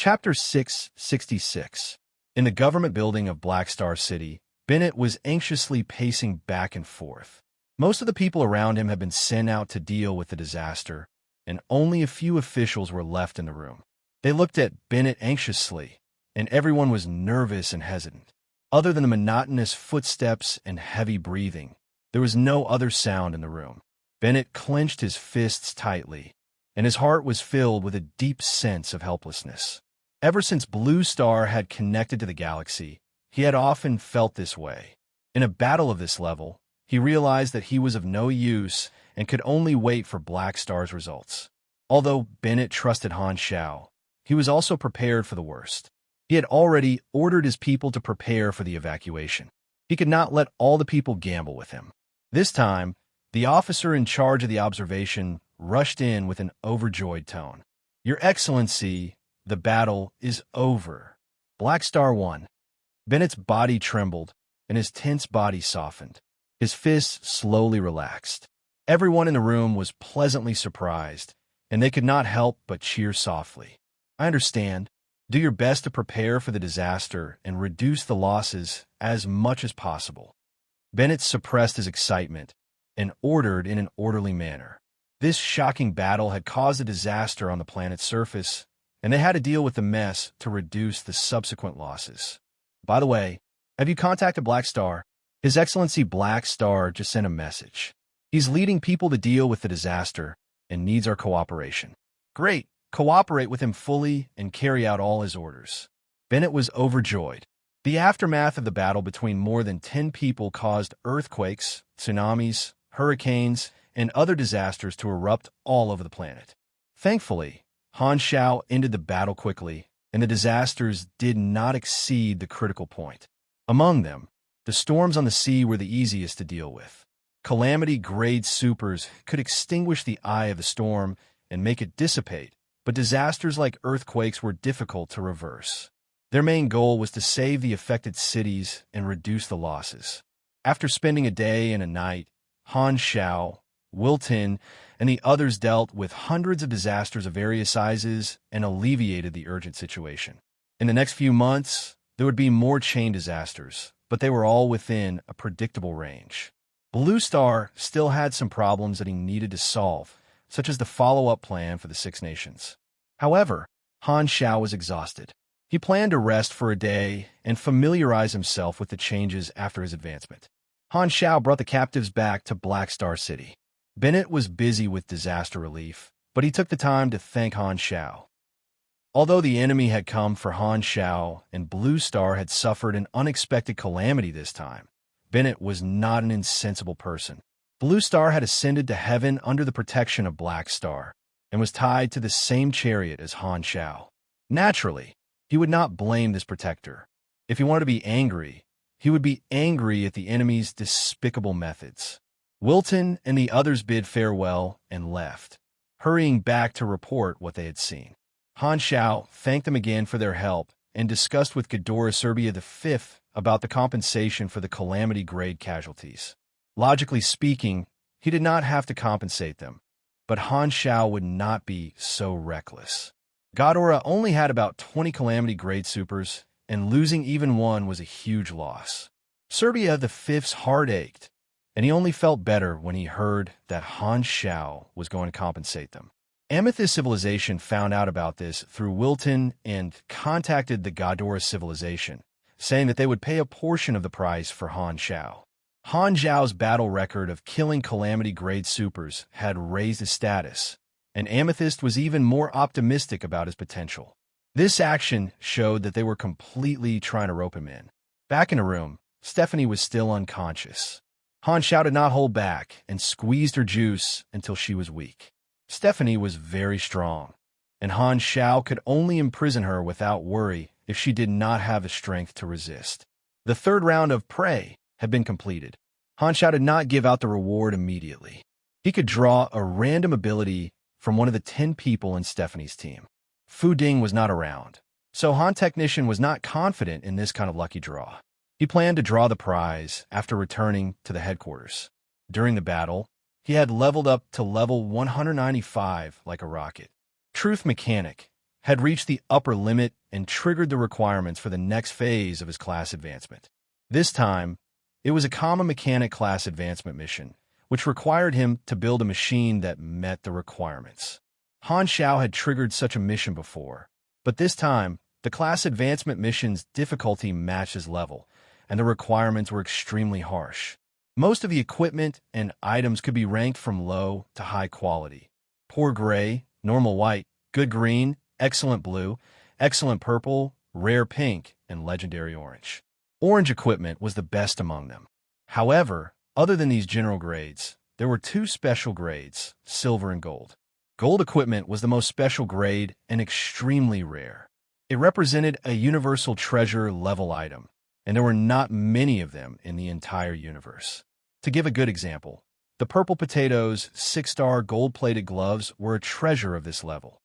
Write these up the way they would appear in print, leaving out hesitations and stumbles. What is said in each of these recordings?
Chapter 666. In the government building of Black Star City, Bennett was anxiously pacing back and forth. Most of the people around him had been sent out to deal with the disaster, and only a few officials were left in the room. They looked at Bennett anxiously, and everyone was nervous and hesitant. Other than the monotonous footsteps and heavy breathing, there was no other sound in the room. Bennett clenched his fists tightly, and his heart was filled with a deep sense of helplessness. Ever since Blue Star had connected to the galaxy, he had often felt this way. In a battle of this level, he realized that he was of no use and could only wait for Black Star's results. Although Bennett trusted Han Shao, he was also prepared for the worst. He had already ordered his people to prepare for the evacuation. He could not let all the people gamble with him. This time, the officer in charge of the observation rushed in with an overjoyed tone. "Your Excellency, the battle is over. Black Star won." Bennett's body trembled, and his tense body softened. His fists slowly relaxed. Everyone in the room was pleasantly surprised, and they could not help but cheer softly. "I understand. Do your best to prepare for the disaster and reduce the losses as much as possible." Bennett suppressed his excitement and ordered in an orderly manner. This shocking battle had caused a disaster on the planet's surface, and they had to deal with the mess to reduce the subsequent losses. "By the way, have you contacted Black Star? His Excellency Black Star just sent a message. He's leading people to deal with the disaster and needs our cooperation." "Great. Cooperate with him fully and carry out all his orders." Bennett was overjoyed. The aftermath of the battle between more than 10 people caused earthquakes, tsunamis, hurricanes, and other disasters to erupt all over the planet. Thankfully, Han Shao ended the battle quickly, and the disasters did not exceed the critical point. Among them, the storms on the sea were the easiest to deal with. Calamity-grade supers could extinguish the eye of the storm and make it dissipate, but disasters like earthquakes were difficult to reverse. Their main goal was to save the affected cities and reduce the losses. After spending a day and a night, Han Shao, Wilton, and the others dealt with hundreds of disasters of various sizes and alleviated the urgent situation. In the next few months, there would be more chain disasters, but they were all within a predictable range. Blue Star still had some problems that he needed to solve, such as the follow-up plan for the Six Nations. However, Han Shao was exhausted. He planned to rest for a day and familiarize himself with the changes after his advancement. Han Shao brought the captives back to Black Star City. Bennett was busy with disaster relief, but he took the time to thank Han Shao. Although the enemy had come for Han Shao and Blue Star had suffered an unexpected calamity this time, Bennett was not an insensible person. Blue Star had ascended to heaven under the protection of Black Star and was tied to the same chariot as Han Shao. Naturally, he would not blame this protector. If he wanted to be angry, he would be angry at the enemy's despicable methods. Wilton and the others bid farewell and left, hurrying back to report what they had seen. Han Shao thanked them again for their help and discussed with Ghidorah Serbia V about the compensation for the calamity-grade casualties. Logically speaking, he did not have to compensate them, but Han Shao would not be so reckless. Ghidorah only had about 20 calamity-grade supers, and losing even one was a huge loss. Serbia V's heart ached, and he only felt better when he heard that Han Shao was going to compensate them. Amethyst Civilization found out about this through Wilton and contacted the Ghidorah Civilization, saying that they would pay a portion of the price for Han Shao. Han Shao's battle record of killing calamity-grade supers had raised his status, and Amethyst was even more optimistic about his potential. This action showed that they were completely trying to rope him in. Back in the room, Stephanie was still unconscious. Han Shao did not hold back and squeezed her juice until she was weak. Stephanie was very strong, and Han Shao could only imprison her without worry if she did not have the strength to resist. The third round of Prey had been completed. Han Shao did not give out the reward immediately. He could draw a random ability from one of the 10 people in Stephanie's team. Fu Ding was not around, so Han Technician was not confident in this kind of lucky draw. He planned to draw the prize after returning to the headquarters. During the battle, he had leveled up to level 195 like a rocket. Truth Mechanic had reached the upper limit and triggered the requirements for the next phase of his class advancement. This time, it was a common mechanic class advancement mission, which required him to build a machine that met the requirements. Han Xiao had triggered such a mission before, but this time, the class advancement mission's difficulty matched his level, and the requirements were extremely harsh. Most of the equipment and items could be ranked from low to high quality. Poor gray, normal white, good green, excellent blue, excellent purple, rare pink, and legendary orange. Orange equipment was the best among them. However, other than these general grades, there were two special grades, silver and gold. Gold equipment was the most special grade and extremely rare. It represented a universal treasure level item, and there were not many of them in the entire universe. To give a good example, the Purple Potatoes 6-star gold-plated gloves were a treasure of this level.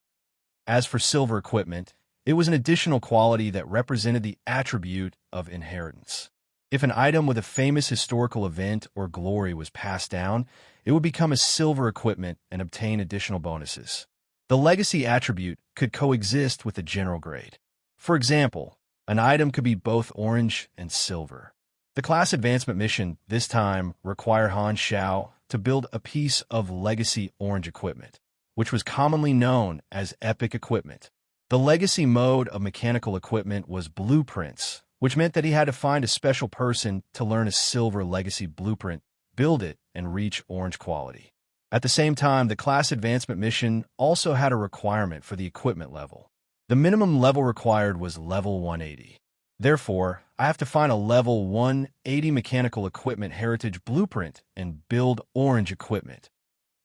As for silver equipment, it was an additional quality that represented the attribute of inheritance. If an item with a famous historical event or glory was passed down, it would become a silver equipment and obtain additional bonuses. The legacy attribute could coexist with the general grade. For example, an item could be both orange and silver. The class advancement mission this time required Han Xiao to build a piece of legacy orange equipment, which was commonly known as epic equipment. The legacy mode of mechanical equipment was blueprints, which meant that he had to find a special person to learn a silver legacy blueprint, build it, and reach orange quality. At the same time, the class advancement mission also had a requirement for the equipment level. The minimum level required was level 180. Therefore, I have to find a level 180 mechanical equipment heritage blueprint and build orange equipment.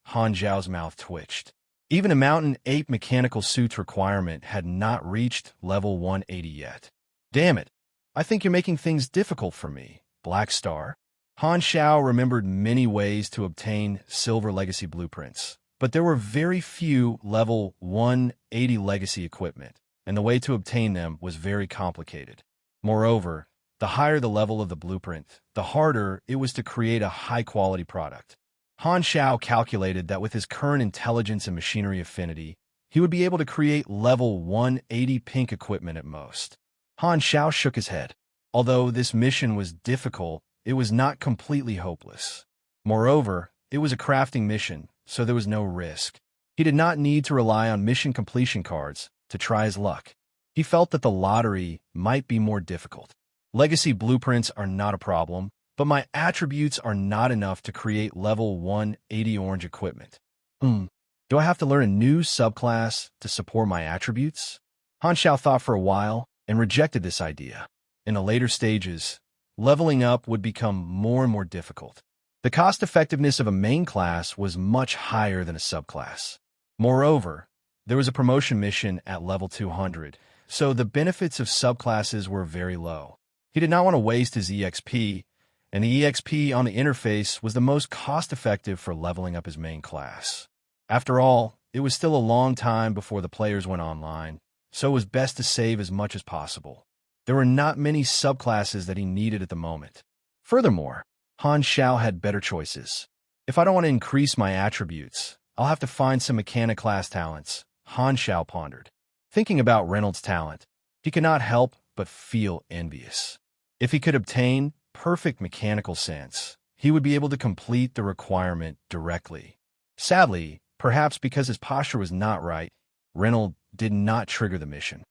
Han Zhao's mouth twitched. Even a Mountain Ape mechanical suit's requirement had not reached level 180 yet. Damn it, I think you're making things difficult for me, Black Star. Han Xiao remembered many ways to obtain silver legacy blueprints, but there were very few level 180 legacy equipment, and the way to obtain them was very complicated. Moreover, the higher the level of the blueprint, the harder it was to create a high-quality product. Han Xiao calculated that with his current intelligence and machinery affinity, he would be able to create level 180 pink equipment at most. Han Xiao shook his head. Although this mission was difficult, it was not completely hopeless. Moreover, it was a crafting mission, so there was no risk. He did not need to rely on mission completion cards to try his luck. He felt that the lottery might be more difficult. Legacy blueprints are not a problem, but my attributes are not enough to create level 180 orange equipment. Do I have to learn a new subclass to support my attributes? Han Xiao thought for a while and rejected this idea. In the later stages, leveling up would become more and more difficult. The cost-effectiveness of a main class was much higher than a subclass. Moreover, there was a promotion mission at level 200, so the benefits of subclasses were very low. He did not want to waste his EXP, and the EXP on the interface was the most cost-effective for leveling up his main class. After all, it was still a long time before the players went online, so it was best to save as much as possible. There were not many subclasses that he needed at the moment. Furthermore, Han Xiao had better choices. If I don't want to increase my attributes, I'll have to find some mechanic class talents, Han Xiao pondered. Thinking about Reynolds' talent, he could not help but feel envious. If he could obtain perfect mechanical sense, he would be able to complete the requirement directly. Sadly, perhaps because his posture was not right, Reynolds did not trigger the mission.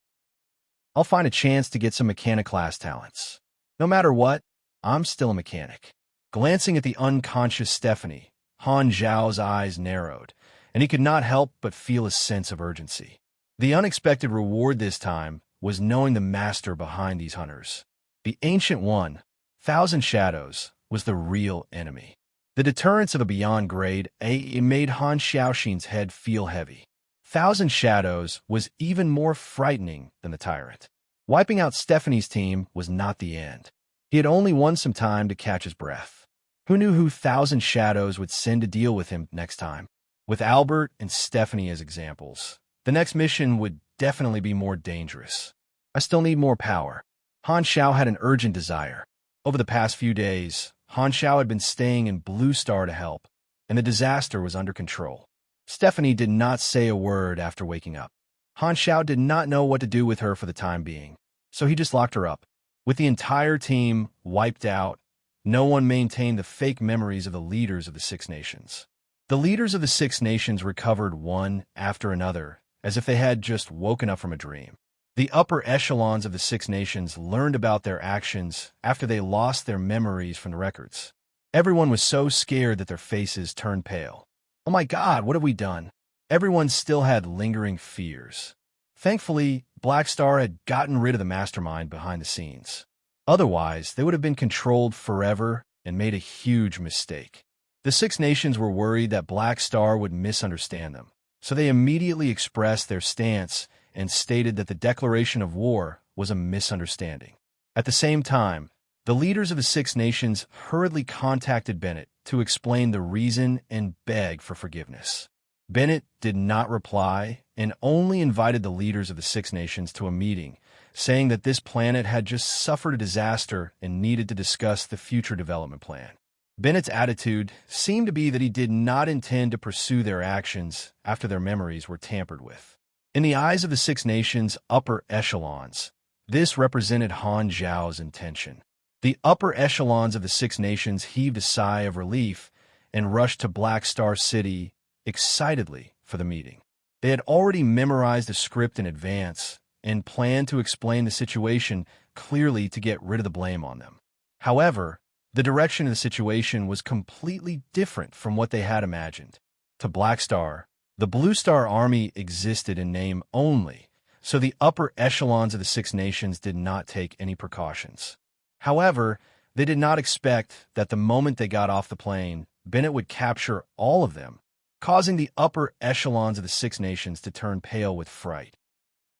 I'll find a chance to get some mechanic class talents. No matter what, I'm still a mechanic. Glancing at the unconscious Stephanie, Han Zhao's eyes narrowed, and he could not help but feel a sense of urgency. The unexpected reward this time was knowing the master behind these hunters. The Ancient One, Thousand Shadows, was the real enemy. The deterrence of a beyond grade A made Han Xiaoxin's head feel heavy. Thousand Shadows was even more frightening than the tyrant. Wiping out Stephanie's team was not the end. He had only won some time to catch his breath. Who knew who Thousand Shadows would send to deal with him next time? With Albert and Stephanie as examples, the next mission would definitely be more dangerous. I still need more power. Han Xiao had an urgent desire. Over the past few days, Han Xiao had been staying in Blue Star to help, and the disaster was under control. Stephanie did not say a word after waking up. Han Xiao did not know what to do with her for the time being, so he just locked her up. With the entire team wiped out, no one maintained the fake memories of the leaders of the Six Nations. The leaders of the Six Nations recovered one after another, as if they had just woken up from a dream. The upper echelons of the Six Nations learned about their actions after they lost their memories from the records. Everyone was so scared that their faces turned pale. Oh my God, what have we done? Everyone still had lingering fears. Thankfully, Black Star had gotten rid of the mastermind behind the scenes. Otherwise, they would have been controlled forever and made a huge mistake. The Six Nations were worried that Black Star would misunderstand them, so they immediately expressed their stance and stated that the declaration of war was a misunderstanding. At the same time, the leaders of the Six Nations hurriedly contacted Bennett to explain the reason and beg for forgiveness. Bennett did not reply and only invited the leaders of the Six Nations to a meeting, saying that this planet had just suffered a disaster and needed to discuss the future development plan. Bennett's attitude seemed to be that he did not intend to pursue their actions after their memories were tampered with. In the eyes of the Six Nations' upper echelons, this represented Han Zhao's intention. The upper echelons of the Six Nations heaved a sigh of relief and rushed to Black Star City excitedly for the meeting. They had already memorized the script in advance and planned to explain the situation clearly to get rid of the blame on them. However, the direction of the situation was completely different from what they had imagined. To Black Star, the Blue Star Army existed in name only, so the upper echelons of the Six Nations did not take any precautions. However, they did not expect that the moment they got off the plane, Bennett would capture all of them, causing the upper echelons of the Six Nations to turn pale with fright.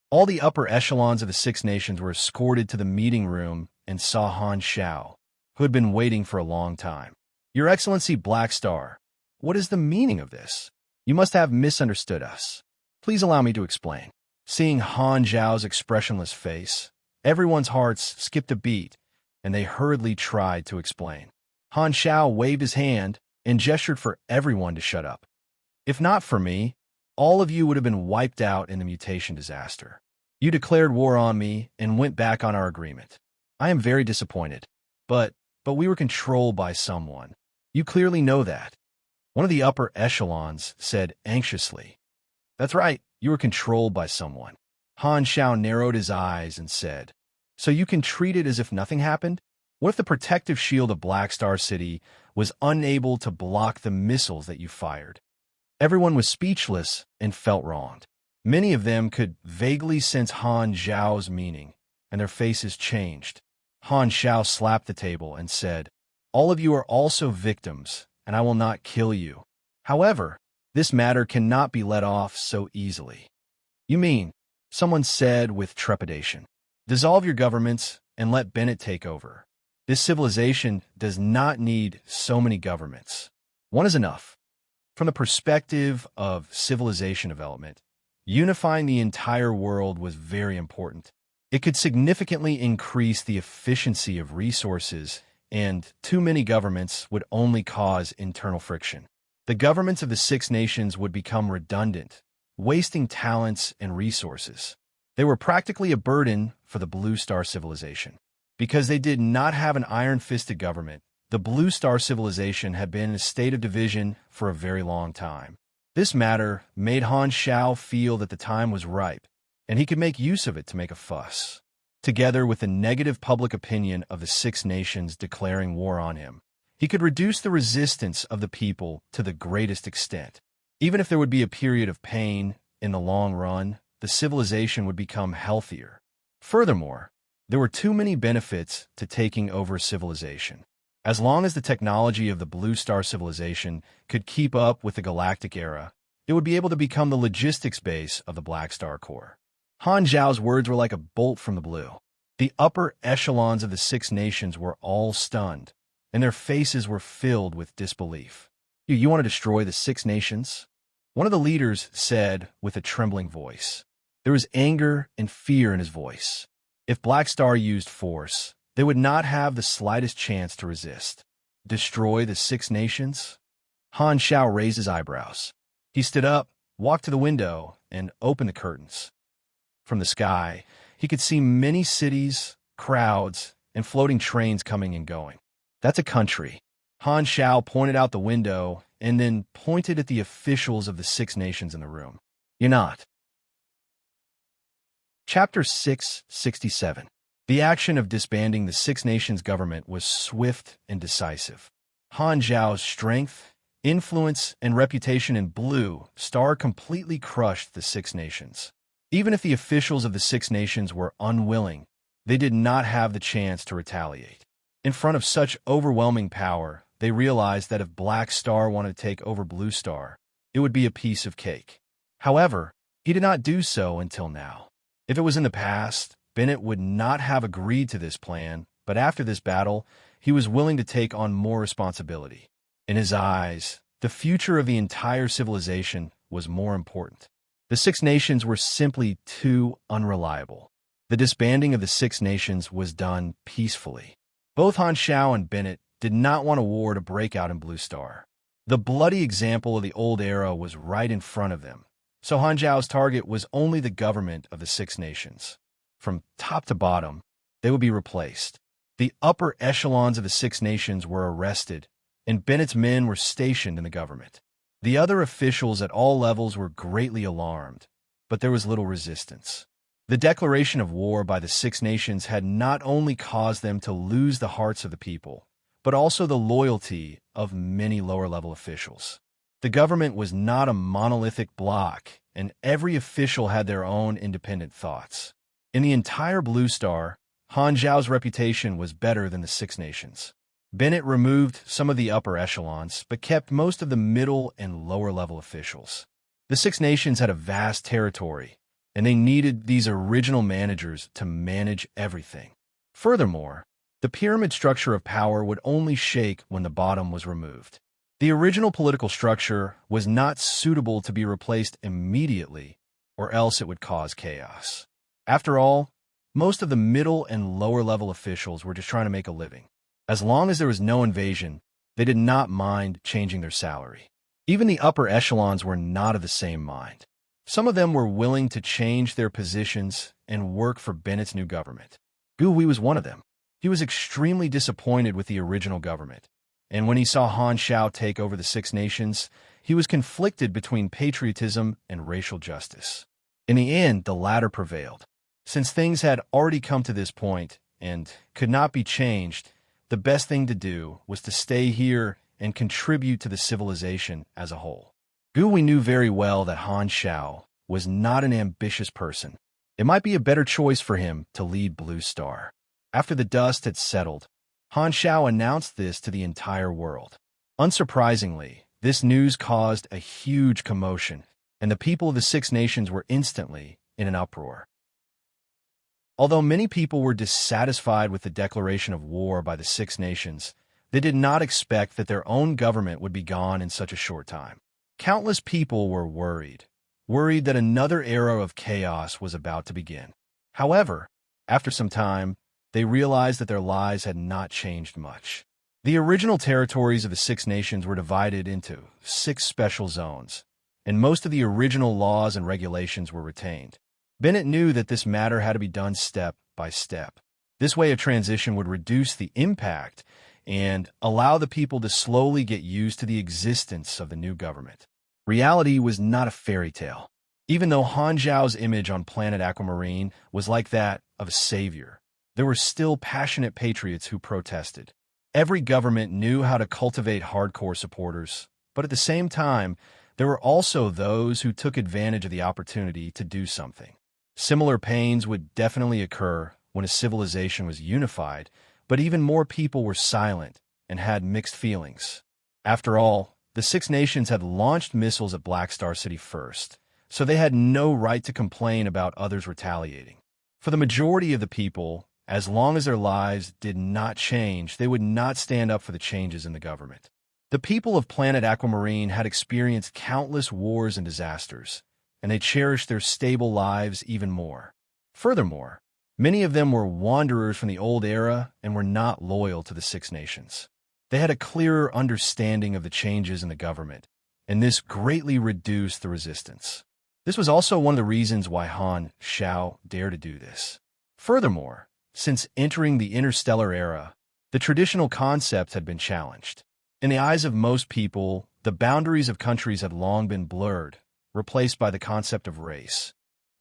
All the upper echelons of the Six Nations were escorted to the meeting room and saw Han Xiao, who had been waiting for a long time. Your Excellency Black Star, what is the meaning of this? You must have misunderstood us. Please allow me to explain. Seeing Han Zhao's expressionless face, everyone's hearts skipped a beat, and they hurriedly tried to explain. Han Xiao waved his hand and gestured for everyone to shut up. If not for me, all of you would have been wiped out in the mutation disaster. You declared war on me and went back on our agreement. I am very disappointed, but we were controlled by someone. You clearly know that. One of the upper echelons said anxiously. That's right, you were controlled by someone. Han Xiao narrowed his eyes and said, so you can treat it as if nothing happened? What if the protective shield of Black Star City was unable to block the missiles that you fired? Everyone was speechless and felt wronged. Many of them could vaguely sense Han Zhao's meaning, and their faces changed. Han Xiao slapped the table and said, all of you are also victims, and I will not kill you. However, this matter cannot be let off so easily. You mean, someone said with trepidation. Dissolve your governments and let Bennett take over. This civilization does not need so many governments. One is enough. From the perspective of civilization development, unifying the entire world was very important. It could significantly increase the efficiency of resources, and too many governments would only cause internal friction. The governments of the Six Nations would become redundant, wasting talents and resources. They were practically a burden for the Blue Star civilization. Because they did not have an iron-fisted government, the Blue Star civilization had been in a state of division for a very long time. This matter made Han Xiao feel that the time was ripe, and he could make use of it to make a fuss. Together with the negative public opinion of the Six Nations declaring war on him, he could reduce the resistance of the people to the greatest extent. Even if there would be a period of pain, in the long run, the civilization would become healthier. Furthermore, there were too many benefits to taking over civilization. As long as the technology of the Blue Star civilization could keep up with the galactic era, it would be able to become the logistics base of the Black Star Corps. Han Zhao's words were like a bolt from the blue. The upper echelons of the Six Nations were all stunned, and their faces were filled with disbelief. You want to destroy the Six Nations? One of the leaders said with a trembling voice. There was anger and fear in his voice. If Black Star used force, they would not have the slightest chance to resist. Destroy the Six Nations? Han Xiao raised his eyebrows. He stood up, walked to the window, and opened the curtains. From the sky, he could see many cities, crowds, and floating trains coming and going. That's a country. Han Shao pointed out the window and then pointed at the officials of the Six Nations in the room. You're not. Chapter 667. The action of disbanding the Six Nations government was swift and decisive. Han Zhao's strength, influence, and reputation in Blue Star completely crushed the Six Nations. Even if the officials of the Six Nations were unwilling, they did not have the chance to retaliate. In front of such overwhelming power, they realized that if Black Star wanted to take over Blue Star, it would be a piece of cake. However, he did not do so until now. If it was in the past, Bennett would not have agreed to this plan, but after this battle, he was willing to take on more responsibility. In his eyes, the future of the entire civilization was more important. The Six Nations were simply too unreliable. The disbanding of the Six Nations was done peacefully. Both Han Shao and Bennett did not want a war to break out in Blue Star. The bloody example of the old era was right in front of them, so Han Zhao's target was only the government of the Six Nations. From top to bottom, they would be replaced. The upper echelons of the Six Nations were arrested, and Bennett's men were stationed in the government. The other officials at all levels were greatly alarmed, but there was little resistance. The declaration of war by the Six Nations had not only caused them to lose the hearts of the people, but also the loyalty of many lower-level officials. The government was not a monolithic block, and every official had their own independent thoughts. In the entire Blue Star, Han Zhao's reputation was better than the Six Nations. Bennett removed some of the upper echelons, but kept most of the middle and lower-level officials. The Six Nations had a vast territory, and they needed these original managers to manage everything. Furthermore, the pyramid structure of power would only shake when the bottom was removed. The original political structure was not suitable to be replaced immediately, or else it would cause chaos. After all, most of the middle and lower-level officials were just trying to make a living. As long as there was no invasion, they did not mind changing their salary. Even the upper echelons were not of the same mind. Some of them were willing to change their positions and work for Bennett's new government. Gu Wei was one of them. He was extremely disappointed with the original government, and when he saw Han Shao take over the Six Nations, he was conflicted between patriotism and racial justice. In the end, the latter prevailed. Since things had already come to this point and could not be changed, the best thing to do was to stay here and contribute to the civilization as a whole. Gu Wei knew very well that Han Shao was not an ambitious person. It might be a better choice for him to lead Blue Star. After the dust had settled, Han Shao announced this to the entire world. Unsurprisingly, this news caused a huge commotion, and the people of the Six Nations were instantly in an uproar. Although many people were dissatisfied with the declaration of war by the Six Nations, they did not expect that their own government would be gone in such a short time. Countless people were worried that another era of chaos was about to begin. However, after some time, they realized that their lives had not changed much. The original territories of the Six Nations were divided into 6 special zones, and most of the original laws and regulations were retained. Bennett knew that this matter had to be done step by step. This way of transition would reduce the impact and allow the people to slowly get used to the existence of the new government. Reality was not a fairy tale. Even though Han Zhao's image on planet Aquamarine was like that of a savior, there were still passionate patriots who protested. Every government knew how to cultivate hardcore supporters, but at the same time, there were also those who took advantage of the opportunity to do something. Similar pains would definitely occur when a civilization was unified, but even more people were silent and had mixed feelings. After all, the Six Nations had launched missiles at Black Star City first, so they had no right to complain about others retaliating. For the majority of the people, as long as their lives did not change, they would not stand up for the changes in the government. The people of planet Aquamarine had experienced countless wars and disasters, and they cherished their stable lives even more. Furthermore, many of them were wanderers from the old era and were not loyal to the Six Nations. They had a clearer understanding of the changes in the government, and this greatly reduced the resistance. This was also one of the reasons why Han Xiao dared to do this. Furthermore, since entering the interstellar era, the traditional concepts had been challenged. In the eyes of most people, the boundaries of countries had long been blurred, replaced by the concept of race.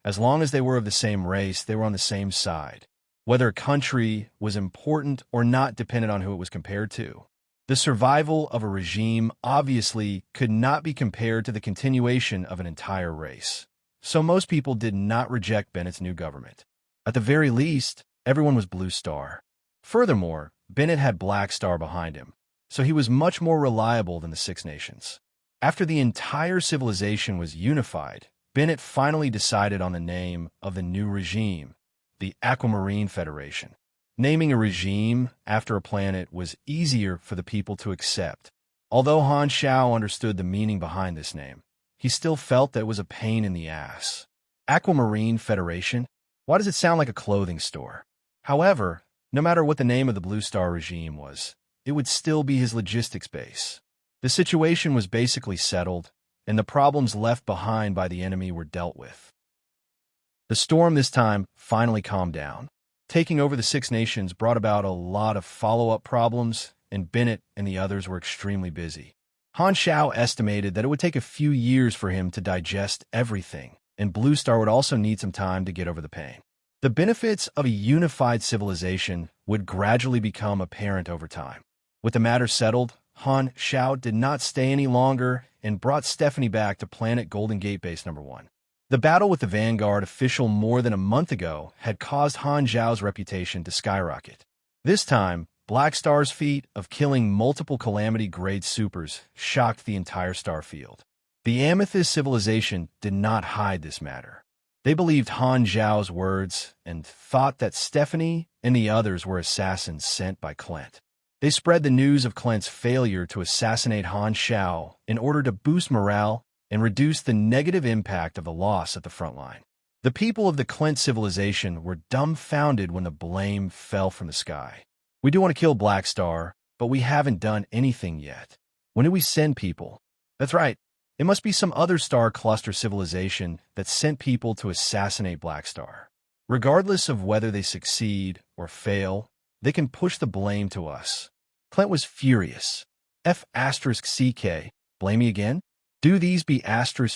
As long as they were of the same race, they were on the same side. Whether a country was important or not depended on who it was compared to. The survival of a regime obviously could not be compared to the continuation of an entire race. So most people did not reject Bennett's new government. At the very least, everyone was Blue Star. Furthermore, Bennett had Black Star behind him, so he was much more reliable than the Six Nations. After the entire civilization was unified, Bennett finally decided on the name of the new regime, the Aquamarine Federation. Naming a regime after a planet was easier for the people to accept. Although Han Xiao understood the meaning behind this name, he still felt that it was a pain in the ass. Aquamarine Federation? Why does it sound like a clothing store? However, no matter what the name of the Blue Star regime was, it would still be his logistics base. The situation was basically settled, and the problems left behind by the enemy were dealt with. The storm this time finally calmed down. Taking over the Six Nations brought about a lot of follow-up problems, and Bennett and the others were extremely busy. Han Xiao estimated that it would take a few years for him to digest everything, and Blue Star would also need some time to get over the pain. The benefits of a unified civilization would gradually become apparent over time. With the matter settled, Han Xiao did not stay any longer and brought Stephanie back to Planet Golden Gate Base Number 1. The battle with the Vanguard official more than a month ago had caused Han Xiao's reputation to skyrocket. This time, Black Star's feat of killing multiple Calamity-grade supers shocked the entire star field. The Amethyst civilization did not hide this matter. They believed Han Xiao's words and thought that Stephanie and the others were assassins sent by Clint. They spread the news of Clint's failure to assassinate Han Xiao in order to boost morale and reduce the negative impact of the loss at the front line. The people of the Clint civilization were dumbfounded when the blame fell from the sky. We do want to kill Black Star, but we haven't done anything yet. When do we send people? That's right. It must be some other star cluster civilization that sent people to assassinate Black Star. Regardless of whether they succeed or fail, they can push the blame to us. Clint was furious. F***CK, blame me again? Do these be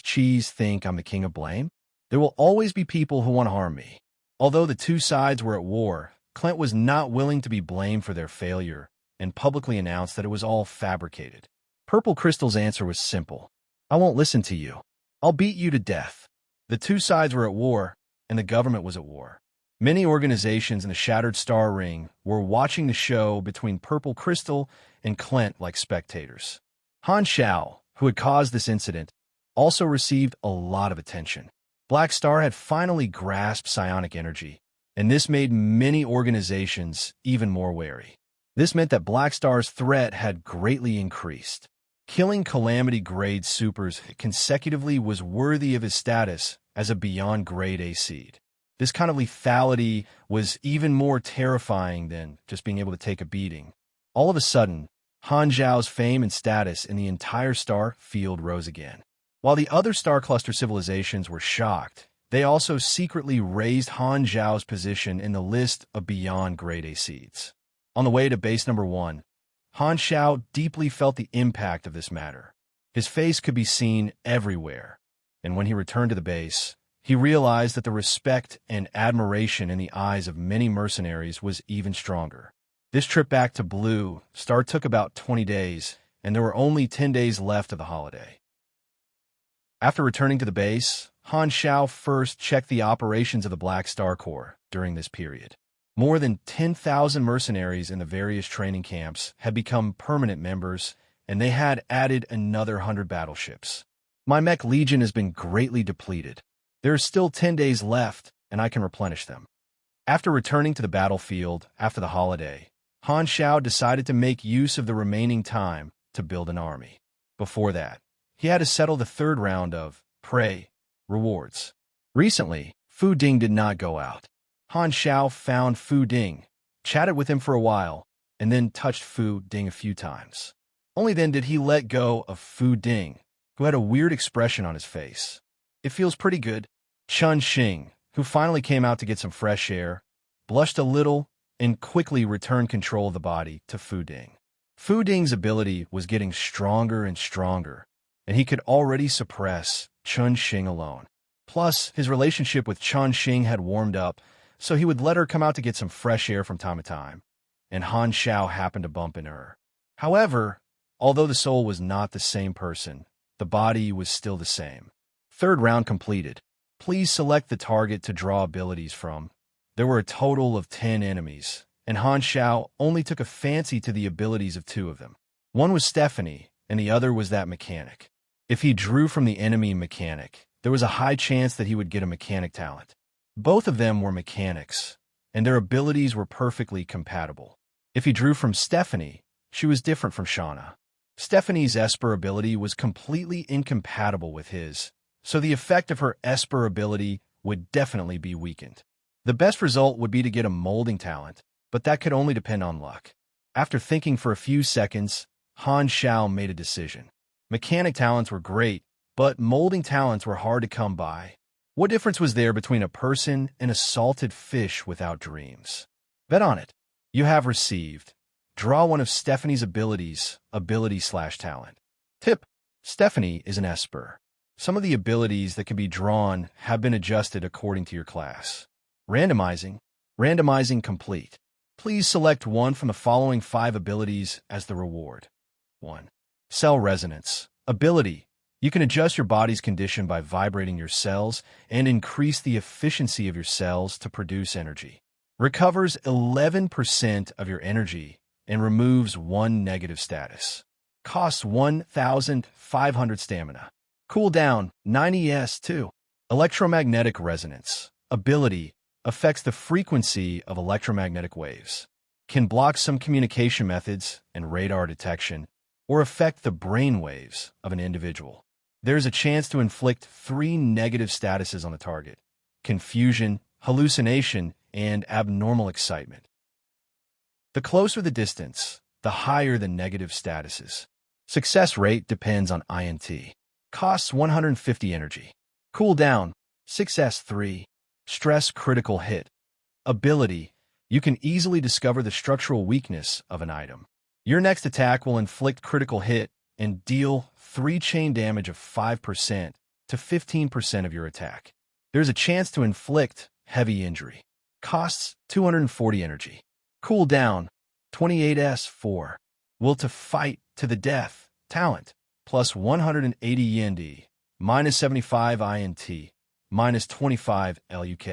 *cheese think I'm the king of blame? There will always be people who want to harm me. Although the two sides were at war, Clint was not willing to be blamed for their failure and publicly announced that it was all fabricated. Purple Crystal's answer was simple. I won't listen to you. I'll beat you to death. The two sides were at war, and the government was at war. Many organizations in the Shattered Star Ring were watching the show between Purple Crystal and Clint like spectators. Han Xiao, who had caused this incident, also received a lot of attention. Black Star had finally grasped psionic energy, and this made many organizations even more wary. This meant that Black Star's threat had greatly increased. Killing Calamity-grade supers consecutively was worthy of his status as a beyond-grade A seed. This kind of lethality was even more terrifying than just being able to take a beating. All of a sudden, Han Xiao's fame and status in the entire star field rose again. While the other star cluster civilizations were shocked, they also secretly raised Han Xiao's position in the list of beyond-grade A seeds. On the way to base number 1, Han Xiao deeply felt the impact of this matter. His face could be seen everywhere, and when he returned to the base, he realized that the respect and admiration in the eyes of many mercenaries was even stronger. This trip back to Blue Star took about 20 days, and there were only 10 days left of the holiday. After returning to the base, Han Xiao first checked the operations of the Black Star Corps during this period. More than 10,000 mercenaries in the various training camps had become permanent members, and they had added another 100 battleships. My mech legion has been greatly depleted. There are still 10 days left, and I can replenish them. After returning to the battlefield after the holiday, Han Xiao decided to make use of the remaining time to build an army. Before that, he had to settle the third round of prey rewards. Recently, Fu Ding did not go out. Han Xiao found Fu Ding, chatted with him for a while, and then touched Fu Ding a few times. Only then did he let go of Fu Ding, who had a weird expression on his face. It feels pretty good. Chun Xing, who finally came out to get some fresh air, blushed a little and quickly returned control of the body to Fu Ding. Fu Ding's ability was getting stronger and stronger, and he could already suppress Chun Xing alone. Plus, his relationship with Chun Xing had warmed up, so he would let her come out to get some fresh air from time to time, and Han Xiao happened to bump into her. However, although the soul was not the same person, the body was still the same. Third round completed. Please select the target to draw abilities from. There were a total of 10 enemies, and Han Xiao only took a fancy to the abilities of 2 of them. One was Stephanie, and the other was that mechanic. If he drew from the enemy mechanic, there was a high chance that he would get a mechanic talent. Both of them were mechanics, and their abilities were perfectly compatible. If he drew from Stephanie, she was different from Shauna. Stephanie's Esper ability was completely incompatible with his, so the effect of her Esper ability would definitely be weakened. The best result would be to get a molding talent, but that could only depend on luck. After thinking for a few seconds, Han Xiao made a decision. Mechanic talents were great, but molding talents were hard to come by. What difference was there between a person and a salted fish without dreams? Bet on it. You have received. Draw one of Stephanie's abilities, ability/talent. Tip: Stephanie is an Esper. Some of the abilities that can be drawn have been adjusted according to your class. Randomizing. Randomizing complete. Please select one from the following 5 abilities as the reward. 1. Cell resonance. Ability. You can adjust your body's condition by vibrating your cells and increase the efficiency of your cells to produce energy. Recovers 11% of your energy and removes 1 negative status. Costs 1,500 stamina. Cooldown 90 S2. Electromagnetic resonance. Ability. Affects the frequency of electromagnetic waves. Can block some communication methods and radar detection, or affect the brain waves of an individual. There's a chance to inflict 3 negative statuses on the target: confusion, hallucination, and abnormal excitement. The closer the distance, the higher the negative statuses. Success rate depends on INT. Costs 150 energy. Cooldown 6S3. Stress critical hit. Ability. You can easily discover the structural weakness of an item. Your next attack will inflict critical hit and deal 3 chain damage of 5% to 15% of your attack. There's a chance to inflict heavy injury. Costs 240 energy. Cooldown 28S4. Will to fight to the death. Talent. Plus 180 YND. Minus 75 INT. Minus 25 LUK.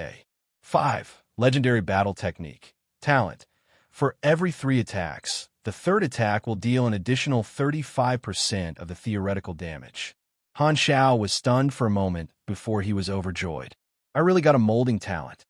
5. Legendary battle technique. Talent. For every 3 attacks, the third attack will deal an additional 35% of the theoretical damage. Han Xiao was stunned for a moment before he was overjoyed. I really got a molding talent.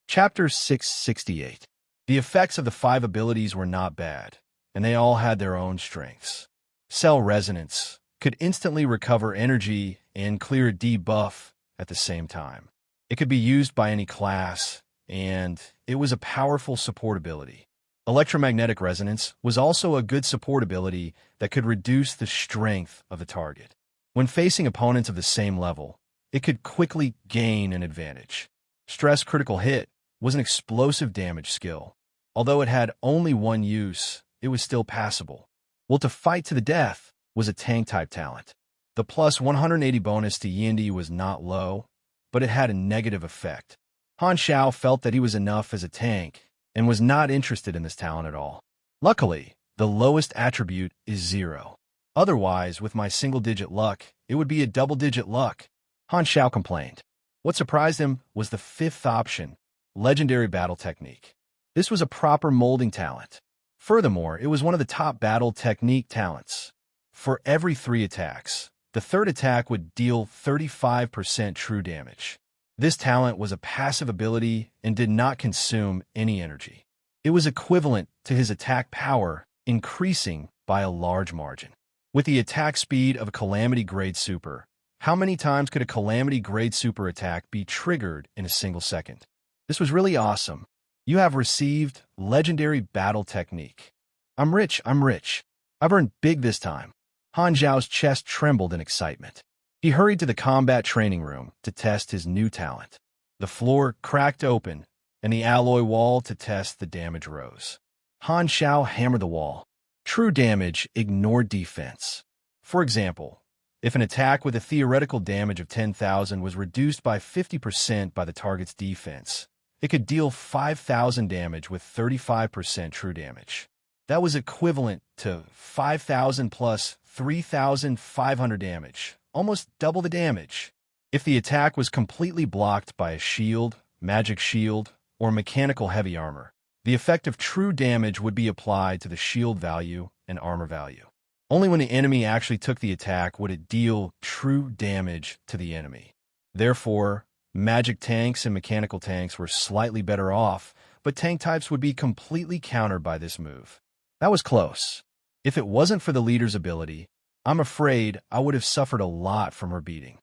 Chapter 668. The effects of the 5 abilities were not bad, and they all had their own strengths. Cell resonance could instantly recover energy and clear a debuff at the same time. It could be used by any class, and it was a powerful support ability. Electromagnetic resonance was also a good support ability that could reduce the strength of the target. When facing opponents of the same level, it could quickly gain an advantage. Stress critical hit was an explosive damage skill. Although it had only 1 use, it was still passable. Will to fight to the death was a tank-type talent. The plus 180 bonus to Yindi was not low, but it had a negative effect. Han Xiao felt that he was enough as a tank and was not interested in this talent at all. Luckily, the lowest attribute is 0. Otherwise, with my single-digit luck, it would be a double-digit luck. Han Xiao complained. What surprised him was the 5th option, legendary battle technique. This was a proper molding talent. Furthermore, it was one of the top battle technique talents. For every 3 attacks, the third attack would deal 35% true damage. This talent was a passive ability and did not consume any energy. It was equivalent to his attack power, increasing by a large margin. With the attack speed of a Calamity Grade Super, how many times could a Calamity Grade Super attack be triggered in a single second? This was really awesome. You have received Legendary Battle Technique. I'm rich. I've earned big this time. Han Zhao's chest trembled in excitement. He hurried to the combat training room to test his new talent. The floor cracked open, and the alloy wall to test the damage rose. Han Xiao hammered the wall. True damage ignored defense. For example, if an attack with a theoretical damage of 10,000 was reduced by 50% by the target's defense, it could deal 5,000 damage with 35% true damage. That was equivalent to 5,000 plus 3,500 damage, almost double the damage. If the attack was completely blocked by a shield, magic shield, or mechanical heavy armor, the effect of true damage would be applied to the shield value and armor value. Only when the enemy actually took the attack would it deal true damage to the enemy. Therefore, magic tanks and mechanical tanks were slightly better off, but tank types would be completely countered by this move. That was close. If it wasn't for the leader's ability, I'm afraid I would have suffered a lot from her beating.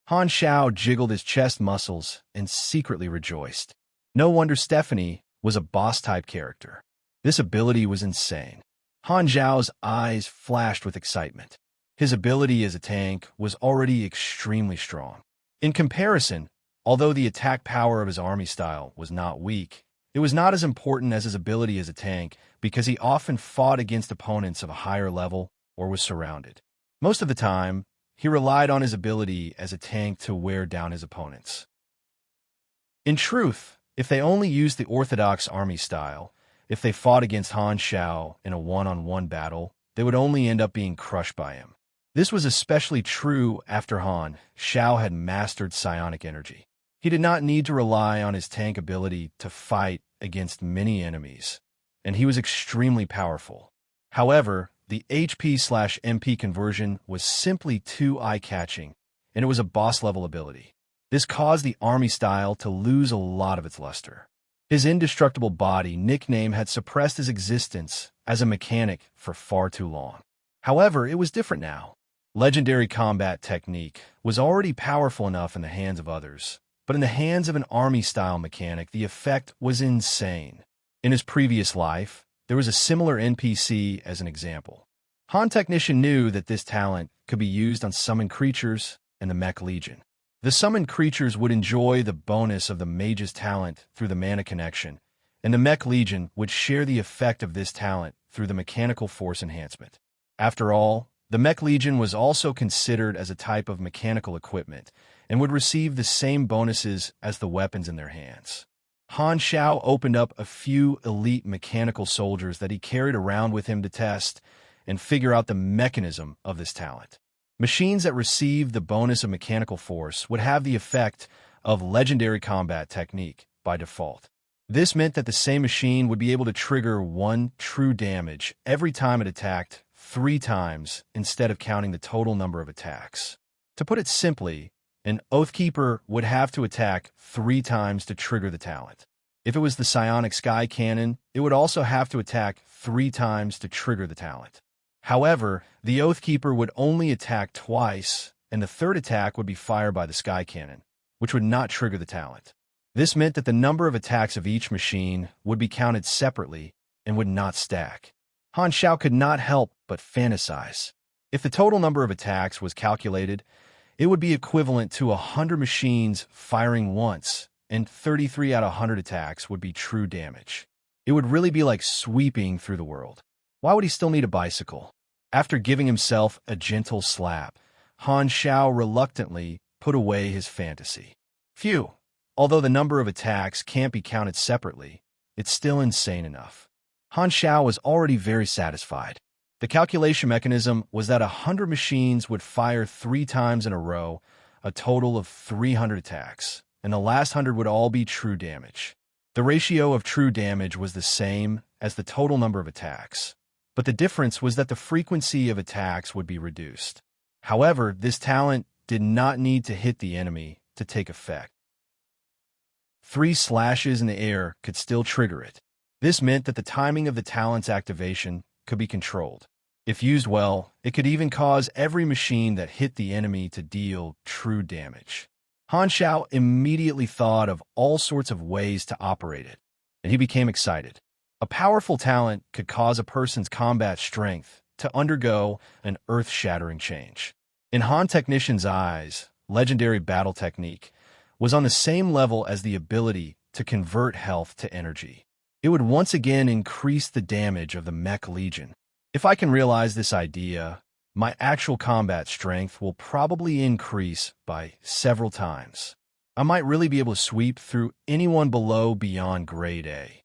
Han Xiao jiggled his chest muscles and secretly rejoiced. No wonder Stephanie was a boss-type character. This ability was insane. Han Xiao's eyes flashed with excitement. His ability as a tank was already extremely strong. In comparison, although the attack power of his army style was not weak, it was not as important as his ability as a tank because he often fought against opponents of a higher level or was surrounded. Most of the time, he relied on his ability as a tank to wear down his opponents. In truth, if they only used the orthodox army style, if they fought against Han Xiao in a one-on-one battle, they would only end up being crushed by him. This was especially true after Han Xiao had mastered psionic energy. He did not need to rely on his tank ability to fight against many enemies, and he was extremely powerful. However, the HP/MP conversion was simply too eye-catching, and it was a boss-level ability. This caused the army style to lose a lot of its luster. His indestructible body nickname had suppressed his existence as a mechanic for far too long. However, it was different now. Legendary combat technique was already powerful enough in the hands of others, but in the hands of an army-style mechanic, the effect was insane. In his previous life, there was a similar NPC as an example. Han Technician knew that this talent could be used on summoned creatures and the Mech Legion. The summoned creatures would enjoy the bonus of the mage's talent through the mana connection, and the Mech Legion would share the effect of this talent through the mechanical force enhancement. After all, the Mech Legion was also considered as a type of mechanical equipment and would receive the same bonuses as the weapons in their hands. Han Xiao opened up a few elite mechanical soldiers that he carried around with him to test and figure out the mechanism of this talent. Machines that received the bonus of mechanical force would have the effect of legendary combat technique by default. This meant that the same machine would be able to trigger 1 true damage every time it attacked 3 times instead of counting the total number of attacks. To put it simply, an Oathkeeper would have to attack 3 times to trigger the talent. If it was the Psionic Sky Cannon, it would also have to attack 3 times to trigger the talent. However, the Oathkeeper would only attack twice, and the third attack would be fired by the Sky Cannon, which would not trigger the talent. This meant that the number of attacks of each machine would be counted separately and would not stack. Han Xiao could not help but fantasize. If the total number of attacks was calculated, it would be equivalent to 100 machines firing once, and 33 out of 100 attacks would be true damage. It would really be like sweeping through the world. Why would he still need a bicycle? After giving himself a gentle slap, Han Xiao reluctantly put away his fantasy. Phew, although the number of attacks can't be counted separately, it's still insane enough. Han Xiao was already very satisfied. The calculation mechanism was that 100 machines would fire 3 times in a row, a total of 300 attacks, and the last 100 would all be true damage. The ratio of true damage was the same as the total number of attacks, but the difference was that the frequency of attacks would be reduced. However, this talent did not need to hit the enemy to take effect. 3 slashes in the air could still trigger it. This meant that the timing of the talent's activation could be controlled. If used well, it could even cause every machine that hit the enemy to deal true damage. Han Xiao immediately thought of all sorts of ways to operate it, and he became excited. A powerful talent could cause a person's combat strength to undergo an earth-shattering change. In Han Technician's eyes, legendary battle technique was on the same level as the ability to convert health to energy. It would once again increase the damage of the Mech Legion. If I can realize this idea, my actual combat strength will probably increase by several times. I might really be able to sweep through anyone below beyond grade A.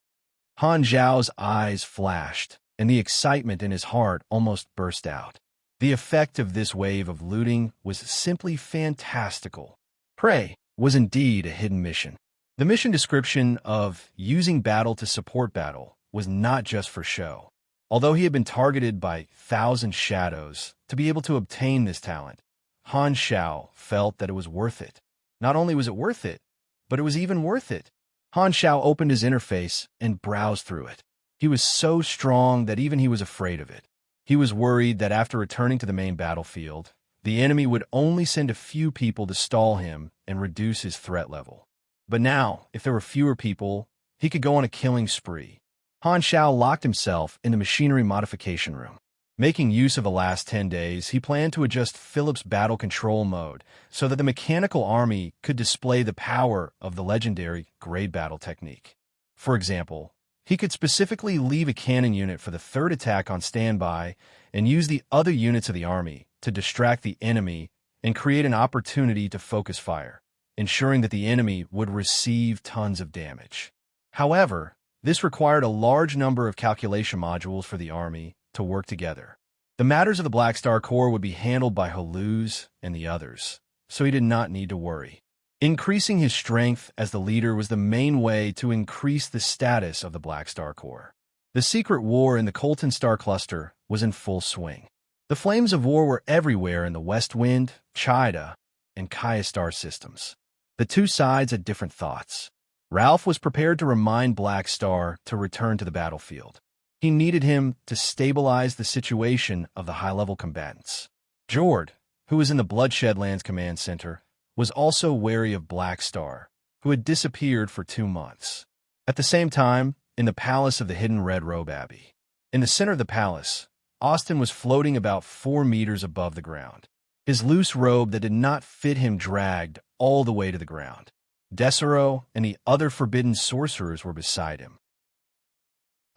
Han Zhao's eyes flashed, and the excitement in his heart almost burst out. The effect of this wave of looting was simply fantastical. Prey was indeed a hidden mission. The mission description of using battle to support battle was not just for show. Although he had been targeted by 1,000 shadows to be able to obtain this talent, Han Xiao felt that it was worth it. Not only was it worth it, but it was even worth it. Han Xiao opened his interface and browsed through it. He was so strong that even he was afraid of it. He was worried that after returning to the main battlefield, the enemy would only send a few people to stall him and reduce his threat level. But now, if there were fewer people, he could go on a killing spree. Han Xiao locked himself in the machinery modification room. Making use of the last 10 days, he planned to adjust Philip's battle control mode so that the mechanical army could display the power of the legendary grade battle technique. For example, he could specifically leave a cannon unit for the third attack on standby and use the other units of the army to distract the enemy and create an opportunity to focus fire, ensuring that the enemy would receive tons of damage. However, this required a large number of calculation modules for the army to work together. The matters of the Black Star Corps would be handled by Haluz and the others, so he did not need to worry. Increasing his strength as the leader was the main way to increase the status of the Black Star Corps. The secret war in the Colton Star Cluster was in full swing. The flames of war were everywhere in the West Wind, Chida, and Kaya star systems. The two sides had different thoughts. Ralph was prepared to remind Black Star to return to the battlefield. He needed him to stabilize the situation of the high-level combatants. Jord, who was in the Bloodshed Lands Command Center, was also wary of Black Star, who had disappeared for 2 months. At the same time, in the palace of the Hidden Red Robe Abbey. In the center of the palace, Austin was floating about 4 meters above the ground. His loose robe that did not fit him dragged all the way to the ground. Desero and the other forbidden sorcerers were beside him.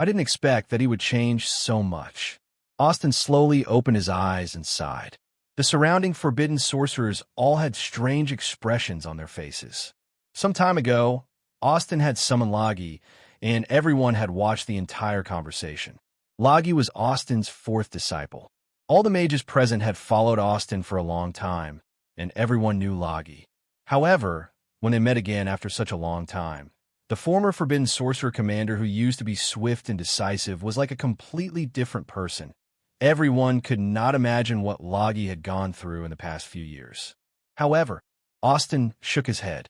I didn't expect that he would change so much. Austin slowly opened his eyes and sighed. The surrounding forbidden sorcerers all had strange expressions on their faces. Some time ago, Austin had summoned Lagi, and everyone had watched the entire conversation. Lagi was Austin's 4th disciple. All the mages present had followed Austin for a long time, and everyone knew Lagi. However, when they met again after such a long time, the former Forbidden Sorcerer commander who used to be swift and decisive was like a completely different person. Everyone could not imagine what Lagi had gone through in the past few years. However, Austin shook his head.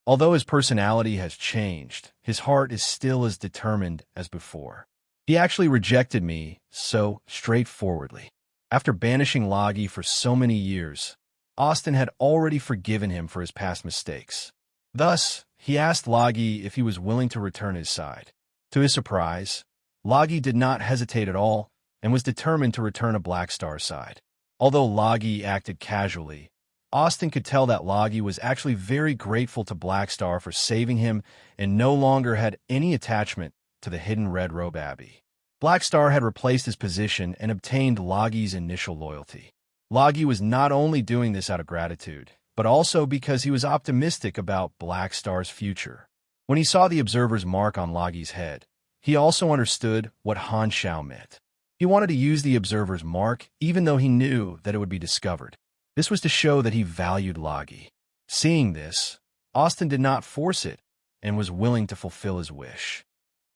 Although his personality has changed, his heart is still as determined as before. He actually rejected me so straightforwardly. After banishing Lagi for so many years, Austin had already forgiven him for his past mistakes. Thus, he asked Lagi if he was willing to return his side. To his surprise, Lagi did not hesitate at all and was determined to return a Black Star side. Although Lagi acted casually, Austin could tell that Lagi was actually very grateful to Black Star for saving him and no longer had any attachment to the Hidden Red Robe Abbey. Black Star had replaced his position and obtained Lagi's initial loyalty. Lagi was not only doing this out of gratitude, but also because he was optimistic about Black Star's future. When he saw the observer's mark on Lagi's head, he also understood what Han Xiao meant. He wanted to use the observer's mark even though he knew that it would be discovered. This was to show that he valued Lagi. Seeing this, Austin did not force it and was willing to fulfill his wish.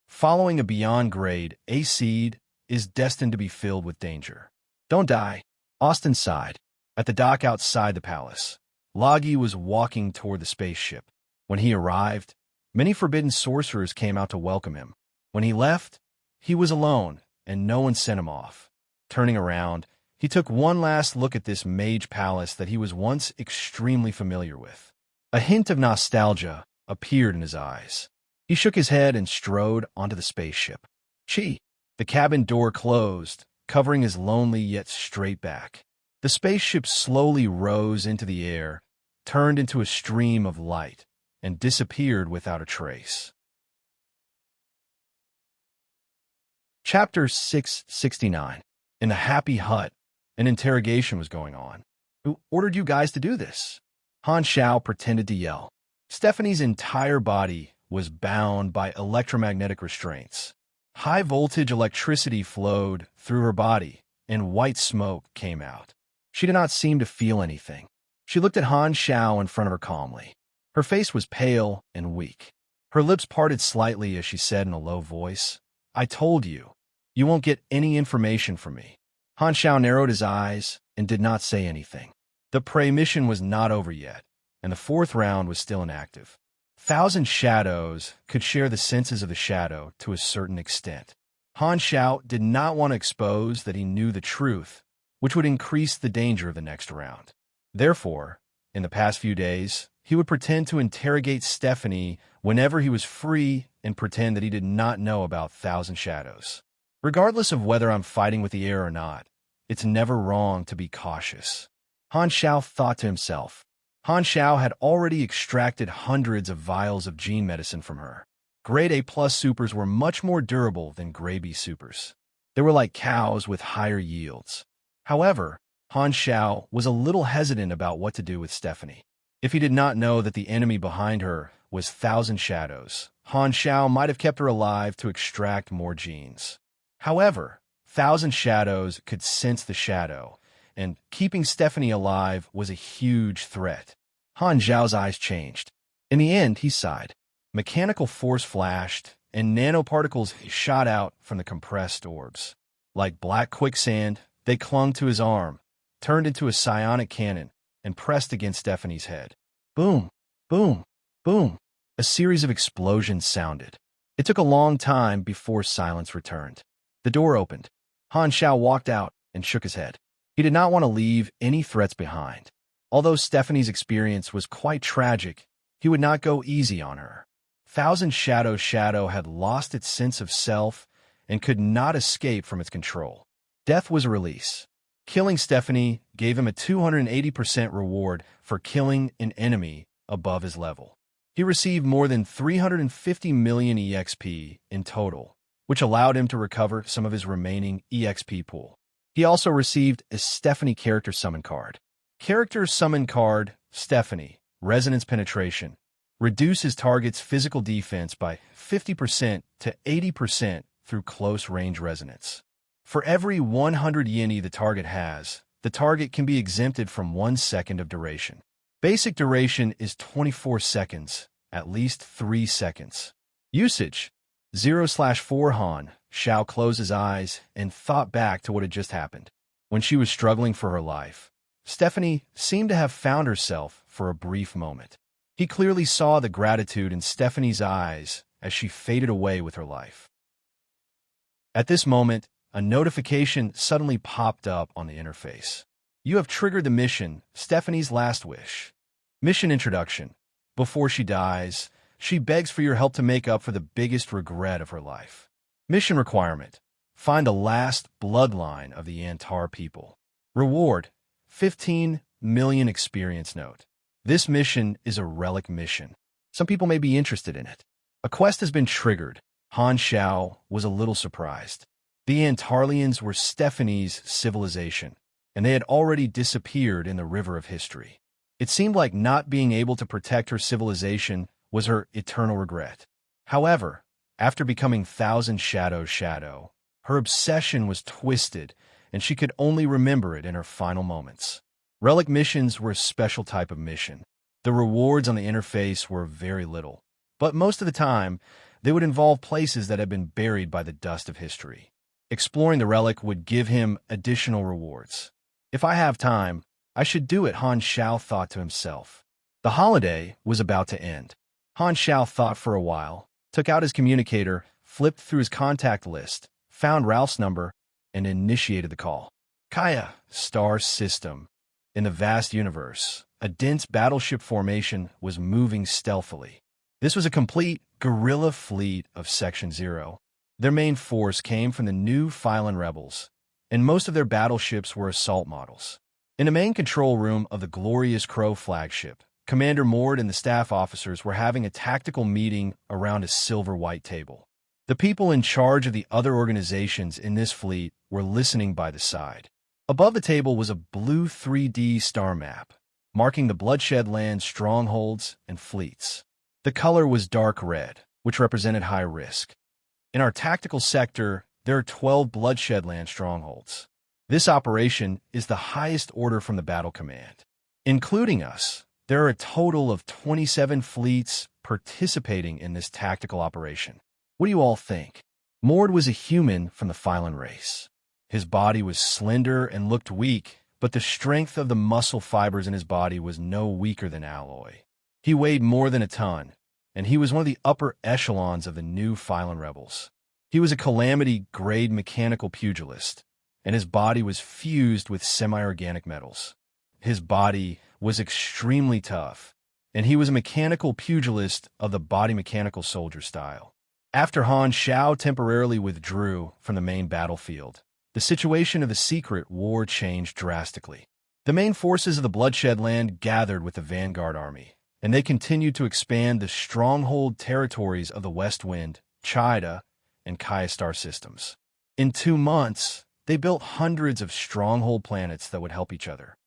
Following a beyond grade, A seed is destined to be filled with danger. Don't die, Austin sighed. At the dock outside the palace, Lagi was walking toward the spaceship. When he arrived, many forbidden sorcerers came out to welcome him. When he left, he was alone, and no one sent him off. Turning around, he took one last look at this mage palace that he was once extremely familiar with. A hint of nostalgia appeared in his eyes. He shook his head and strode onto the spaceship. Chi! The cabin door closed, covering his lonely yet straight back. The spaceship slowly rose into the air, turned into a stream of light, and disappeared without a trace. Chapter 669. In the Happy Hut, an interrogation was going on. Who ordered you guys to do this? Han Xiao pretended to yell. Stephanie's entire body was bound by electromagnetic restraints. High-voltage electricity flowed through her body, and white smoke came out. She did not seem to feel anything. She looked at Han Xiao in front of her calmly. Her face was pale and weak. Her lips parted slightly as she said in a low voice, I told you, you won't get any information from me. Han Xiao narrowed his eyes and did not say anything. The prey mission was not over yet, and the fourth round was still inactive. Thousand Shadows could share the senses of the shadow to a certain extent. Han Xiao did not want to expose that he knew the truth, which would increase the danger of the next round. Therefore, in the past few days, he would pretend to interrogate Stephanie whenever he was free and pretend that he did not know about Thousand Shadows. Regardless of whether I'm fighting with the air or not, it's never wrong to be cautious. Han Xiao thought to himself. Han Xiao had already extracted hundreds of vials of gene medicine from her. Grade A+ supers were much more durable than Grade B supers. They were like cows with higher yields. However, Han Xiao was a little hesitant about what to do with Stephanie. If he did not know that the enemy behind her was Thousand Shadows, Han Xiao might have kept her alive to extract more genes. However, Thousand Shadows could sense the shadow, and keeping Stephanie alive was a huge threat. Han Xiao's eyes changed. In the end, he sighed. Mechanical force flashed, and nanoparticles shot out from the compressed orbs. Like black quicksand, they clung to his arm, turned into a psionic cannon, and pressed against Stephanie's head. Boom, boom, boom. A series of explosions sounded. It took a long time before silence returned. The door opened. Han Xiao walked out and shook his head. He did not want to leave any threats behind. Although Stephanie's experience was quite tragic, he would not go easy on her. Thousand Shadows' shadow had lost its sense of self and could not escape from its control. Death was a release. Killing Stephanie gave him a 280% reward for killing an enemy above his level. He received more than 350 million EXP in total, which allowed him to recover some of his remaining EXP pool. He also received a Stephanie character summon card. Character summon card, Stephanie, Resonance Penetration, reduces target's physical defense by 50% to 80% through close range resonance. For every 100 yeni the target has, the target can be exempted from 1 second of duration. Basic duration is 24 seconds, at least 3 seconds. Usage 0/4 Han Xiao closed his eyes and thought back to what had just happened. When she was struggling for her life, Stephanie seemed to have found herself for a brief moment. He clearly saw the gratitude in Stephanie's eyes as she faded away with her life. At this moment, a notification suddenly popped up on the interface. You have triggered the mission, Stephanie's Last Wish. Mission Introduction. Before she dies, she begs for your help to make up for the biggest regret of her life. Mission Requirement. Find the last bloodline of the Antar people. Reward. 15 million experience note. This mission is a relic mission. Some people may be interested in it. A quest has been triggered. Han Xiao was a little surprised. The Antarlians were Stephanie's civilization, and they had already disappeared in the river of history. It seemed like not being able to protect her civilization was her eternal regret. However, after becoming Thousand Shadows' shadow, her obsession was twisted, and she could only remember it in her final moments. Relic missions were a special type of mission. The rewards on the interface were very little, but most of the time, they would involve places that had been buried by the dust of history. Exploring the relic would give him additional rewards. If I have time, I should do it, Han Xiao thought to himself. The holiday was about to end. Han Xiao thought for a while, took out his communicator, flipped through his contact list, found Ralph's number, and initiated the call. Kaya, star system. In the vast universe, a dense battleship formation was moving stealthily. This was a complete guerrilla fleet of Section 0. Their main force came from the new Phylan rebels, and most of their battleships were assault models. In the main control room of the Glorious Crow flagship, Commander Mord and the staff officers were having a tactical meeting around a silver-white table. The people in charge of the other organizations in this fleet were listening by the side. Above the table was a blue 3D star map, marking the Bloodshed Land strongholds and fleets. The color was dark red, which represented high risk. In our tactical sector, there are 12 Bloodshed Land strongholds. This operation is the highest order from the Battle Command. Including us, there are a total of 27 fleets participating in this tactical operation. What do you all think? Mord was a human from the Phylan race. His body was slender and looked weak, but the strength of the muscle fibers in his body was no weaker than alloy. He weighed more than a ton, and he was one of the upper echelons of the new Phylan rebels. He was a calamity-grade mechanical pugilist, and his body was fused with semi-organic metals. His body was extremely tough, and he was a mechanical pugilist of the body-mechanical soldier style. After Han Xiao temporarily withdrew from the main battlefield, the situation of the secret war changed drastically. The main forces of the Bloodshed Land gathered with the Vanguard Army, and they continued to expand the stronghold territories of the West Wind, Chida, and Kaya star systems. In 2 months, they built hundreds of stronghold planets that would help each other.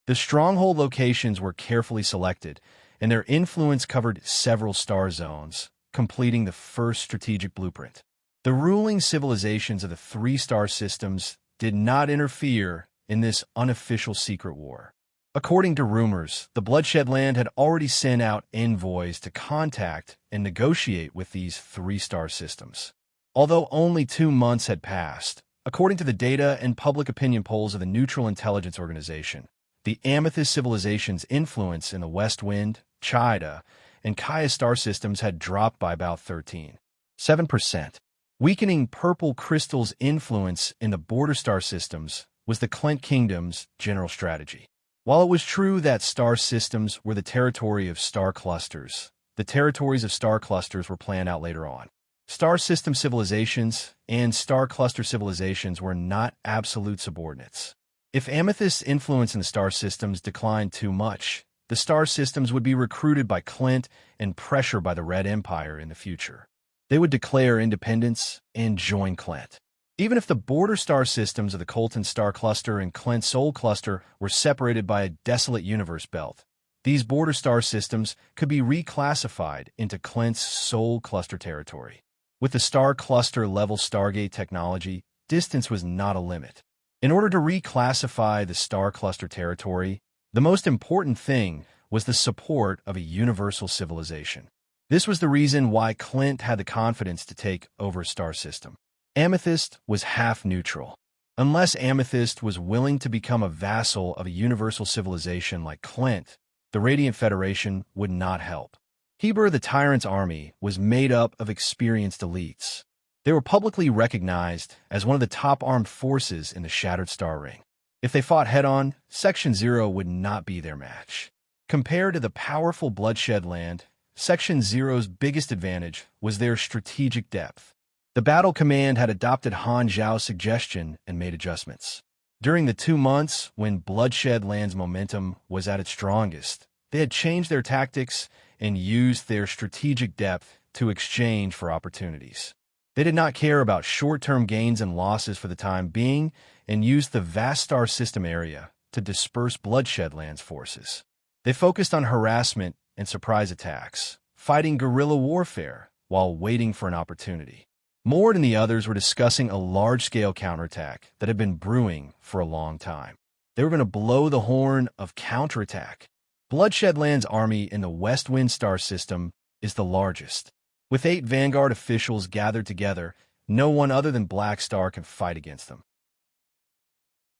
The stronghold locations were carefully selected, and their influence covered several star zones, completing the first strategic blueprint. The ruling civilizations of the 3 star systems did not interfere in this unofficial secret war. According to rumors, the Bloodshed Land had already sent out envoys to contact and negotiate with these 3 star systems. Although only 2 months had passed, according to the data and public opinion polls of the Neutral Intelligence Organization, the Amethyst civilization's influence in the West Wind, Chida, and Kaya star systems had dropped by about 13.7%. Weakening Purple Crystal's influence in the border star systems was the Clint Kingdom's general strategy. While it was true that star systems were the territory of star clusters, the territories of star clusters were planned out later on. Star system civilizations and star cluster civilizations were not absolute subordinates. If Amethyst's influence in the star systems declined too much, the star systems would be recruited by Clint and pressured by the Red Empire in the future. They would declare independence and join Clint. Even if the border star systems of the Colton star cluster and Clint Sol cluster were separated by a desolate universe belt, these border star systems could be reclassified into Clint's Sol cluster territory. With the star cluster level Stargate technology, distance was not a limit. In order to reclassify the star cluster territory, the most important thing was the support of a universal civilization. This was the reason why Clint had the confidence to take over a star system. Amethyst was half neutral. Unless Amethyst was willing to become a vassal of a universal civilization like Clint, the Radiant Federation would not help. Heber the Tyrant's army was made up of experienced elites. They were publicly recognized as one of the top armed forces in the Shattered Star Ring. If they fought head-on, Section 0 would not be their match. Compared to the powerful Bloodshed Land, Section 0's biggest advantage was their strategic depth. The Battle Command had adopted Han Zhao's suggestion and made adjustments. During the 2 months when Bloodshed Land's momentum was at its strongest, they had changed their tactics and used their strategic depth to exchange for opportunities. They did not care about short-term gains and losses for the time being and used the vast star system area to disperse Bloodshed Land's forces. They focused on harassment and surprise attacks, fighting guerrilla warfare while waiting for an opportunity. Mord and the others were discussing a large-scale counterattack that had been brewing for a long time. They were going to blow the horn of counterattack. Bloodshed Land's army in the West Wind star system is the largest. With 8 Vanguard officials gathered together, no one other than Black Star can fight against them.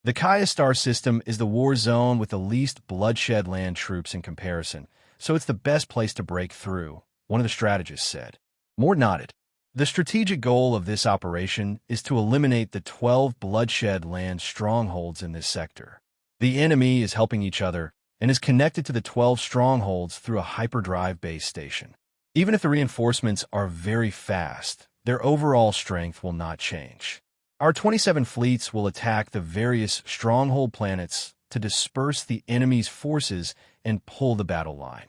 The Kaya star system is the war zone with the least Bloodshed Land troops in comparison, so it's the best place to break through, one of the strategists said. Mord nodded. The strategic goal of this operation is to eliminate the 12 Bloodshed Land strongholds in this sector. The enemy is helping each other and is connected to the 12 strongholds through a hyperdrive base station. Even if the reinforcements are very fast, their overall strength will not change. Our 27 fleets will attack the various stronghold planets to disperse the enemy's forces and pull the battle line.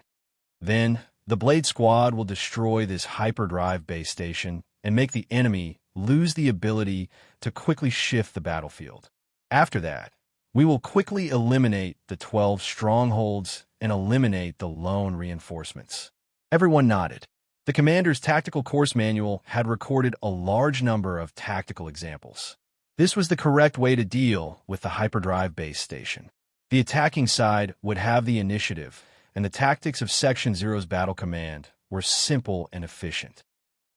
Then, the Blade Squad will destroy this hyperdrive base station and make the enemy lose the ability to quickly shift the battlefield. After that, we will quickly eliminate the 12 strongholds and eliminate the lone reinforcements. Everyone nodded. The commander's tactical course manual had recorded a large number of tactical examples. This was the correct way to deal with the hyperdrive base station. The attacking side would have the initiative, and the tactics of Section Zero's battle command were simple and efficient.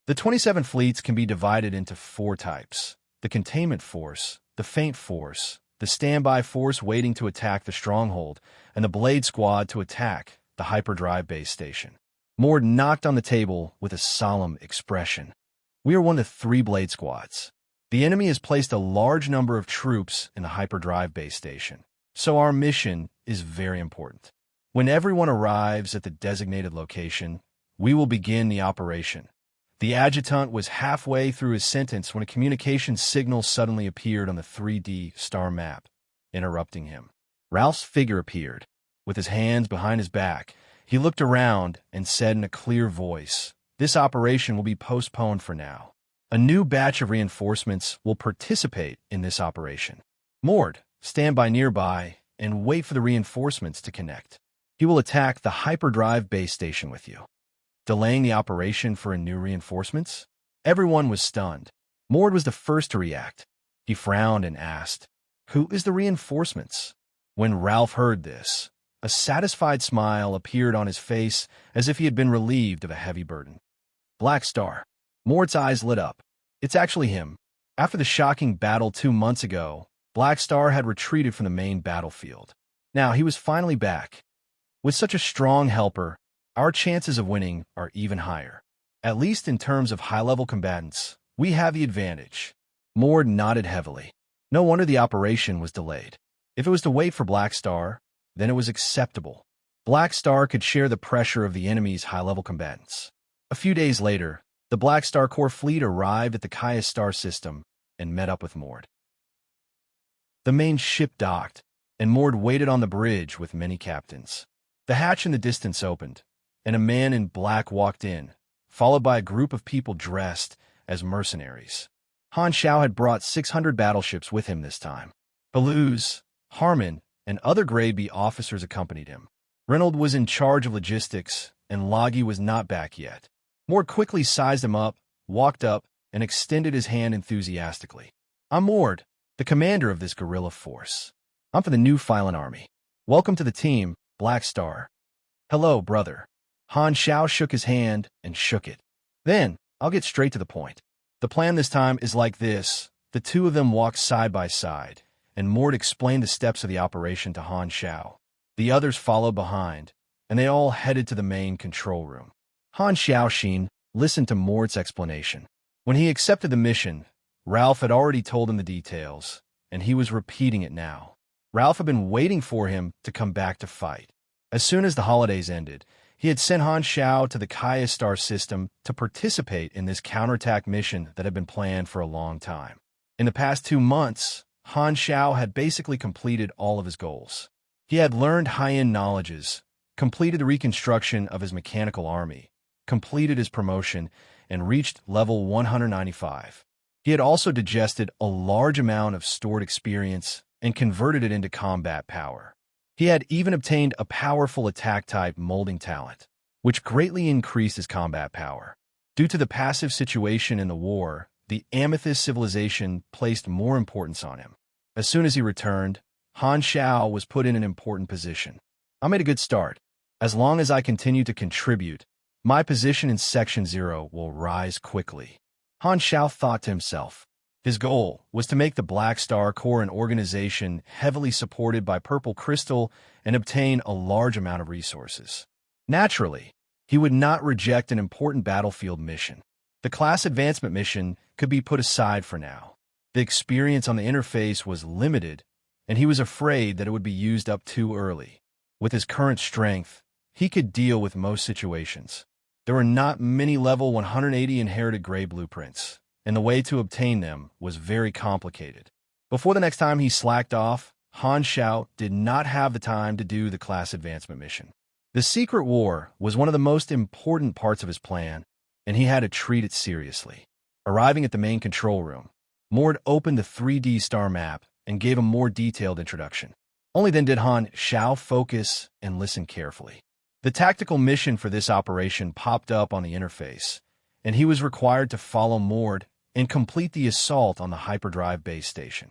The 27 fleets can be divided into 4 types: the containment force, the feint force, the standby force waiting to attack the stronghold, and the Blade Squad to attack the hyperdrive base station. Mord knocked on the table with a solemn expression. We are one of 3 Blade Squads. The enemy has placed a large number of troops in the hyperdrive base station, so our mission is very important. When everyone arrives at the designated location, we will begin the operation. The adjutant was halfway through his sentence when a communication signal suddenly appeared on the 3D star map, interrupting him. Ralph's figure appeared. With his hands behind his back, he looked around and said in a clear voice, "This operation will be postponed for now. A new batch of reinforcements will participate in this operation. Mord, stand by nearby and wait for the reinforcements to connect. He will attack the hyperdrive base station with you." Delaying the operation for a new reinforcements? Everyone was stunned. Mord was the first to react. He frowned and asked, "Who is the reinforcements?" When Ralph heard this, a satisfied smile appeared on his face as if he had been relieved of a heavy burden. Black Star. Mord's eyes lit up. It's actually him. After the shocking battle 2 months ago, Black Star had retreated from the main battlefield. Now he was finally back. With such a strong helper, our chances of winning are even higher. At least in terms of high-level combatants, we have the advantage. Mord nodded heavily. No wonder the operation was delayed. If it was to wait for Black Star, then it was acceptable. Black Star could share the pressure of the enemy's high-level combatants. A few days later, the Black Star Corps fleet arrived at the Kaya star system and met up with Mord. The main ship docked, and Mord waited on the bridge with many captains. The hatch in the distance opened, and a man in black walked in, followed by a group of people dressed as mercenaries. Han Shao had brought 600 battleships with him this time. Baluz, Harmon, and other Grade B officers accompanied him. Reynold was in charge of logistics, and Loggy was not back yet. Mord quickly sized him up, walked up, and extended his hand enthusiastically. "I'm Mord, the commander of this guerrilla force. I'm from the New Phylan Army. Welcome to the team, Black Star." "Hello, brother." Han Shao shook his hand and shook it. "Then, I'll get straight to the point. The plan this time is like this." The two of them walked side by side, and Mord explained the steps of the operation to Han Shao. The others followed behind, and they all headed to the main control room. Han Xiaoxin listened to Mord's explanation. When he accepted the mission, Ralph had already told him the details, and he was repeating it now. Ralph had been waiting for him to come back to fight. As soon as the holidays ended, he had sent Han Shao to the Kaya star system to participate in this counterattack mission that had been planned for a long time. In the past 2 months, Han Shao had basically completed all of his goals. He had learned high-end knowledges, completed the reconstruction of his mechanical army, completed his promotion, and reached level 195. He had also digested a large amount of stored experience and converted it into combat power. He had even obtained a powerful attack-type molding talent, which greatly increased his combat power. Due to the passive situation in the war, the Amethyst civilization placed more importance on him. As soon as he returned, Han Shao was put in an important position. "I made a good start. As long as I continue to contribute, my position in Section 0 will rise quickly." Han Shao thought to himself. His goal was to make the Black Star Corps an organization heavily supported by Purple Crystal and obtain a large amount of resources. Naturally, he would not reject an important battlefield mission. The class advancement mission could be put aside for now. The experience on the interface was limited, and he was afraid that it would be used up too early. With his current strength, he could deal with most situations. There were not many level 180 inherited gray blueprints, and the way to obtain them was very complicated. Before the next time he slacked off, Han Xiao did not have the time to do the class advancement mission. The secret war was one of the most important parts of his plan, and he had to treat it seriously. Arriving at the main control room, Mord opened the 3D star map and gave a more detailed introduction. Only then did Han Xiao focus and listen carefully. The tactical mission for this operation popped up on the interface, and he was required to follow Mord and complete the assault on the hyperdrive base station.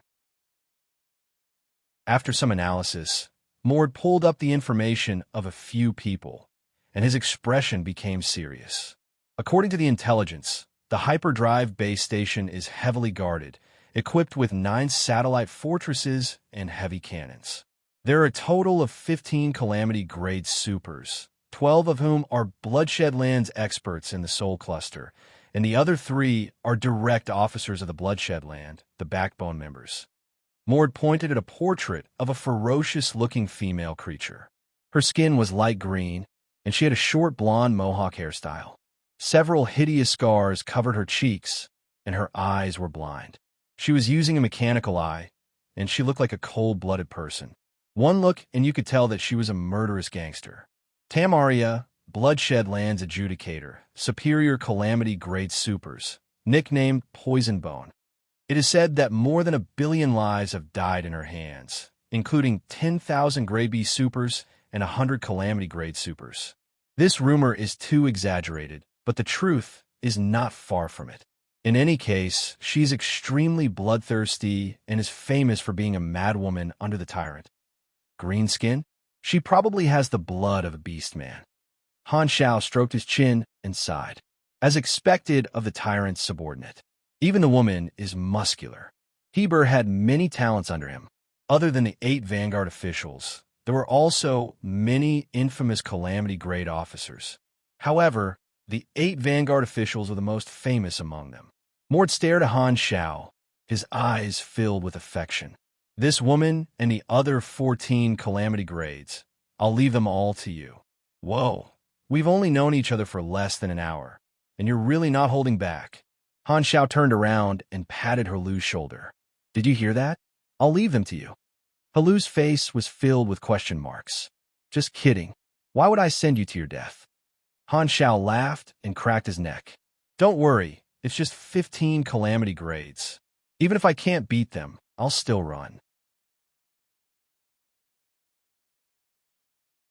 After some analysis, Mord pulled up the information of a few people, and his expression became serious. According to the intelligence, the hyperdrive base station is heavily guarded, equipped with 9 satellite fortresses and heavy cannons. There are a total of 15 Calamity-grade supers, 12 of whom are Bloodshed Lands experts in the Soul Cluster, and the other 3 are direct officers of the Bloodshed Land, the Backbone members. Mord pointed at a portrait of a ferocious-looking female creature. Her skin was light green, and she had a short blonde mohawk hairstyle. Several hideous scars covered her cheeks, and her eyes were blind. She was using a mechanical eye, and she looked like a cold-blooded person. One look, and you could tell that she was a murderous gangster. Tamaria, Bloodshed Lands Adjudicator, Superior Calamity-grade supers, nicknamed Poison Bone. It is said that more than 1 billion lives have died in her hands, including 10,000 Grade B supers and 100 Calamity-grade supers. This rumor is too exaggerated, but the truth is not far from it. In any case, she's extremely bloodthirsty and is famous for being a madwoman under the tyrant. Green skin? She probably has the blood of a beast man. Han Xiao stroked his chin and sighed, as expected of the tyrant's subordinate. Even the woman is muscular. Heber had many talents under him. Other than the 8 Vanguard officials, there were also many infamous Calamity-grade officers. However, the 8 Vanguard officials were the most famous among them. Mord stared at Han Xiao, his eyes filled with affection. This woman and the other 14 Calamity grades, I'll leave them all to you. Whoa, we've only known each other for less than an hour, and you're really not holding back. Han Xiao turned around and patted Helu's shoulder. Did you hear that? I'll leave them to you. Helu's face was filled with question marks. Just kidding. Why would I send you to your death? Han Xiao laughed and cracked his neck. Don't worry, it's just 15 Calamity grades. Even if I can't beat them, I'll still run.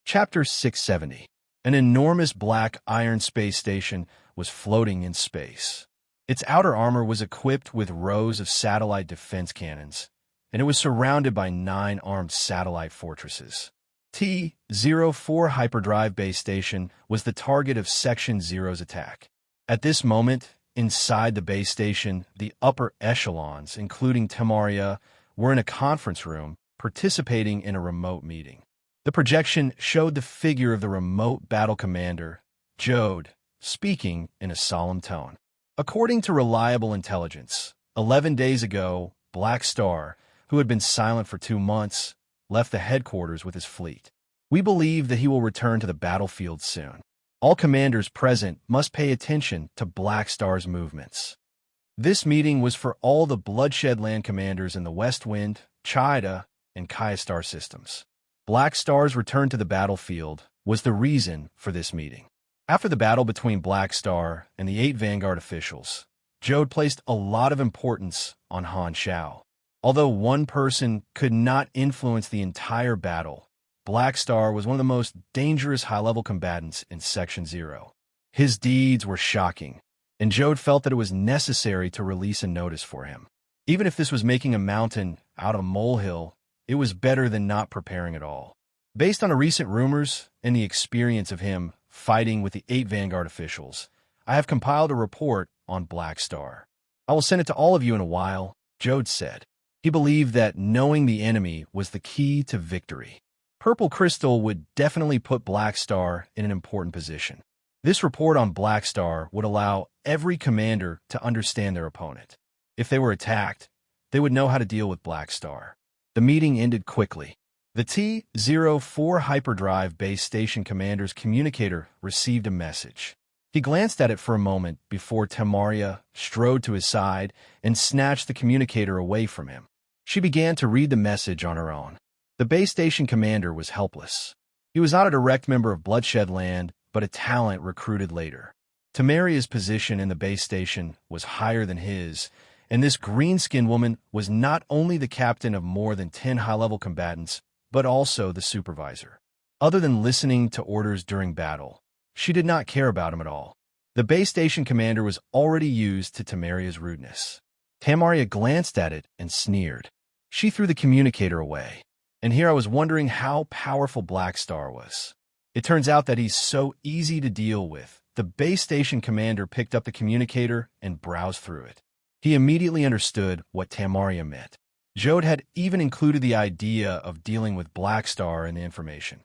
Chapter 670. An enormous black iron space station was floating in space. Its outer armor was equipped with rows of satellite defense cannons, and it was surrounded by 9 armed satellite fortresses. T-04 hyperdrive base station was the target of Section Zero's attack. At this moment, inside the base station, the upper echelons, including Tamaria, were in a conference room participating in a remote meeting. The projection showed the figure of the remote battle commander, Jode, speaking in a solemn tone. According to reliable intelligence, 11 days ago, Black Star, who had been silent for 2 months, left the headquarters with his fleet. We believe that he will return to the battlefield soon. All commanders present must pay attention to Black Star's movements. This meeting was for all the Bloodshed Land commanders in the West Wind, Chida, and Kaya Star systems. Black Star's return to the battlefield was the reason for this meeting. After the battle between Black Star and the 8 Vanguard officials, Jode placed a lot of importance on Han Xiao. Although one person could not influence the entire battle, Black Star was one of the most dangerous high-level combatants in Section Zero. His deeds were shocking, and Jode felt that it was necessary to release a notice for him. Even if this was making a mountain out of a molehill, it was better than not preparing at all. Based on the recent rumors and the experience of him fighting with the 8 Vanguard officials, I have compiled a report on Black Star. I will send it to all of you in a while, Jode said. He believed that knowing the enemy was the key to victory. Purple Crystal would definitely put Black Star in an important position. This report on Black Star would allow every commander to understand their opponent. If they were attacked, they would know how to deal with Black Star. The meeting ended quickly. The T-04 hyperdrive base station commander's communicator received a message. He glanced at it for a moment before Tamaria strode to his side and snatched the communicator away from him. She began to read the message on her own. The base station commander was helpless. He was not a direct member of Bloodshed Land, but a talent recruited later. Tamaria's position in the base station was higher than his, and this green-skinned woman was not only the captain of more than 10 high-level combatants, but also the supervisor. Other than listening to orders during battle, she did not care about him at all. The base station commander was already used to Tamaria's rudeness. Tamaria glanced at it and sneered. She threw the communicator away. And here I was wondering how powerful Black Star was. It turns out that he's so easy to deal with. The base station commander picked up the communicator and browsed through it. He immediately understood what Tamaria meant. Jode had even included the idea of dealing with Black Star in the information.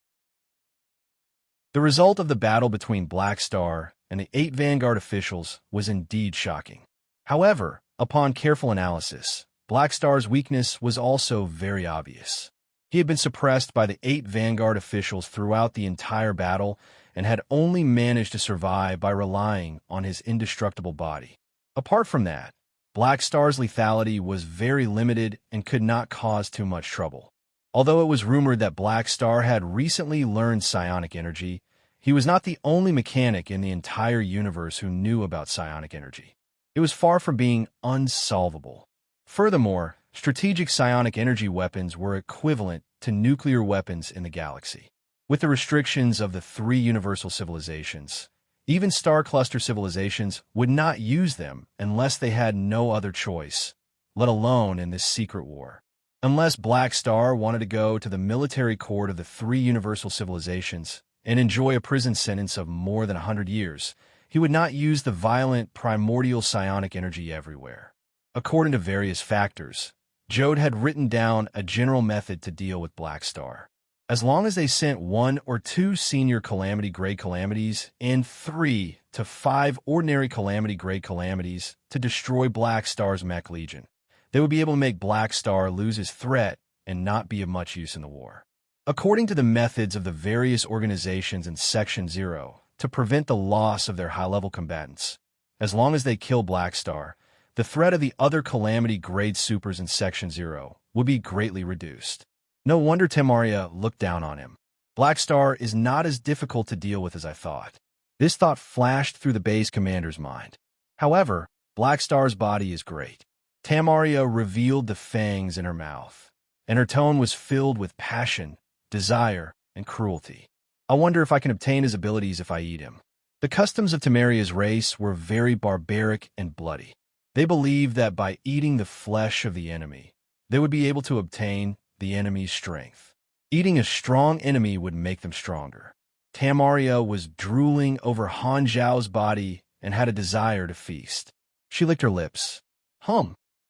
The result of the battle between Black Star and the 8 Vanguard officials was indeed shocking. However, upon careful analysis, Black Star's weakness was also very obvious. He had been suppressed by the 8 Vanguard officials throughout the entire battle and had only managed to survive by relying on his indestructible body. Apart from that, Black Star's lethality was very limited and could not cause too much trouble. Although it was rumored that Black Star had recently learned psionic energy, he was not the only mechanic in the entire universe who knew about psionic energy. It was far from being unsolvable. Furthermore, strategic psionic energy weapons were equivalent to nuclear weapons in the galaxy. With the restrictions of the 3 universal civilizations, even star cluster civilizations would not use them unless they had no other choice, let alone in this secret war. Unless Black Star wanted to go to the military court of the 3 universal civilizations and enjoy a prison sentence of more than 100 years, he would not use the violent primordial psionic energy everywhere. According to various factors, Jode had written down a general method to deal with Black Star. As long as they sent 1 or 2 senior Calamity-grade calamities and 3 to 5 ordinary Calamity-grade calamities to destroy Black Star's mech legion, they would be able to make Black Star lose his threat and not be of much use in the war. According to the methods of the various organizations in Section 0, to prevent the loss of their high-level combatants, as long as they kill Black Star, the threat of the other Calamity-grade supers in Section 0 would be greatly reduced. No wonder Tamaria looked down on him. Black Star is not as difficult to deal with as I thought. This thought flashed through the base commander's mind. However, Black Star's body is great. Tamaria revealed the fangs in her mouth, and her tone was filled with passion, desire, and cruelty. I wonder if I can obtain his abilities if I eat him. The customs of Tamaria's race were very barbaric and bloody. They believed that by eating the flesh of the enemy, they would be able to obtain the enemy's strength. Eating a strong enemy would make them stronger. Tamaria was drooling over Han Zhao's body and had a desire to feast. She licked her lips.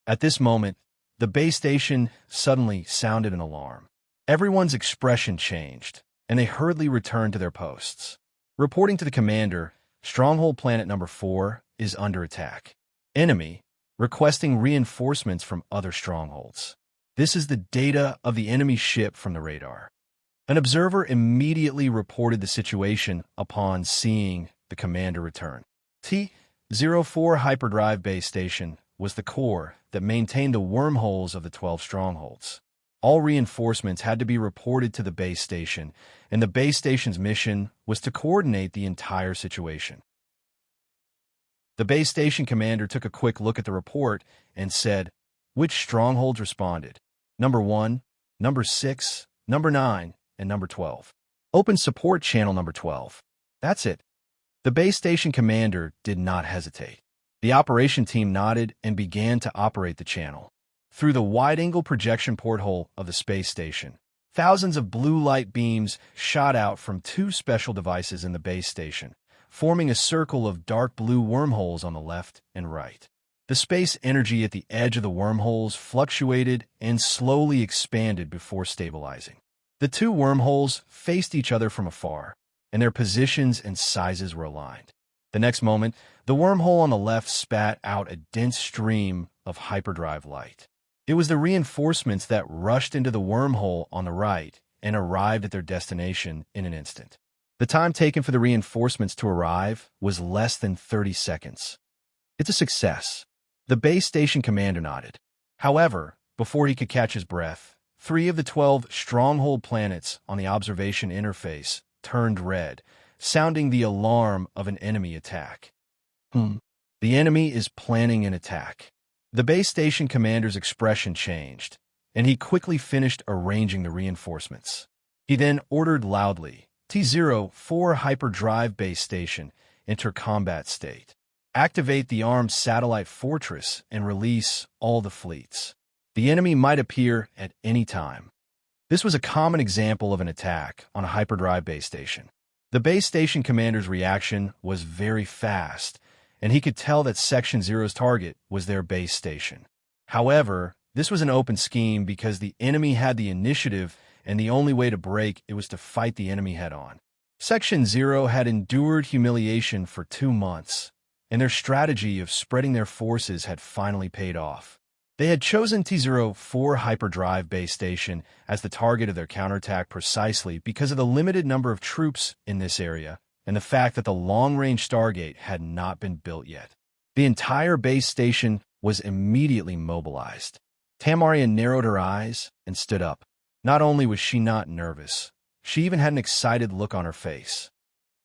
At this moment, the base station suddenly sounded an alarm. Everyone's expression changed, and they hurriedly returned to their posts. Reporting to the commander, Stronghold Planet Number 4 is under attack. Enemy, requesting reinforcements from other strongholds. This is the data of the enemy ship from the radar. An observer immediately reported the situation upon seeing the commander return. T-04 Hyperdrive Base Station was the core that maintained the wormholes of the 12 strongholds. All reinforcements had to be reported to the base station, and the base station's mission was to coordinate the entire situation. The base station commander took a quick look at the report and said, which strongholds responded? Number 1, Number 6, Number 9, and Number 12. Open support channel Number 12. That's it. The base station commander did not hesitate. The operation team nodded and began to operate the channel. Through the wide-angle projection porthole of the space station, thousands of blue light beams shot out from 2 special devices in the base station, forming a circle of dark blue wormholes on the left and right. The space energy at the edge of the wormholes fluctuated and slowly expanded before stabilizing. The 2 wormholes faced each other from afar, and their positions and sizes were aligned. The next moment, the wormhole on the left spat out a dense stream of hyperdrive light. It was the reinforcements that rushed into the wormhole on the right and arrived at their destination in an instant. The time taken for the reinforcements to arrive was less than 30 seconds. It's a success. The base station commander nodded. However, before he could catch his breath, 3 of the 12 stronghold planets on the observation interface turned red, sounding the alarm of an enemy attack. The enemy is planning an attack. The base station commander's expression changed, and he quickly finished arranging the reinforcements. He then ordered loudly, T-04 hyperdrive base station, enter combat state. Activate the armed satellite fortress and release all the fleets. The enemy might appear at any time. This was a common example of an attack on a hyperdrive base station. The base station commander's reaction was very fast, and he could tell that Section Zero's target was their base station. However, this was an open scheme because the enemy had the initiative, and the only way to break it was to fight the enemy head-on. Section Zero had endured humiliation for 2 months, and their strategy of spreading their forces had finally paid off. They had chosen T-04 hyperdrive base station as the target of their counterattack precisely because of the limited number of troops in this area and the fact that the long-range Stargate had not been built yet. The entire base station was immediately mobilized. Tamaria narrowed her eyes and stood up. Not only was she not nervous, she even had an excited look on her face.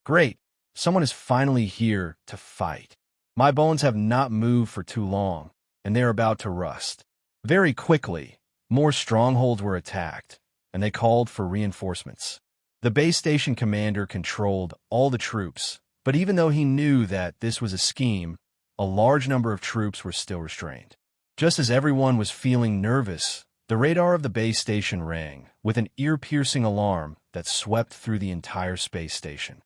Great, someone is finally here to fight. My bones have not moved for too long, and they are about to rust. Very quickly, more strongholds were attacked, and they called for reinforcements. The base station commander controlled all the troops, but even though he knew that this was a scheme, a large number of troops were still restrained. Just as everyone was feeling nervous, the radar of the base station rang with an ear-piercing alarm that swept through the entire space station.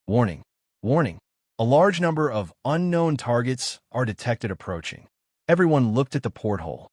Warning! Warning! A large number of unknown targets are detected approaching. Everyone looked at the porthole.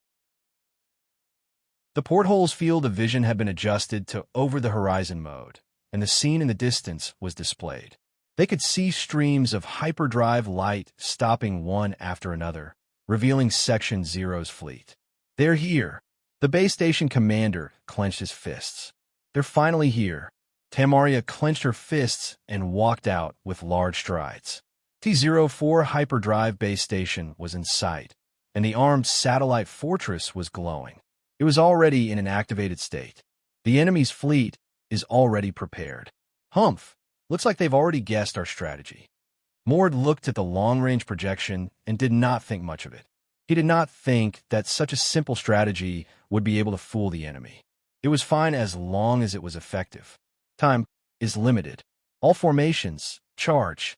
The porthole's field of vision had been adjusted to over-the-horizon mode, and the scene in the distance was displayed. They could see streams of hyperdrive light stopping one after another, revealing Section Zero's fleet. They're here. The base station commander clenched his fists. They're finally here. Tamaria clenched her fists and walked out with large strides. T-04 hyperdrive base station was in sight, and the armed satellite fortress was glowing. It was already in an activated state. The enemy's fleet is already prepared. Humph! Looks like they've already guessed our strategy. Mord looked at the long-range projection and did not think much of it. He did not think that such a simple strategy would be able to fool the enemy. It was fine as long as it was effective. Time is limited. All formations, charge.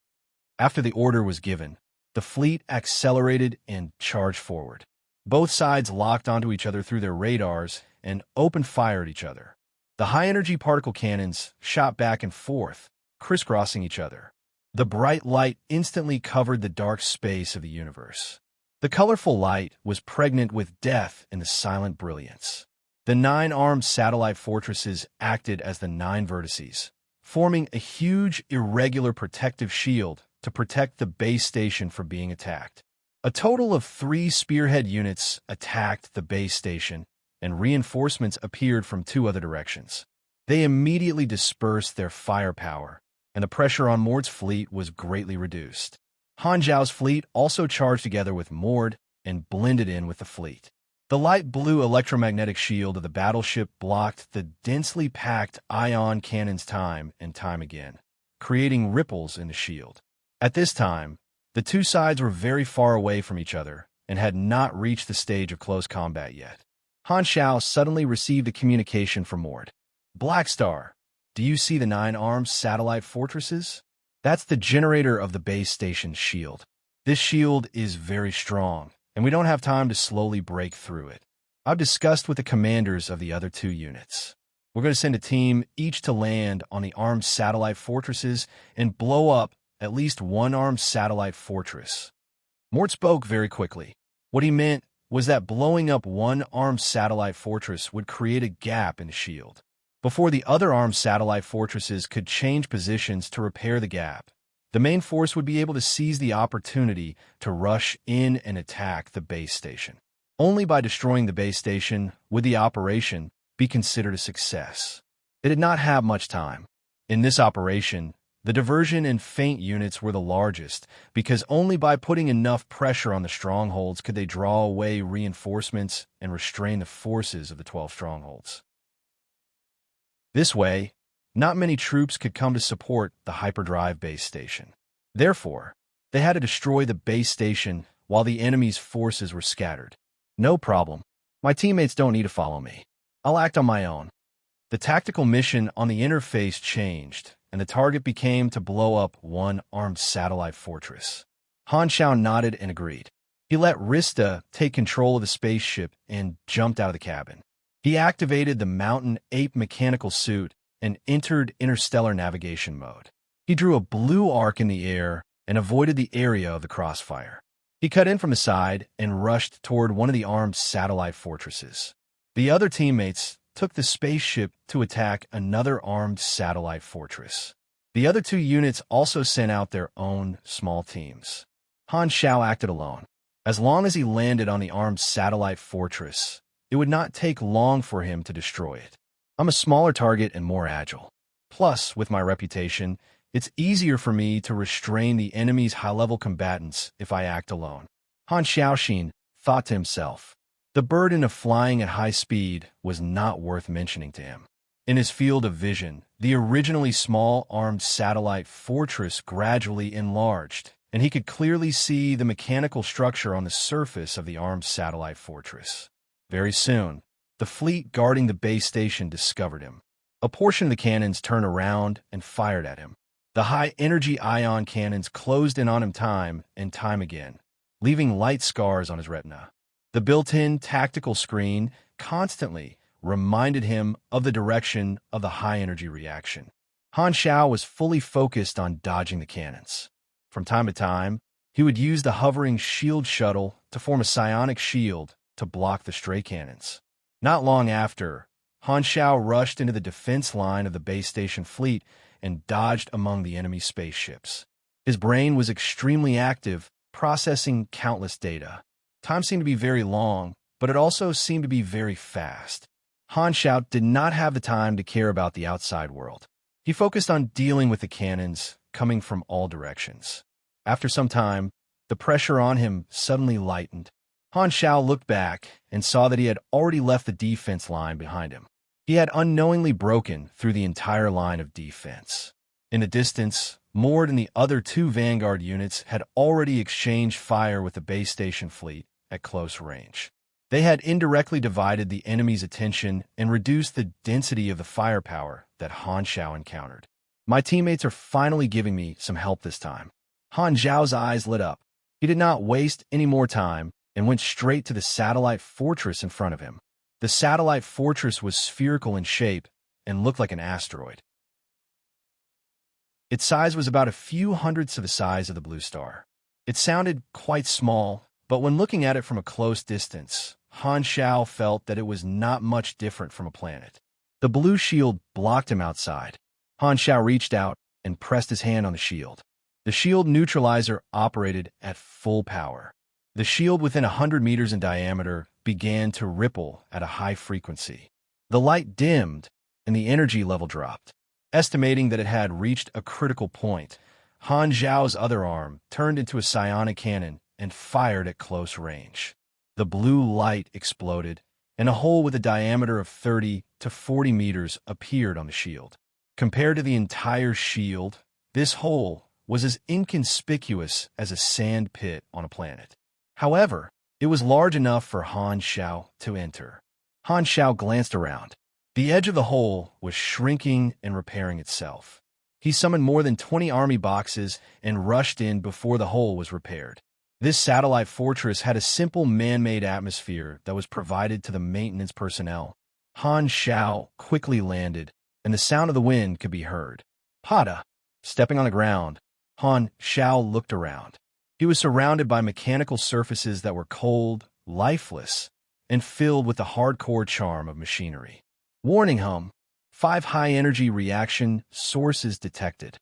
After the order was given, the fleet accelerated and charged forward. Both sides locked onto each other through their radars and opened fire at each other. The high-energy particle cannons shot back and forth, crisscrossing each other. The bright light instantly covered the dark space of the universe. The colorful light was pregnant with death in the silent brilliance. The 9 armed satellite fortresses acted as the 9 vertices, forming a huge, irregular protective shield to protect the base station from being attacked. A total of 3 spearhead units attacked the base station, and reinforcements appeared from 2 other directions. They immediately dispersed their firepower, and the pressure on Mord's fleet was greatly reduced. Han Zhao's fleet also charged together with Mord and blended in with the fleet. The light blue electromagnetic shield of the battleship blocked the densely packed ion cannons time and time again, creating ripples in the shield. At this time, the 2 sides were very far away from each other and had not reached the stage of close combat yet. Han Zhao suddenly received a communication from Mord. Black Star, do you see the 9 armed satellite fortresses? That's the generator of the base station's shield. This shield is very strong, and we don't have time to slowly break through it. I've discussed with the commanders of the other 2 units. We're going to send a team each to land on the armed satellite fortresses and blow up at least 1 armed satellite fortress. Mort spoke very quickly. What he meant was that blowing up 1 armed satellite fortress would create a gap in the shield. Before the other armed satellite fortresses could change positions to repair the gap, the main force would be able to seize the opportunity to rush in and attack the base station. Only by destroying the base station would the operation be considered a success. They did not have much time. In this operation, The diversion and feint units were the largest, because only by putting enough pressure on the strongholds could they draw away reinforcements and restrain the forces of the 12 strongholds. This way, not many troops could come to support the hyperdrive base station. Therefore, they had to destroy the base station while the enemy's forces were scattered. No problem. My teammates don't need to follow me. I'll act on my own. The tactical mission on the interface changed, and the target became to blow up one armed satellite fortress. Han Xiao nodded and agreed. He let Rista take control of the spaceship and jumped out of the cabin. He activated the Mountain Ape mechanical suit and entered interstellar navigation mode. He drew a blue arc in the air and avoided the area of the crossfire. He cut in from the side and rushed toward one of the armed satellite fortresses. The other teammates took the spaceship to attack another armed satellite fortress. The other two units also sent out their own small teams. Han Xiao acted alone. As long as he landed on the armed satellite fortress, it would not take long for him to destroy it. I'm a smaller target and more agile. Plus, with my reputation, it's easier for me to restrain the enemy's high-level combatants if I act alone. Han Xiaoxin thought to himself. The burden of flying at high speed was not worth mentioning to him. In his field of vision, the originally small armed satellite fortress gradually enlarged, and he could clearly see the mechanical structure on the surface of the armed satellite fortress. Very soon, the fleet guarding the base station discovered him. A portion of the cannons turned around and fired at him. The high-energy ion cannons closed in on him time and time again, leaving light scars on his retina. The built-in tactical screen constantly reminded him of the direction of the high-energy reaction. Han Xiao was fully focused on dodging the cannons. From time to time, he would use the hovering shield shuttle to form a psionic shield to block the stray cannons. Not long after, Han Xiao rushed into the defense line of the base station fleet and dodged among the enemy spaceships. His brain was extremely active, processing countless data. Time seemed to be very long, but it also seemed to be very fast. Han Xiao did not have the time to care about the outside world. He focused on dealing with the cannons coming from all directions. After some time, the pressure on him suddenly lightened. Han Xiao looked back and saw that he had already left the defense line behind him. He had unknowingly broken through the entire line of defense. In the distance, Mord and the other two Vanguard units had already exchanged fire with the base station fleet at close range. They had indirectly divided the enemy's attention and reduced the density of the firepower that Han Xiao encountered. My teammates are finally giving me some help this time. Han Xiao's eyes lit up. He did not waste any more time and went straight to the satellite fortress in front of him. The satellite fortress was spherical in shape and looked like an asteroid. Its size was about a few hundredths of the size of the blue star. It sounded quite small, but when looking at it from a close distance, Han Xiao felt that it was not much different from a planet. The blue shield blocked him outside. Han Xiao reached out and pressed his hand on the shield. The shield neutralizer operated at full power. The shield within 100 meters in diameter began to ripple at a high frequency. The light dimmed and the energy level dropped. Estimating that it had reached a critical point, Han Xiao's other arm turned into a psionic cannon and fired at close range. The blue light exploded, and a hole with a diameter of 30 to 40 meters appeared on the shield. Compared to the entire shield, this hole was as inconspicuous as a sand pit on a planet. However, it was large enough for Han Xiao to enter. Han Xiao glanced around. The edge of the hole was shrinking and repairing itself. He summoned more than 20 army boxes and rushed in before the hole was repaired. This satellite fortress had a simple man-made atmosphere that was provided to the maintenance personnel. Han Xiao quickly landed, and the sound of the wind could be heard. Pada! Stepping on the ground, Han Xiao looked around. He was surrounded by mechanical surfaces that were cold, lifeless, and filled with the hardcore charm of machinery. Warning hum. 5 high-energy reaction sources detected.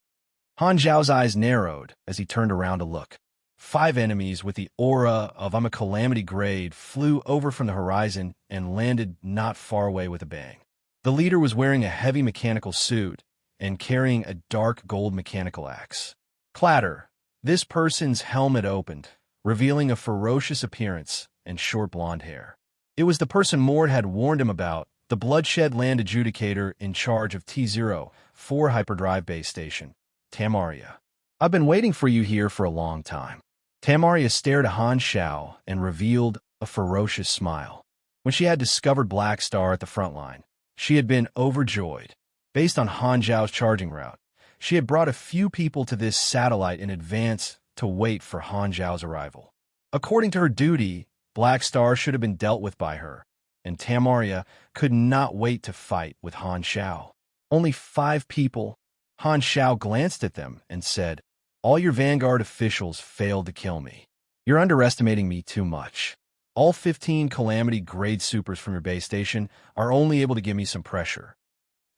Han Xiao's eyes narrowed as he turned around to look. 5 enemies with the aura of I'm a calamity grade flew over from the horizon and landed not far away with a bang. The leader was wearing a heavy mechanical suit, and carrying a dark gold mechanical axe. Clatter! This person's helmet opened, revealing a ferocious appearance and short blonde hair. It was the person Mord had warned him about, the Bloodshed Land Adjudicator in charge of T-04 Hyperdrive Base Station, Tamaria. I've been waiting for you here for a long time. Tamaria stared at Han Xiao and revealed a ferocious smile. When she had discovered Black Star at the front line, she had been overjoyed. Based on Han Xiao's charging route, she had brought a few people to this satellite in advance to wait for Han Xiao's arrival. According to her duty, Black Star should have been dealt with by her, and Tamaria could not wait to fight with Han Xiao. Only 5 people. Han Xiao glanced at them and said, "All your Vanguard officials failed to kill me. You're underestimating me too much. All 15 Calamity grade supers from your base station are only able to give me some pressure.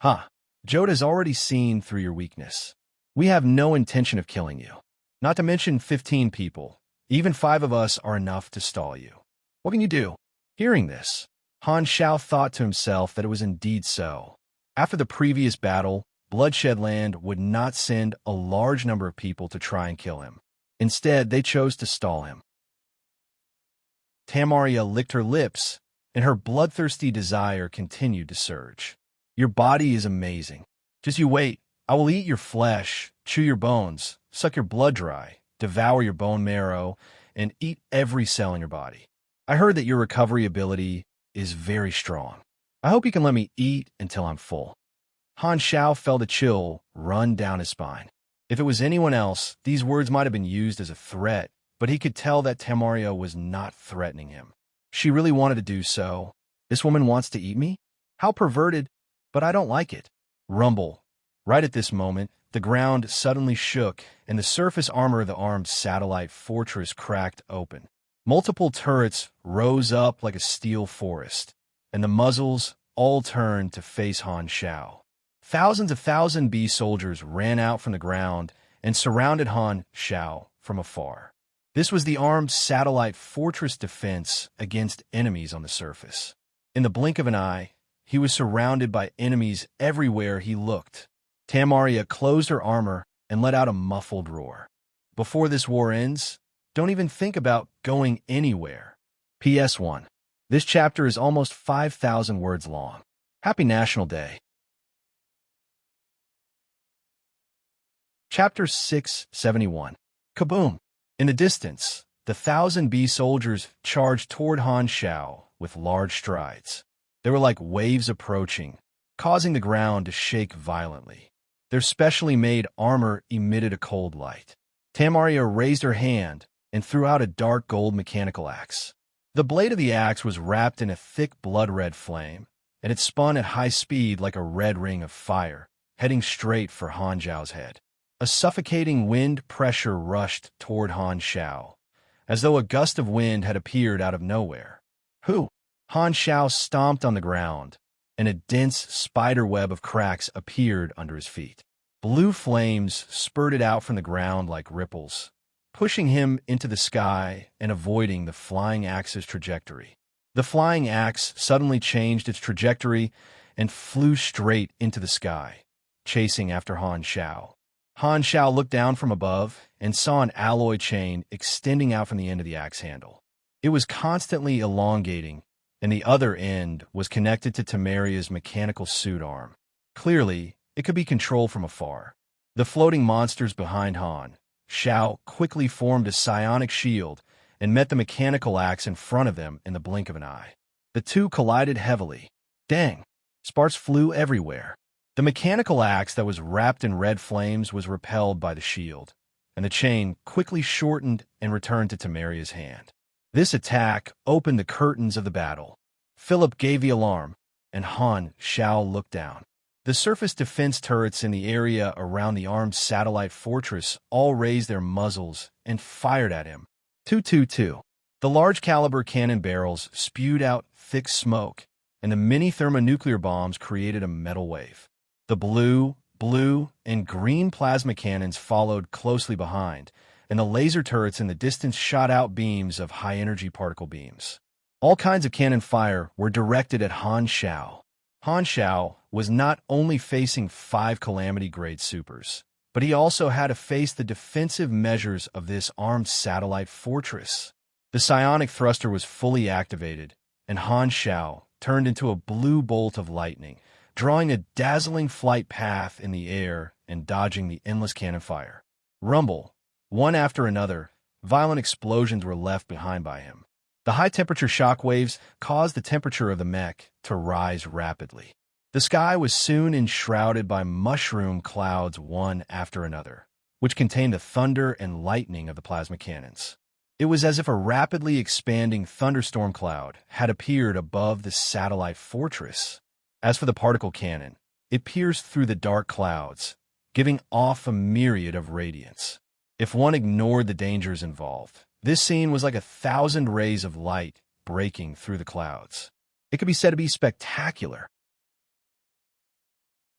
Huh. Joda's already seen through your weakness. We have no intention of killing you. Not to mention 15 people. Even 5 of us are enough to stall you. What can you do?" Hearing this, Han Xiao thought to himself that it was indeed so. After the previous battle, Bloodshed Land would not send a large number of people to try and kill him. Instead, they chose to stall him. Tamaria licked her lips, and her bloodthirsty desire continued to surge. "Your body is amazing. Just you wait. I will eat your flesh, chew your bones, suck your blood dry, devour your bone marrow, and eat every cell in your body. I heard that your recovery ability is very strong. I hope you can let me eat until I'm full." Han Xiao felt a chill run down his spine. If it was anyone else, these words might have been used as a threat, but he could tell that Tamaria was not threatening him. She really wanted to do so. This woman wants to eat me? How perverted, but I don't like it. Rumble. Right at this moment, the ground suddenly shook, and the surface armor of the armed satellite fortress cracked open. Multiple turrets rose up like a steel forest, and the muzzles all turned to face Han Xiao. Thousands of B soldiers ran out from the ground and surrounded Han Xiao from afar. This was the armed satellite fortress defense against enemies on the surface. In the blink of an eye, he was surrounded by enemies everywhere he looked. Tamaria closed her armor and let out a muffled roar. "Before this war ends, don't even think about going anywhere." PS1. This chapter is almost 5,000 words long. Happy National Day. Chapter 671. Kaboom! In the distance, the 1,000 soldiers charged toward Han Xiao with large strides. They were like waves approaching, causing the ground to shake violently. Their specially made armor emitted a cold light. Tamaria raised her hand and threw out a dark gold mechanical axe. The blade of the axe was wrapped in a thick blood-red flame, and it spun at high speed like a red ring of fire, heading straight for Han Xiao's head. A suffocating wind pressure rushed toward Han Xiao, as though a gust of wind had appeared out of nowhere. "Who?" Han Xiao stomped on the ground, and a dense spider web of cracks appeared under his feet. Blue flames spurted out from the ground like ripples, pushing him into the sky and avoiding the flying axe's trajectory. The flying axe suddenly changed its trajectory and flew straight into the sky, chasing after Han Xiao. Han Xiao looked down from above and saw an alloy chain extending out from the end of the axe handle. It was constantly elongating, and the other end was connected to Tamaria's mechanical suit arm. Clearly, it could be controlled from afar. The floating monsters behind Han Xiao quickly formed a psionic shield and met the mechanical axe in front of them in the blink of an eye. The two collided heavily. Dang! Sparks flew everywhere. The mechanical axe that was wrapped in red flames was repelled by the shield, and the chain quickly shortened and returned to Tamaria's hand. This attack opened the curtains of the battle. Philip gave the alarm, and Han Xiao looked down. The surface defense turrets in the area around the armed satellite fortress all raised their muzzles and fired at him. 222. The large-caliber cannon barrels spewed out thick smoke, and the mini thermonuclear bombs created a metal wave. The blue, and green plasma cannons followed closely behind, and the laser turrets in the distance shot out beams of high-energy particle beams. All kinds of cannon fire were directed at Han Xiao. Han Xiao was not only facing 5 calamity-grade supers, but he also had to face the defensive measures of this armed satellite fortress. The psionic thruster was fully activated, and Han Xiao turned into a blue bolt of lightning, drawing a dazzling flight path in the air and dodging the endless cannon fire. Rumble. One after another, violent explosions were left behind by him. The high-temperature shock waves caused the temperature of the mech to rise rapidly. The sky was soon enshrouded by mushroom clouds one after another, which contained the thunder and lightning of the plasma cannons. It was as if a rapidly expanding thunderstorm cloud had appeared above the satellite fortress. As for the particle cannon, it pierced through the dark clouds, giving off a myriad of radiance. If one ignored the dangers involved, this scene was like 1,000 rays of light breaking through the clouds. It could be said to be spectacular.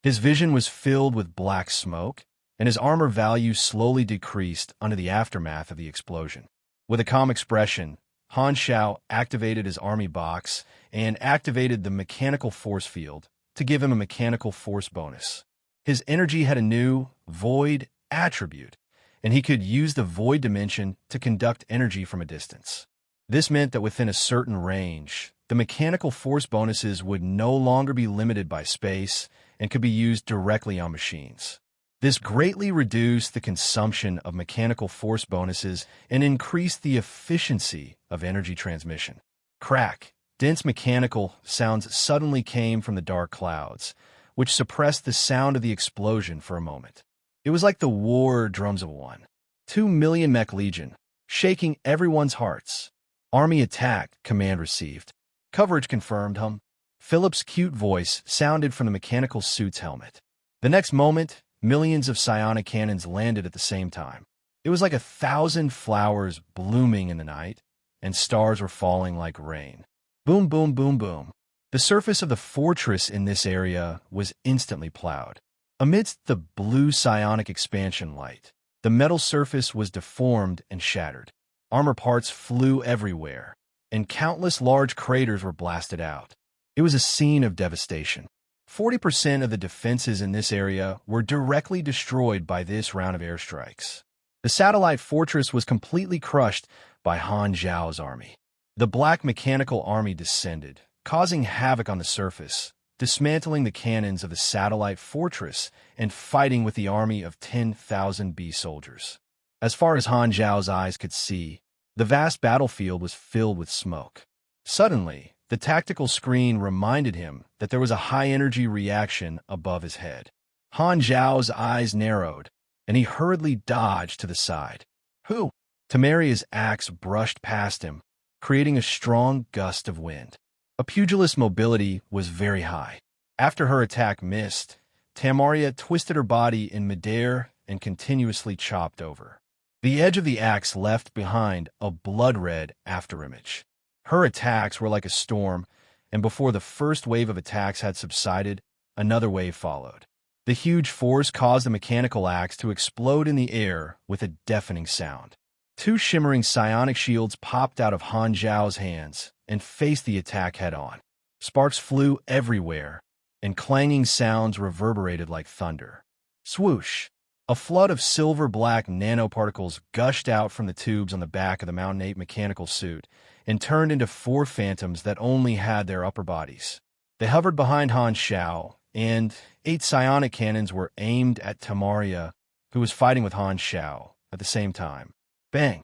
His vision was filled with black smoke, and his armor value slowly decreased under the aftermath of the explosion. With a calm expression, Han Xiao activated his army box and activated the mechanical force field to give him a mechanical force bonus. His energy had a new void attribute, and he could use the void dimension to conduct energy from a distance. This meant that within a certain range, the mechanical force bonuses would no longer be limited by space and could be used directly on machines. This greatly reduced the consumption of mechanical force bonuses and increased the efficiency of energy transmission. Crack. Dense mechanical sounds suddenly came from the dark clouds, which suppressed the sound of the explosion for a moment. It was like the war drums of one. 2 million mech legion, shaking everyone's hearts. Army attack, command received. Coverage confirmed, Philip's cute voice sounded from the mechanical suit's helmet. The next moment, millions of psionic cannons landed at the same time. It was like 1,000 flowers blooming in the night, and stars were falling like rain. Boom, boom, boom, boom. The surface of the fortress in this area was instantly plowed. Amidst the blue psionic expansion light, the metal surface was deformed and shattered. Armor parts flew everywhere, and countless large craters were blasted out. It was a scene of devastation. 40% of the defenses in this area were directly destroyed by this round of airstrikes. The satellite fortress was completely crushed by Han Xiao's army. The black mechanical army descended, causing havoc on the surface, dismantling the cannons of the satellite fortress and fighting with the army of 10,000 bee soldiers. As far as Han Xiao's eyes could see, the vast battlefield was filled with smoke. Suddenly, the tactical screen reminded him that there was a high-energy reaction above his head. Han Xiao's eyes narrowed, and he hurriedly dodged to the side. Who? Tamaria's axe brushed past him, creating a strong gust of wind. A pugilist's mobility was very high. After her attack missed, Tamaria twisted her body in midair and continuously chopped over. The edge of the axe left behind a blood-red afterimage. Her attacks were like a storm, and before the first wave of attacks had subsided, another wave followed. The huge force caused the mechanical axe to explode in the air with a deafening sound. 2 shimmering psionic shields popped out of Han Xiao's hands and faced the attack head-on. Sparks flew everywhere, and clanging sounds reverberated like thunder. Swoosh! A flood of silver-black nanoparticles gushed out from the tubes on the back of the Mountain 8 mechanical suit and turned into 4 phantoms that only had their upper bodies. They hovered behind Han Xiao, and 8 psionic cannons were aimed at Tamaria, who was fighting with Han Xiao at the same time. Bang!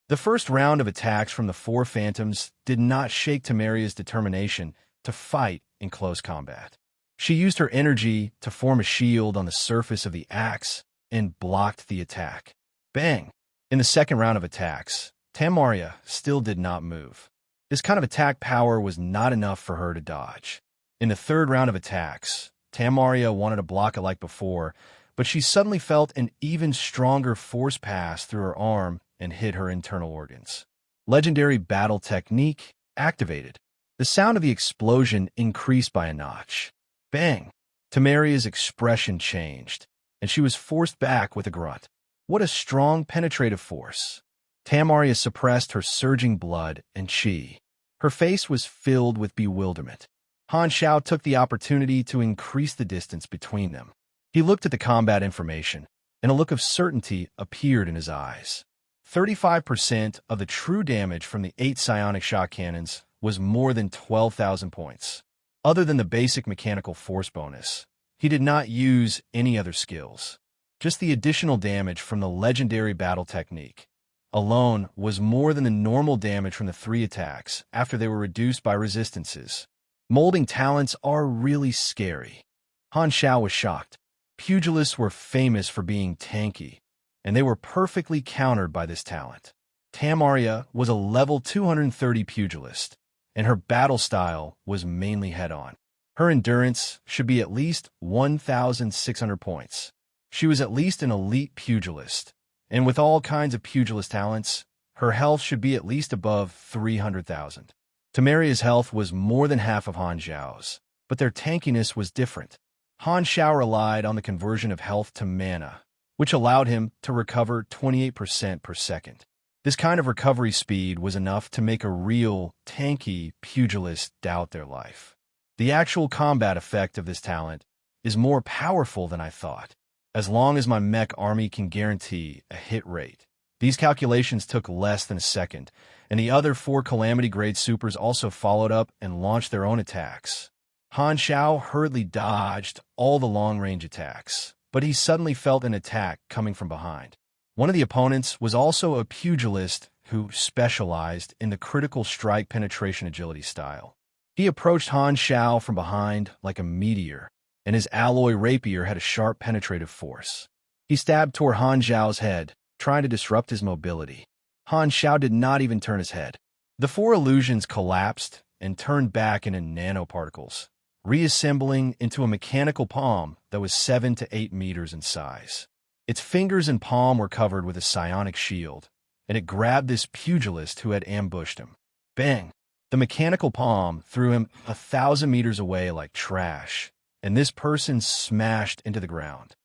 The first round of attacks from the 4 phantoms did not shake Tamaria's determination to fight in close combat. She used her energy to form a shield on the surface of the axe and blocked the attack. Bang! In the second round of attacks, Tamaria still did not move. This kind of attack power was not enough for her to dodge. In the third round of attacks, Tamaria wanted to block it like before, but she suddenly felt an even stronger force pass through her arm and hit her internal organs. Legendary battle technique activated. The sound of the explosion increased by a notch. Bang! Tamaria's expression changed, and she was forced back with a grunt. What a strong penetrative force! Tamaria suppressed her surging blood and chi. Her face was filled with bewilderment. Han Xiao took the opportunity to increase the distance between them. He looked at the combat information, and a look of certainty appeared in his eyes. 35% of the true damage from the 8 psionic shot cannons was more than 12,000 points. Other than the basic mechanical force bonus, he did not use any other skills. Just the additional damage from the legendary battle technique alone was more than the normal damage from the 3 attacks after they were reduced by resistances. Molding talents are really scary. Han Xiao was shocked. Pugilists were famous for being tanky, and they were perfectly countered by this talent. Tamaria was a level 230 pugilist, and her battle style was mainly head-on. Her endurance should be at least 1,600 points. She was at least an elite pugilist, and with all kinds of pugilist talents, her health should be at least above 300,000. Tamaria's health was more than half of Han Xiao's, but their tankiness was different. Han Xiao relied on the conversion of health to mana, which allowed him to recover 28% per second. This kind of recovery speed was enough to make a real, tanky pugilist doubt their life. The actual combat effect of this talent is more powerful than I thought. As long as my mech army can guarantee a hit rate. These calculations took less than a second, and the other 4 Calamity-grade supers also followed up and launched their own attacks. Han Xiao hurriedly dodged all the long-range attacks, but he suddenly felt an attack coming from behind. One of the opponents was also a pugilist who specialized in the critical strike penetration agility style. He approached Han Xiao from behind like a meteor, and his alloy rapier had a sharp penetrative force. He stabbed toward Han Xiao's head, trying to disrupt his mobility. Han Xiao did not even turn his head. The 4 illusions collapsed and turned back into nanoparticles, reassembling into a mechanical palm that was 7 to 8 meters in size. Its fingers and palm were covered with a psionic shield, and it grabbed this pugilist who had ambushed him. Bang! The mechanical palm threw him 1,000 meters away like trash, and this person smashed into the ground.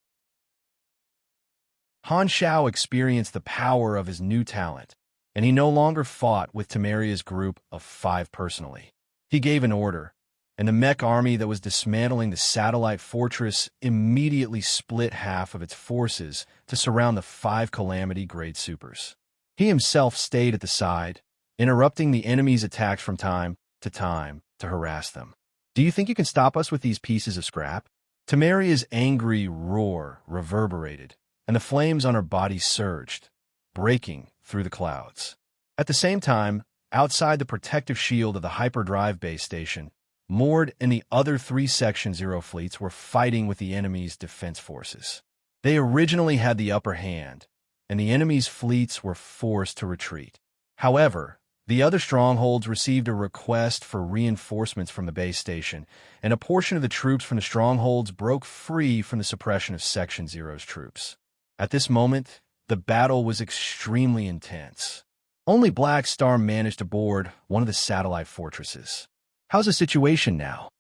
Han Xiao experienced the power of his new talent, and he no longer fought with Tamaria's group of 5 personally. He gave an order, and the mech army that was dismantling the satellite fortress immediately split half of its forces to surround the 5 Calamity-grade supers. He himself stayed at the side, interrupting the enemy's attacks from time to harass them. Do you think you can stop us with these pieces of scrap? Tamaria's angry roar reverberated, and the flames on her body surged, breaking through the clouds. At the same time, outside the protective shield of the hyperdrive base station, Mord and the other 3 Section 0 fleets were fighting with the enemy's defense forces. They originally had the upper hand, and the enemy's fleets were forced to retreat. However, the other strongholds received a request for reinforcements from the base station, and a portion of the troops from the strongholds broke free from the suppression of Section 0's troops. At this moment, the battle was extremely intense. Only Black Star managed to board one of the satellite fortresses. How's the situation now?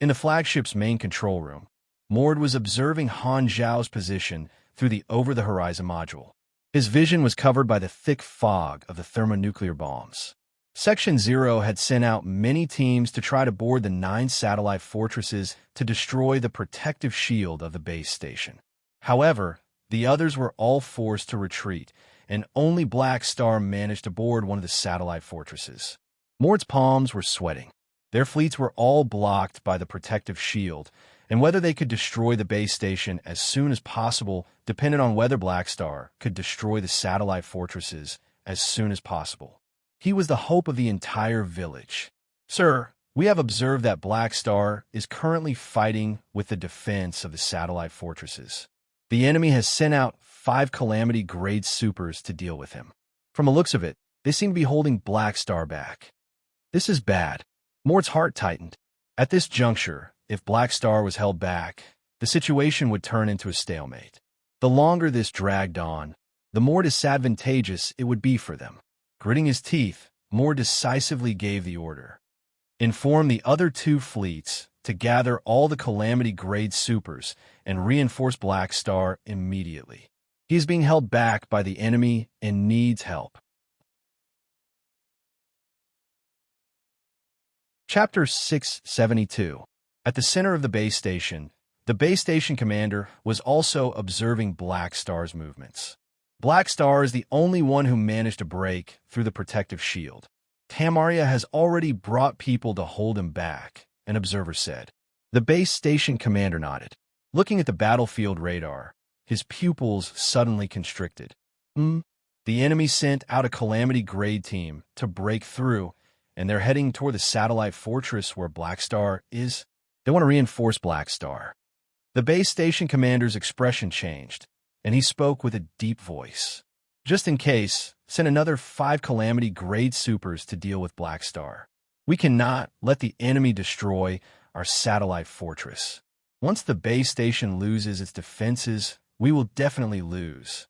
In the flagship's main control room, Mord was observing Han Xiao's position through the over-the-horizon module. His vision was covered by the thick fog of the thermonuclear bombs. Section 0 had sent out many teams to try to board the 9 satellite fortresses to destroy the protective shield of the base station. However, the others were all forced to retreat, and only Black Star managed to board one of the satellite fortresses. Mord's palms were sweating. Their fleets were all blocked by the protective shield, and whether they could destroy the base station as soon as possible depended on whether Black Star could destroy the satellite fortresses as soon as possible. He was the hope of the entire village. Sir, we have observed that Black Star is currently fighting with the defense of the satellite fortresses. The enemy has sent out 5 Calamity-grade supers to deal with him. From the looks of it, they seem to be holding Black Star back. This is bad. Mord's heart tightened. At this juncture, if Black Star was held back, the situation would turn into a stalemate. The longer this dragged on, the more disadvantageous it would be for them. Gritting his teeth, Mord decisively gave the order. Inform the other 2 fleets to gather all the Calamity-grade supers and reinforce Black Star immediately. He is being held back by the enemy and needs help. Chapter 672. At the center of the base station, the base station commander was also observing Black Star's movements. Black Star is the only one who managed to break through the protective shield. Tamaria has already brought people to hold him back, an observer said. The base station commander nodded. Looking at the battlefield radar, his pupils suddenly constricted. The enemy sent out a Calamity Grade team to break through, and they're heading toward the satellite fortress where Black Star is. They want to reinforce Black Star. The base station commander's expression changed, and he spoke with a deep voice. Just in case, send another 5 Calamity Grade supers to deal with Black Star. We cannot let the enemy destroy our satellite fortress. Once the base station loses its defenses, we will definitely lose.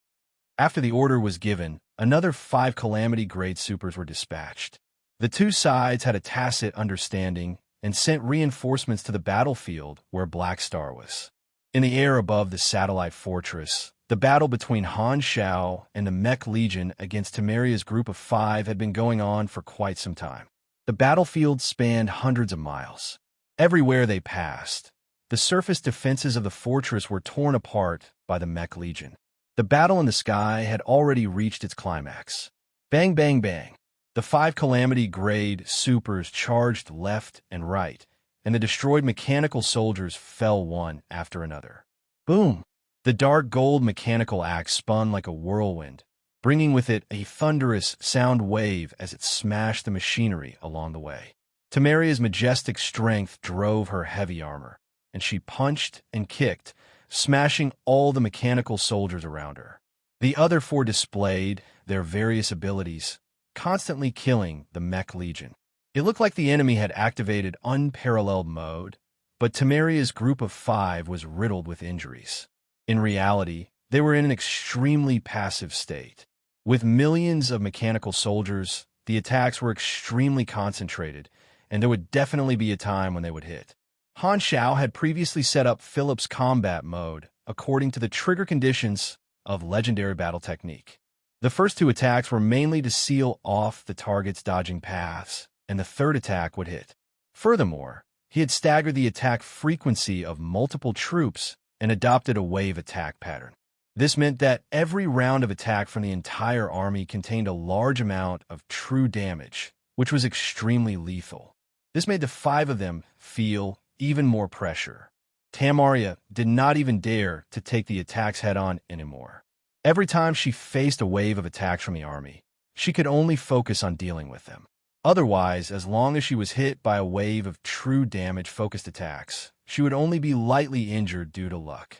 After the order was given, another 5 Calamity Grade supers were dispatched. The two sides had a tacit understanding and sent reinforcements to the battlefield where Black Star was. In the air above the satellite fortress, the battle between Han Shao and the Mech Legion against Temeria's group of 5 had been going on for quite some time. The battlefield spanned hundreds of miles. Everywhere they passed, the surface defenses of the fortress were torn apart by the Mech Legion. The battle in the sky had already reached its climax. Bang, bang, bang. The 5 Calamity Grade supers charged left and right, and the destroyed mechanical soldiers fell one after another. Boom! The dark gold mechanical axe spun like a whirlwind, bringing with it a thunderous sound wave as it smashed the machinery along the way. Temeria's majestic strength drove her heavy armor, and she punched and kicked, smashing all the mechanical soldiers around her. The other 4 displayed their various abilities, constantly killing the Mech Legion. It looked like the enemy had activated unparalleled mode, but Temeria's group of 5 was riddled with injuries. In reality, they were in an extremely passive state. With millions of mechanical soldiers, the attacks were extremely concentrated, and there would definitely be a time when they would hit. Han Shao had previously set up Philip's combat mode according to the trigger conditions of Legendary Battle Technique. The first 2 attacks were mainly to seal off the target's dodging paths, and the third attack would hit. Furthermore, he had staggered the attack frequency of multiple troops and adopted a wave attack pattern. This meant that every round of attack from the entire army contained a large amount of true damage, which was extremely lethal. This made the 5 of them feel even more pressure. Tamaria did not even dare to take the attacks head-on anymore. Every time she faced a wave of attacks from the army, she could only focus on dealing with them. Otherwise, as long as she was hit by a wave of true damage-focused attacks, she would only be lightly injured due to luck.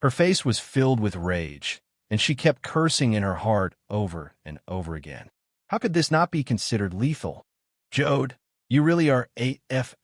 Her face was filled with rage, and she kept cursing in her heart over and over again. How could this not be considered lethal? Jode, you really are AF *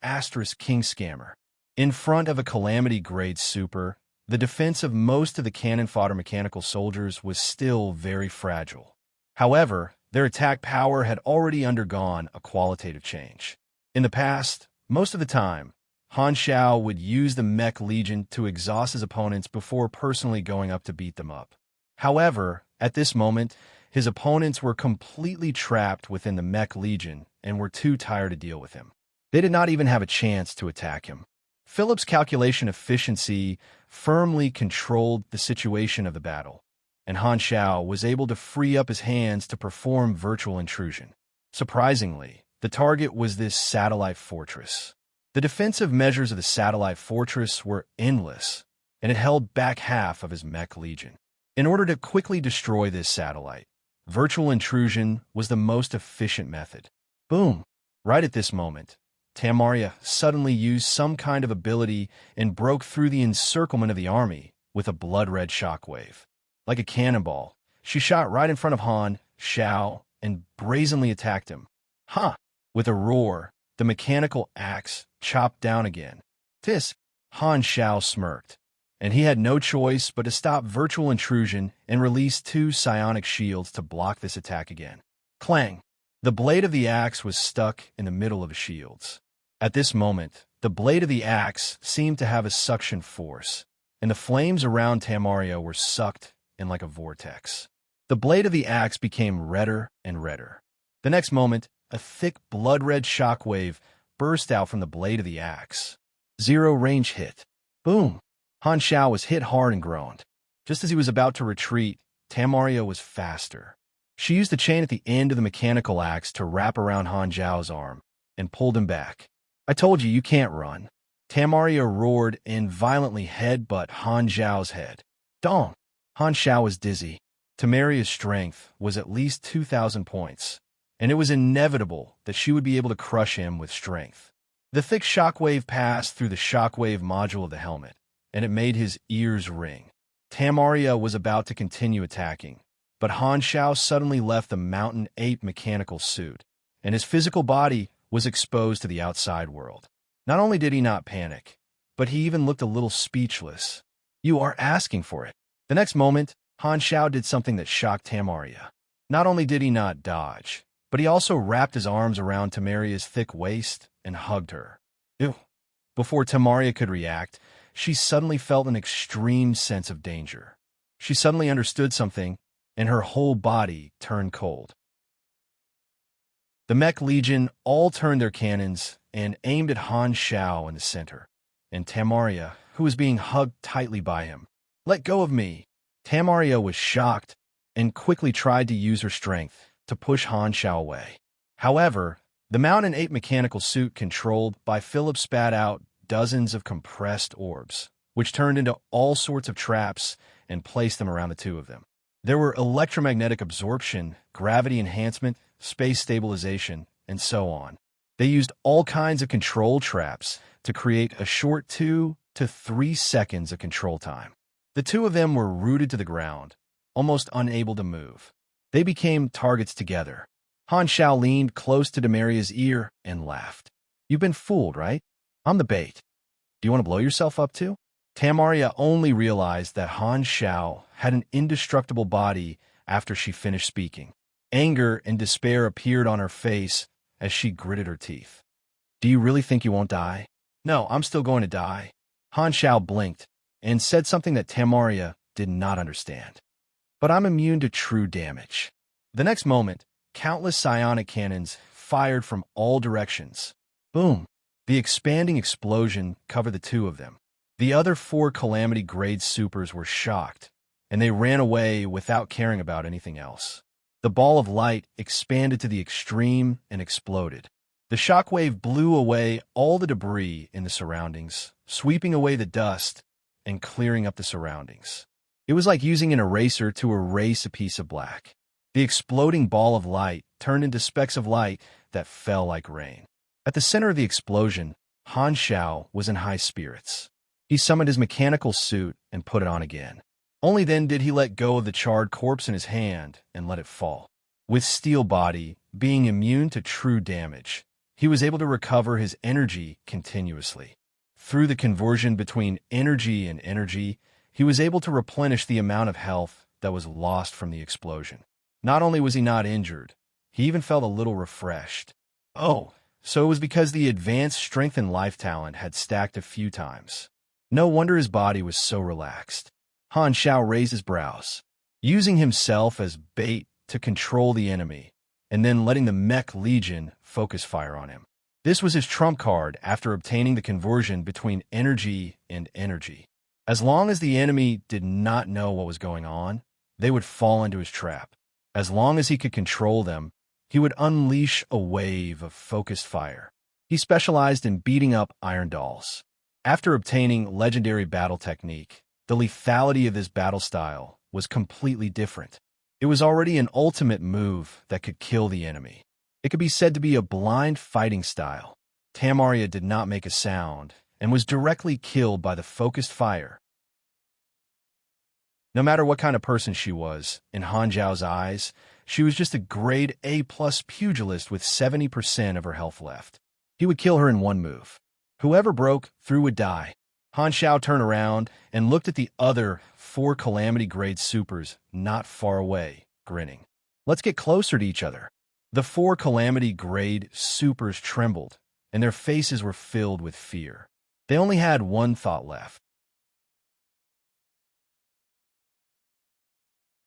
king scammer. In front of a Calamity Grade super, the defense of most of the cannon fodder mechanical soldiers was still very fragile. However, their attack power had already undergone a qualitative change. In the past, most of the time, Han Shao would use the Mech Legion to exhaust his opponents before personally going up to beat them up. However, at this moment, his opponents were completely trapped within the Mech Legion and were too tired to deal with him. They did not even have a chance to attack him. Philip's calculation efficiency firmly controlled the situation of the battle, and Han Shao was able to free up his hands to perform virtual intrusion. Surprisingly, the target was this satellite fortress. The defensive measures of the satellite fortress were endless, and it held back half of his Mech Legion. In order to quickly destroy this satellite, virtual intrusion was the most efficient method. Boom! Right at this moment, Tamaria suddenly used some kind of ability and broke through the encirclement of the army with a blood-red shockwave. Like a cannonball, she shot right in front of Han Shao and brazenly attacked him. Ha! With a roar, the mechanical axe chopped down again. Tisk! Han Shao smirked, and he had no choice but to stop virtual intrusion and release 2 psionic shields to block this attack again. Clang! The blade of the axe was stuck in the middle of the shields. At this moment, the blade of the axe seemed to have a suction force, and the flames around Tamaria were sucked in like a vortex. The blade of the axe became redder and redder. The next moment, a thick blood-red shockwave burst out from the blade of the axe. Zero range hit. Boom! Han Xiao was hit hard and groaned. Just as he was about to retreat, Tamaria was faster. She used the chain at the end of the mechanical axe to wrap around Han Xiao's arm and pulled him back. I told you, you can't run. Tamaria roared and violently headbutt Han Xiao's head. Dong! Han Xiao was dizzy. Tamaria's strength was at least 2,000 points, and it was inevitable that she would be able to crush him with strength. The thick shockwave passed through the shockwave module of the helmet, and it made his ears ring. Tamaria was about to continue attacking, but Han Xiao suddenly left the mountain ape mechanical suit, and his physical body was exposed to the outside world. Not only did he not panic, but he even looked a little speechless. You are asking for it. The next moment, Han Xiao did something that shocked Tamaria. Not only did he not dodge, but he also wrapped his arms around Tamaria's thick waist and hugged her. Ew. Before Tamaria could react, she suddenly felt an extreme sense of danger. She suddenly understood something, and her whole body turned cold. The Mech Legion all turned their cannons and aimed at Han Xiao in the center, and Tamaria, who was being hugged tightly by him. Let go of me! Tamaria was shocked and quickly tried to use her strength to push Han Xiao away. However, the mountain ape mechanical suit controlled by Philip spat out dozens of compressed orbs, which turned into all sorts of traps and placed them around the two of them. There were electromagnetic absorption, gravity enhancement, space stabilization, and so on. They used all kinds of control traps to create a short 2 to 3 seconds of control time. The two of them were rooted to the ground, almost unable to move. They became targets together. Han Xiao leaned close to Tamaria's ear and laughed. You've been fooled, right? I'm the bait. Do you want to blow yourself up too? Tamaria only realized that Han Xiao had an indestructible body after she finished speaking. Anger and despair appeared on her face as she gritted her teeth. Do you really think you won't die? No, I'm still going to die. Han Xiao blinked and said something that Tamaria did not understand. But I'm immune to true damage. The next moment, countless psionic cannons fired from all directions. Boom! The expanding explosion covered the two of them. The other 4 Calamity-grade supers were shocked, and they ran away without caring about anything else. The ball of light expanded to the extreme and exploded. The shockwave blew away all the debris in the surroundings, sweeping away the dust and clearing up the surroundings. It was like using an eraser to erase a piece of black. The exploding ball of light turned into specks of light that fell like rain. At the center of the explosion, Han Xiao was in high spirits. He summoned his mechanical suit and put it on again. Only then did he let go of the charred corpse in his hand and let it fall. With Steel Body being immune to true damage, he was able to recover his energy continuously. Through the conversion between energy and energy, he was able to replenish the amount of health that was lost from the explosion. Not only was he not injured, he even felt a little refreshed. Oh, so it was because the advanced strength and life talent had stacked a few times. No wonder his body was so relaxed. Han Xiao raised his brows, using himself as bait to control the enemy, and then letting the Mech Legion focus fire on him. This was his trump card after obtaining the conversion between energy and energy. As long as the enemy did not know what was going on, they would fall into his trap. As long as he could control them, he would unleash a wave of focused fire. He specialized in beating up iron dolls. After obtaining legendary battle technique, the lethality of this battle style was completely different. It was already an ultimate move that could kill the enemy. It could be said to be a blind fighting style. Tamaria did not make a sound and was directly killed by the focused fire. No matter what kind of person she was, in Han Zhao's eyes, she was just a grade A+ pugilist with 70% of her health left. He would kill her in one move. Whoever broke through would die. Han Xiao turned around and looked at the other 4 Calamity-grade supers not far away, grinning. Let's get closer to each other. The 4 Calamity-grade supers trembled, and their faces were filled with fear. They only had one thought left.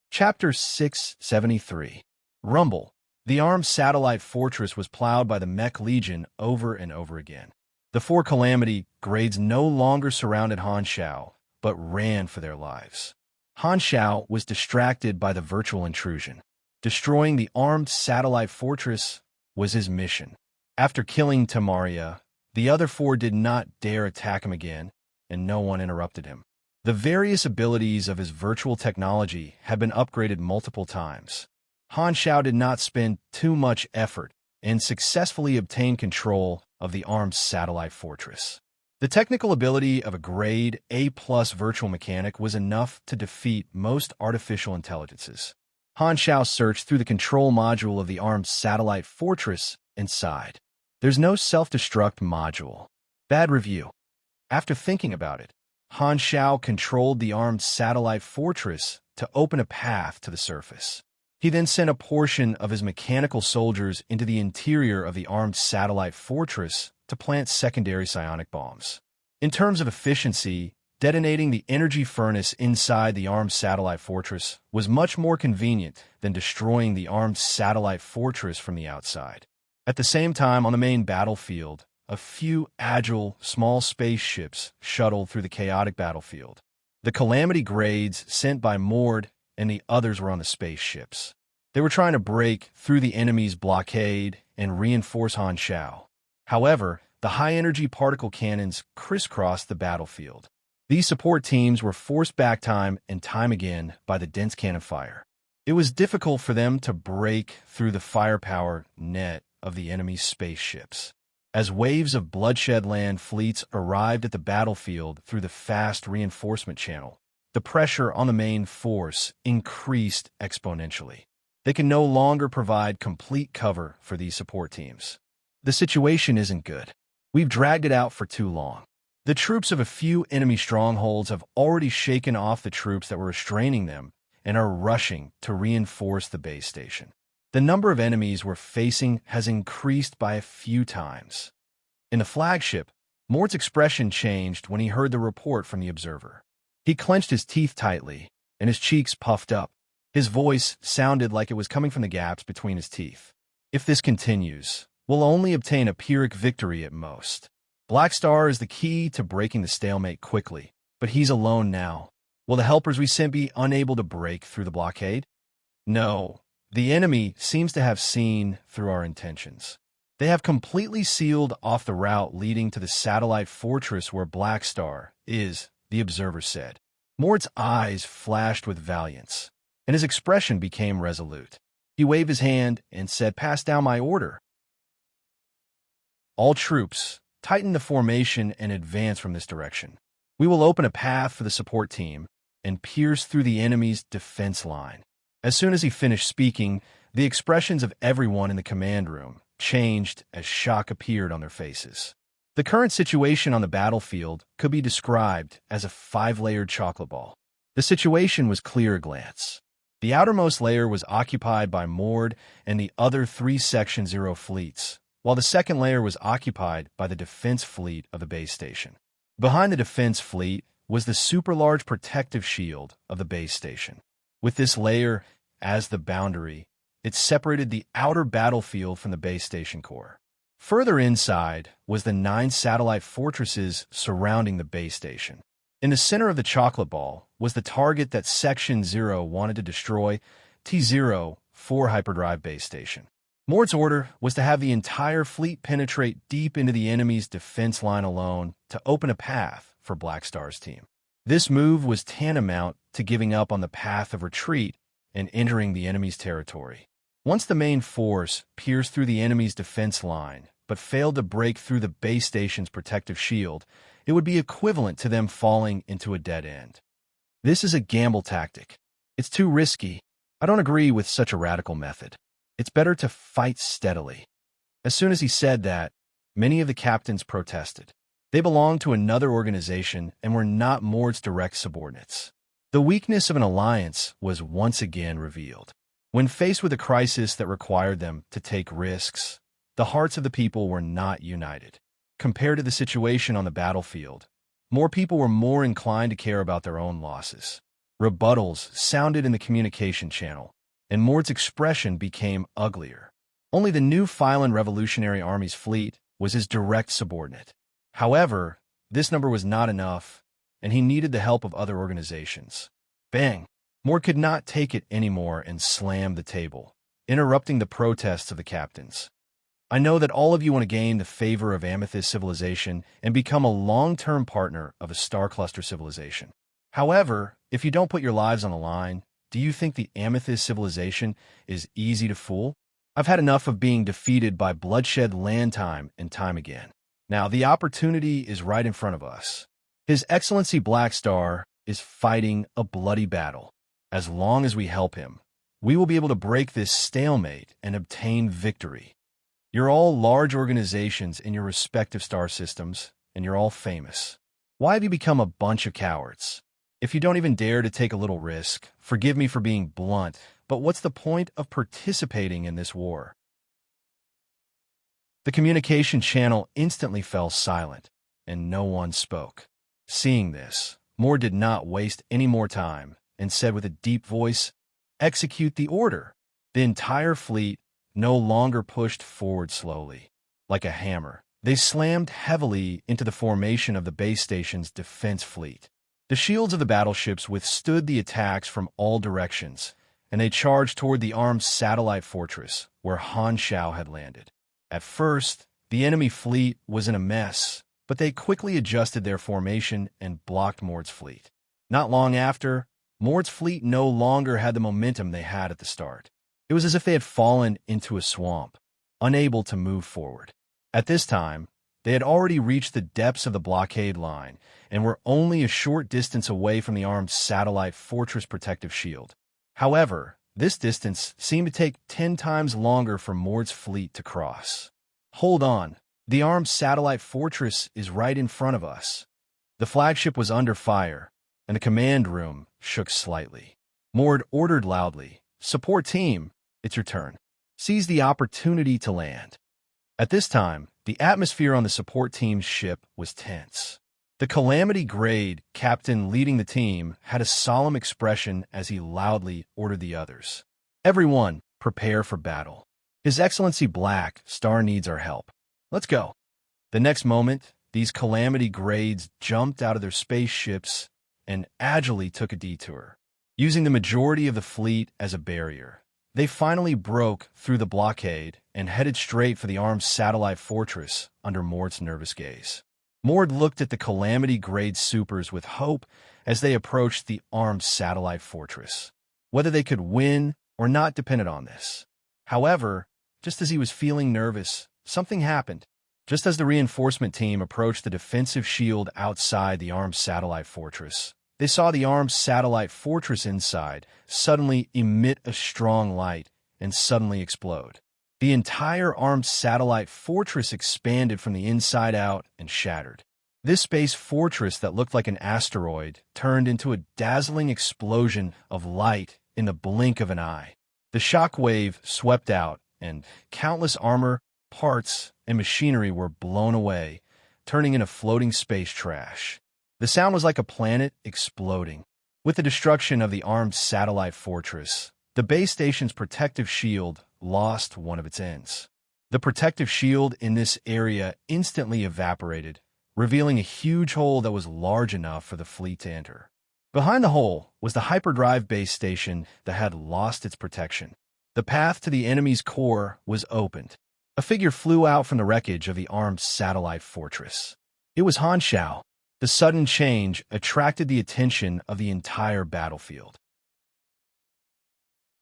Chapter 673. Rumble. The armed satellite fortress was plowed by the Mech Legion over and over again. The four Calamity grades no longer surrounded Han Shao, but ran for their lives. Han Shao was distracted by the virtual intrusion. Destroying the armed satellite fortress was his mission. After killing Tamaria, the other four did not dare attack him again, and no one interrupted him. The various abilities of his virtual technology had been upgraded multiple times. Han Shao did not spend too much effort and successfully obtained control of the armed satellite fortress. The technical ability of a grade A+ virtual mechanic was enough to defeat most artificial intelligences. Han Shao searched through the control module of the armed satellite fortress and sighed. There's no self-destruct module. Bad review. After thinking about it, Han Shao controlled the armed satellite fortress to open a path to the surface. He then sent a portion of his mechanical soldiers into the interior of the armed satellite fortress to plant secondary psionic bombs. In terms of efficiency, detonating the energy furnace inside the armed satellite fortress was much more convenient than destroying the armed satellite fortress from the outside. At the same time, on the main battlefield, a few agile, small spaceships shuttled through the chaotic battlefield. The Calamity grades sent by Mord and the others were on the spaceships. They were trying to break through the enemy's blockade and reinforce Han Shao. However, the high-energy particle cannons crisscrossed the battlefield. These support teams were forced back time and time again by the dense cannon fire. It was difficult for them to break through the firepower net of the enemy's spaceships. As waves of bloodshed land fleets arrived at the battlefield through the fast reinforcement channel, the pressure on the main force increased exponentially. They can no longer provide complete cover for these support teams. The situation isn't good. We've dragged it out for too long. The troops of a few enemy strongholds have already shaken off the troops that were restraining them and are rushing to reinforce the base station. The number of enemies we're facing has increased by a few times. In the flagship, Mort's expression changed when he heard the report from the observer. He clenched his teeth tightly, and his cheeks puffed up. His voice sounded like it was coming from the gaps between his teeth. If this continues, we'll only obtain a Pyrrhic victory at most. Black Star is the key to breaking the stalemate quickly, but he's alone now. Will the helpers we sent be unable to break through the blockade? No. The enemy seems to have seen through our intentions. They have completely sealed off the route leading to the satellite fortress where Black Star is, the observer said. Mord's eyes flashed with valiance, and his expression became resolute. He waved his hand and said, "Pass down my order. All troops, tighten the formation and advance from this direction. We will open a path for the support team and pierce through the enemy's defense line." As soon as he finished speaking, the expressions of everyone in the command room changed as shock appeared on their faces. The current situation on the battlefield could be described as a 5-layered chocolate ball. The situation was clear at a glance. The outermost layer was occupied by Mord and the other 3 Section 0 fleets, while the second layer was occupied by the defense fleet of the base station. Behind the defense fleet was the super-large protective shield of the base station. With this layer as the boundary, it separated the outer battlefield from the base station core. Further inside was the 9 satellite fortresses surrounding the base station. In the center of the chocolate ball was the target that Section 0 wanted to destroy, T-0, 4 hyperdrive base station. Mord's order was to have the entire fleet penetrate deep into the enemy's defense line alone to open a path for Black Star's team. This move was tantamount to giving up on the path of retreat and entering the enemy's territory. Once the main force pierced through the enemy's defense line, but failed to break through the base station's protective shield, it would be equivalent to them falling into a dead end. This is a gamble tactic. It's too risky. I don't agree with such a radical method. It's better to fight steadily. As soon as he said that, many of the captains protested. They belonged to another organization and were not Mord's direct subordinates. The weakness of an alliance was once again revealed. When faced with a crisis that required them to take risks, the hearts of the people were not united. Compared to the situation on the battlefield, more people were more inclined to care about their own losses. Rebuttals sounded in the communication channel, and Mord's expression became uglier. Only the new Phylan Revolutionary Army's fleet was his direct subordinate. However, this number was not enough, and he needed the help of other organizations. Bang! Mord could not take it anymore and slammed the table, interrupting the protests of the captains. I know that all of you want to gain the favor of Amethyst civilization and become a long-term partner of a star cluster civilization. However, if you don't put your lives on the line, do you think the Amethyst civilization is easy to fool? I've had enough of being defeated by bloodshed land time and time again. Now, the opportunity is right in front of us. His Excellency Blackstar is fighting a bloody battle. As long as we help him, we will be able to break this stalemate and obtain victory. You're all large organizations in your respective star systems, and you're all famous. Why have you become a bunch of cowards? If you don't even dare to take a little risk, forgive me for being blunt, but what's the point of participating in this war? The communication channel instantly fell silent, and no one spoke. Seeing this, Moore did not waste any more time and said with a deep voice, "Execute the order." The entire fleet no longer pushed forward slowly. Like a hammer, they slammed heavily into the formation of the base station's defense fleet. The shields of the battleships withstood the attacks from all directions, and they charged toward the armed satellite fortress where Han Shao had landed. At first, the enemy fleet was in a mess, but they quickly adjusted their formation and blocked Mord's fleet. Not long after, Mord's fleet no longer had the momentum they had at the start. It was as if they had fallen into a swamp, unable to move forward. At this time, they had already reached the depths of the blockade line and were only a short distance away from the armed satellite fortress protective shield. However, this distance seemed to take 10 times longer for Mord's fleet to cross. Hold on, the armed satellite fortress is right in front of us. The flagship was under fire, and the command room shook slightly. Mord ordered loudly, "Support team, it's your turn. Seize the opportunity to land." At this time, the atmosphere on the support team's ship was tense. The Calamity Grade captain leading the team had a solemn expression as he loudly ordered the others. "Everyone, prepare for battle. His Excellency Black Star needs our help. Let's go." The next moment, these Calamity Grades jumped out of their spaceships and agilely took a detour. Using the majority of the fleet as a barrier, they finally broke through the blockade and headed straight for the armed satellite fortress under Mord's nervous gaze. Mord looked at the Calamity Grade supers with hope as they approached the armed satellite fortress. Whether they could win or not depended on this. However, just as he was feeling nervous, something happened. Just as the reinforcement team approached the defensive shield outside the armed satellite fortress, they saw the armed satellite fortress inside suddenly emit a strong light and suddenly explode. The entire armed satellite fortress expanded from the inside out and shattered. This space fortress that looked like an asteroid turned into a dazzling explosion of light in the blink of an eye. The shock wave swept out, and countless armor, parts, and machinery were blown away, turning into floating space trash. The sound was like a planet exploding. With the destruction of the armed satellite fortress, the base station's protective shield lost one of its ends. The protective shield in this area instantly evaporated, revealing a huge hole that was large enough for the fleet to enter. Behind the hole was the hyperdrive base station that had lost its protection. The path to the enemy's core was opened. A figure flew out from the wreckage of the armed satellite fortress. It was Han Shao. The sudden change attracted the attention of the entire battlefield.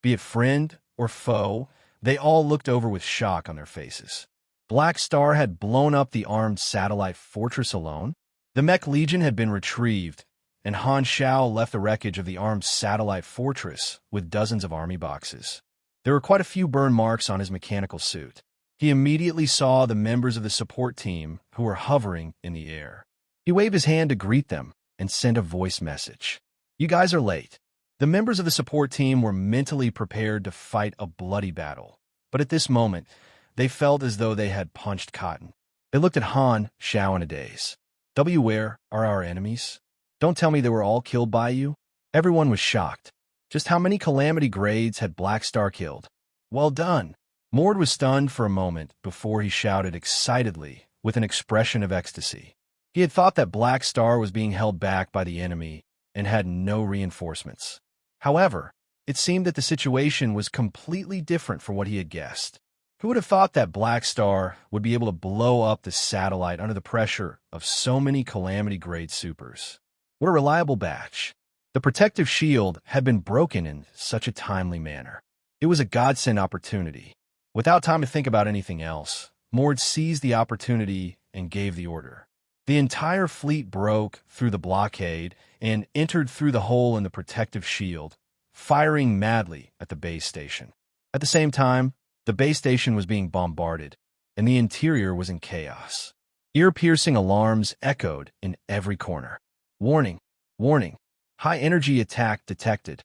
Be it friend or foe, they all looked over with shock on their faces. Black Star had blown up the armed satellite fortress alone. The Mech Legion had been retrieved, and Han Shao left the wreckage of the armed satellite fortress with dozens of army boxes. There were quite a few burn marks on his mechanical suit. He immediately saw the members of the support team who were hovering in the air. He waved his hand to greet them and sent a voice message. "You guys are late." The members of the support team were mentally prepared to fight a bloody battle, but at this moment, they felt as though they had punched cotton. They looked at Han Shao in a daze. "Where are our enemies? Don't tell me they were all killed by you." Everyone was shocked. Just how many Calamity Grades had Black Star killed? "Well done." Mord was stunned for a moment before he shouted excitedly with an expression of ecstasy. He had thought that Black Star was being held back by the enemy and had no reinforcements. However, it seemed that the situation was completely different from what he had guessed. Who would have thought that Black Star would be able to blow up the satellite under the pressure of so many Calamity-grade supers? What a reliable batch. The protective shield had been broken in such a timely manner. It was a godsend opportunity. Without time to think about anything else, Mord seized the opportunity and gave the order. The entire fleet broke through the blockade and entered through the hole in the protective shield, firing madly at the base station. At the same time, the base station was being bombarded, and the interior was in chaos. Ear-piercing alarms echoed in every corner. Warning! Warning! High-energy attack detected.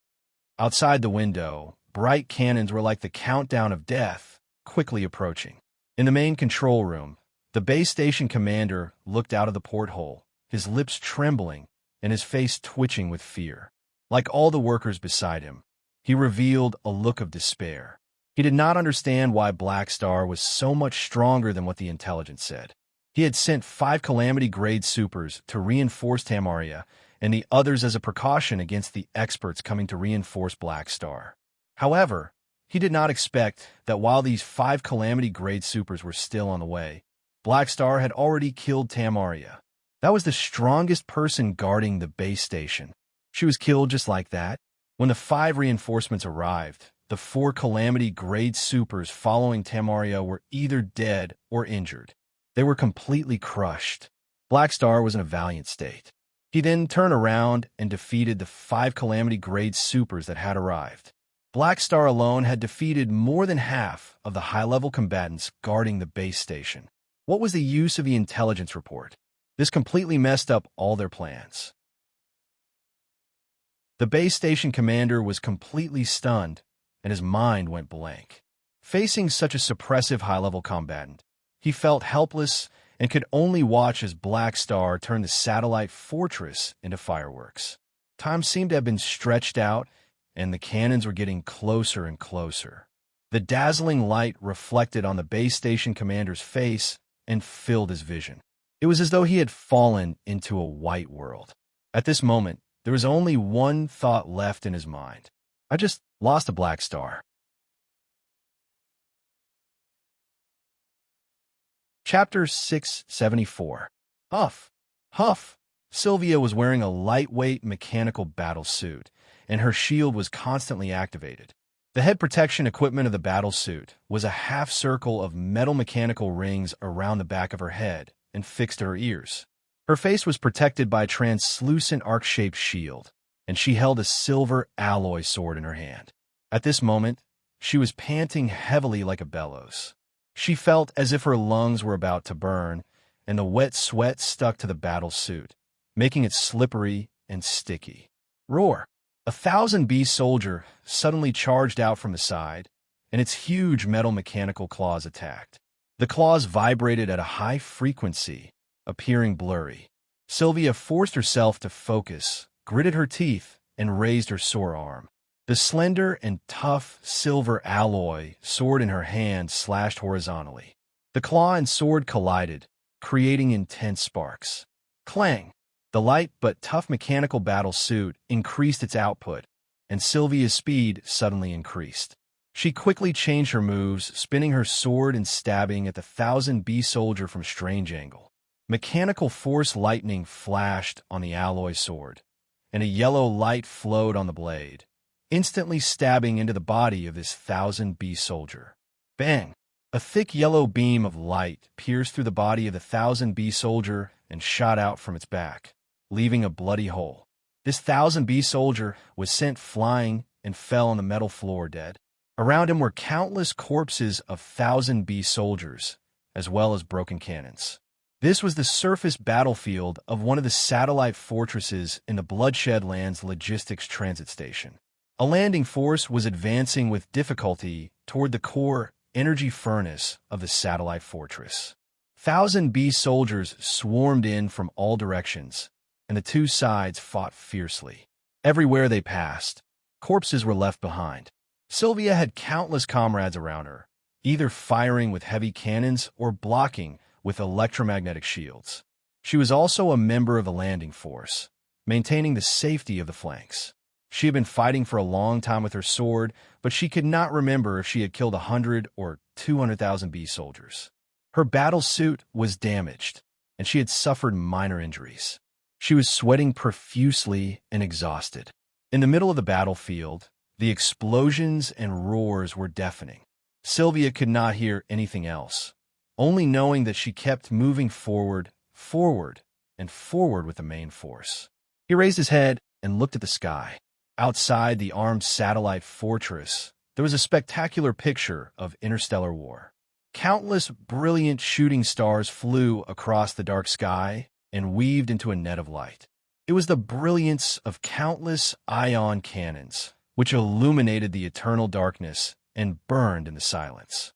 Outside the window, bright cannons were like the countdown of death, quickly approaching. In the main control room, the base station commander looked out of the porthole, his lips trembling and his face twitching with fear. Like all the workers beside him, he revealed a look of despair. He did not understand why Black Star was so much stronger than what the intelligence said. He had sent 5 Calamity-grade supers to reinforce Tamaria, and the others as a precaution against the experts coming to reinforce Black Star. However, he did not expect that while these 5 Calamity-grade supers were still on the way, Black Star had already killed Tamaria. That was the strongest person guarding the base station. She was killed just like that. When the 5 reinforcements arrived, the 4 Calamity-grade supers following Tamaria were either dead or injured. They were completely crushed. Black Star was in a valiant state. He then turned around and defeated the 5 Calamity-grade supers that had arrived. Black Star alone had defeated more than half of the high-level combatants guarding the base station. What was the use of the intelligence report? This completely messed up all their plans. The base station commander was completely stunned, and his mind went blank. Facing such a suppressive high-level combatant, he felt helpless and could only watch as Black Star turned the satellite fortress into fireworks. Time seemed to have been stretched out, and the cannons were getting closer and closer. The dazzling light reflected on the base station commander's face and filled his vision. It was as though he had fallen into a white world. At this moment, there was only one thought left in his mind. I just lost a Black Star. Chapter 674. Huff! Huff! Sylvia was wearing a lightweight mechanical battle suit, and her shield was constantly activated. The head protection equipment of the battle suit was a half-circle of metal mechanical rings around the back of her head and fixed to her ears. Her face was protected by a translucent arc-shaped shield, and she held a silver alloy sword in her hand. At this moment, she was panting heavily like a bellows. She felt as if her lungs were about to burn, and the wet sweat stuck to the battle suit, making it slippery and sticky. Roar! A 1000 beast soldier suddenly charged out from the side, and its huge metal mechanical claws attacked. The claws vibrated at a high frequency, appearing blurry. Sylvia forced herself to focus, gritted her teeth, and raised her sore arm. The slender and tough silver alloy sword in her hand slashed horizontally. The claw and sword collided, creating intense sparks. Clang! The light but tough mechanical battle suit increased its output, and Sylvia's speed suddenly increased. She quickly changed her moves, spinning her sword and stabbing at the 1000 beast soldier from strange angle. Mechanical force lightning flashed on the alloy sword, and a yellow light flowed on the blade, instantly stabbing into the body of this 1000 beast soldier. Bang! A thick yellow beam of light pierced through the body of the 1000 beast soldier and shot out from its back, leaving a bloody hole. This 1000 beast soldier was sent flying and fell on the metal floor dead. Around him were countless corpses of 1000 beast soldiers, as well as broken cannons. This was the surface battlefield of one of the satellite fortresses in the Bloodshed Lands Logistics Transit Station. A landing force was advancing with difficulty toward the core energy furnace of the satellite fortress. 1000 beast soldiers swarmed in from all directions, and the two sides fought fiercely. Everywhere they passed, corpses were left behind. Sylvia had countless comrades around her, either firing with heavy cannons or blocking with electromagnetic shields. She was also a member of the landing force, maintaining the safety of the flanks. She had been fighting for a long time with her sword, but she could not remember if she had killed 100 or 200,000 bee soldiers. Her battle suit was damaged, and she had suffered minor injuries. She was sweating profusely and exhausted. In the middle of the battlefield, the explosions and roars were deafening. Sylvia could not hear anything else, only knowing that she kept moving forward, and forward with the main force. He raised his head and looked at the sky. Outside the armed satellite fortress, there was a spectacular picture of interstellar war. Countless brilliant shooting stars flew across the dark sky and weaved into a net of light. It was the brilliance of countless ion cannons, which illuminated the eternal darkness and burned in the silence.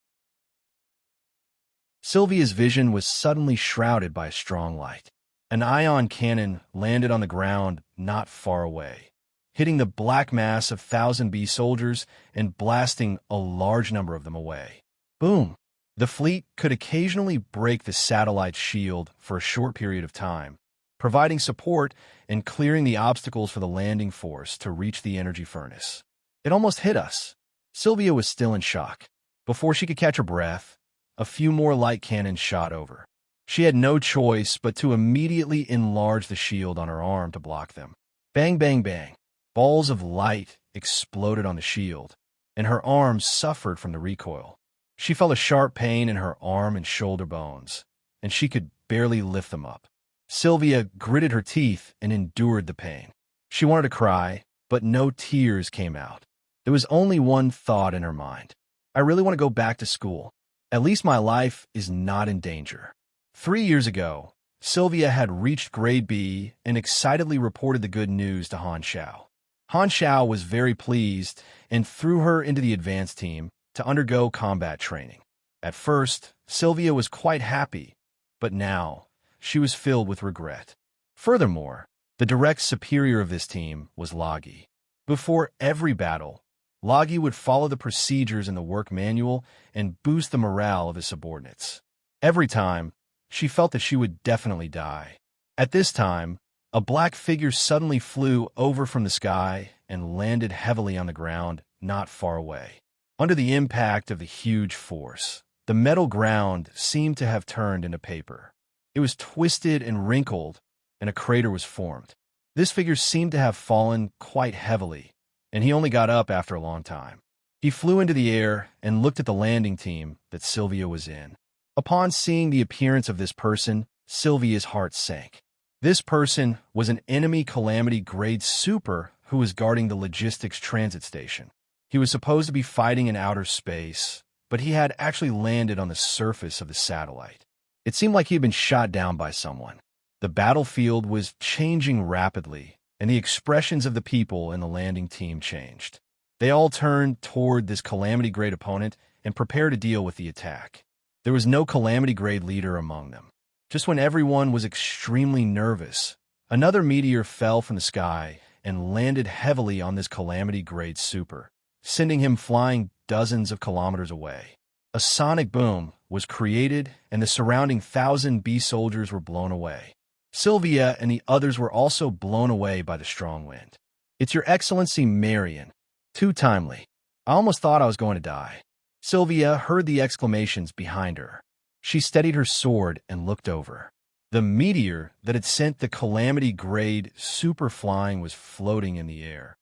Sylvia's vision was suddenly shrouded by a strong light. An ion cannon landed on the ground not far away, hitting the black mass of 1,000 bee soldiers and blasting a large number of them away. Boom! The fleet could occasionally break the satellite's shield for a short period of time, providing support and clearing the obstacles for the landing force to reach the energy furnace. It almost hit us. Sylvia was still in shock. Before she could catch her breath, a few more light cannons shot over. She had no choice but to immediately enlarge the shield on her arm to block them. Bang, bang, bang. Balls of light exploded on the shield, and her arms suffered from the recoil. She felt a sharp pain in her arm and shoulder bones, and she could barely lift them up. Sylvia gritted her teeth and endured the pain. She wanted to cry, but no tears came out. There was only one thought in her mind. I really want to go back to school. At least my life is not in danger. 3 years ago, Sylvia had reached grade B and excitedly reported the good news to Han Xiao. Han Xiao was very pleased and threw her into the advanced team to undergo combat training. At first, Sylvia was quite happy, but now she was filled with regret. Furthermore, the direct superior of this team was Lagi. Before every battle, Lagi would follow the procedures in the work manual and boost the morale of his subordinates. Every time, she felt that she would definitely die. At this time, a black figure suddenly flew over from the sky and landed heavily on the ground not far away. Under the impact of the huge force, the metal ground seemed to have turned into paper. It was twisted and wrinkled, and a crater was formed. This figure seemed to have fallen quite heavily, and he only got up after a long time. He flew into the air and looked at the landing team that Sylvia was in. Upon seeing the appearance of this person, Sylvia's heart sank. This person was an enemy Calamity grade super who was guarding the logistics transit station. He was supposed to be fighting in outer space, but he had actually landed on the surface of the satellite. It seemed like he had been shot down by someone. The battlefield was changing rapidly, and the expressions of the people in the landing team changed. They all turned toward this Calamity-grade opponent and prepared to deal with the attack. There was no Calamity-grade leader among them. Just when everyone was extremely nervous, another meteor fell from the sky and landed heavily on this Calamity-grade super, sending him flying dozens of kilometers away. A sonic boom was created, and the surrounding 1,000 bee soldiers were blown away. Sylvia and the others were also blown away by the strong wind. "It's Your Excellency Marion." Too timely. I almost thought I was going to die. Sylvia heard the exclamations behind her. She steadied her sword and looked over. The meteor that had sent the Calamity-grade super flying was floating in the air.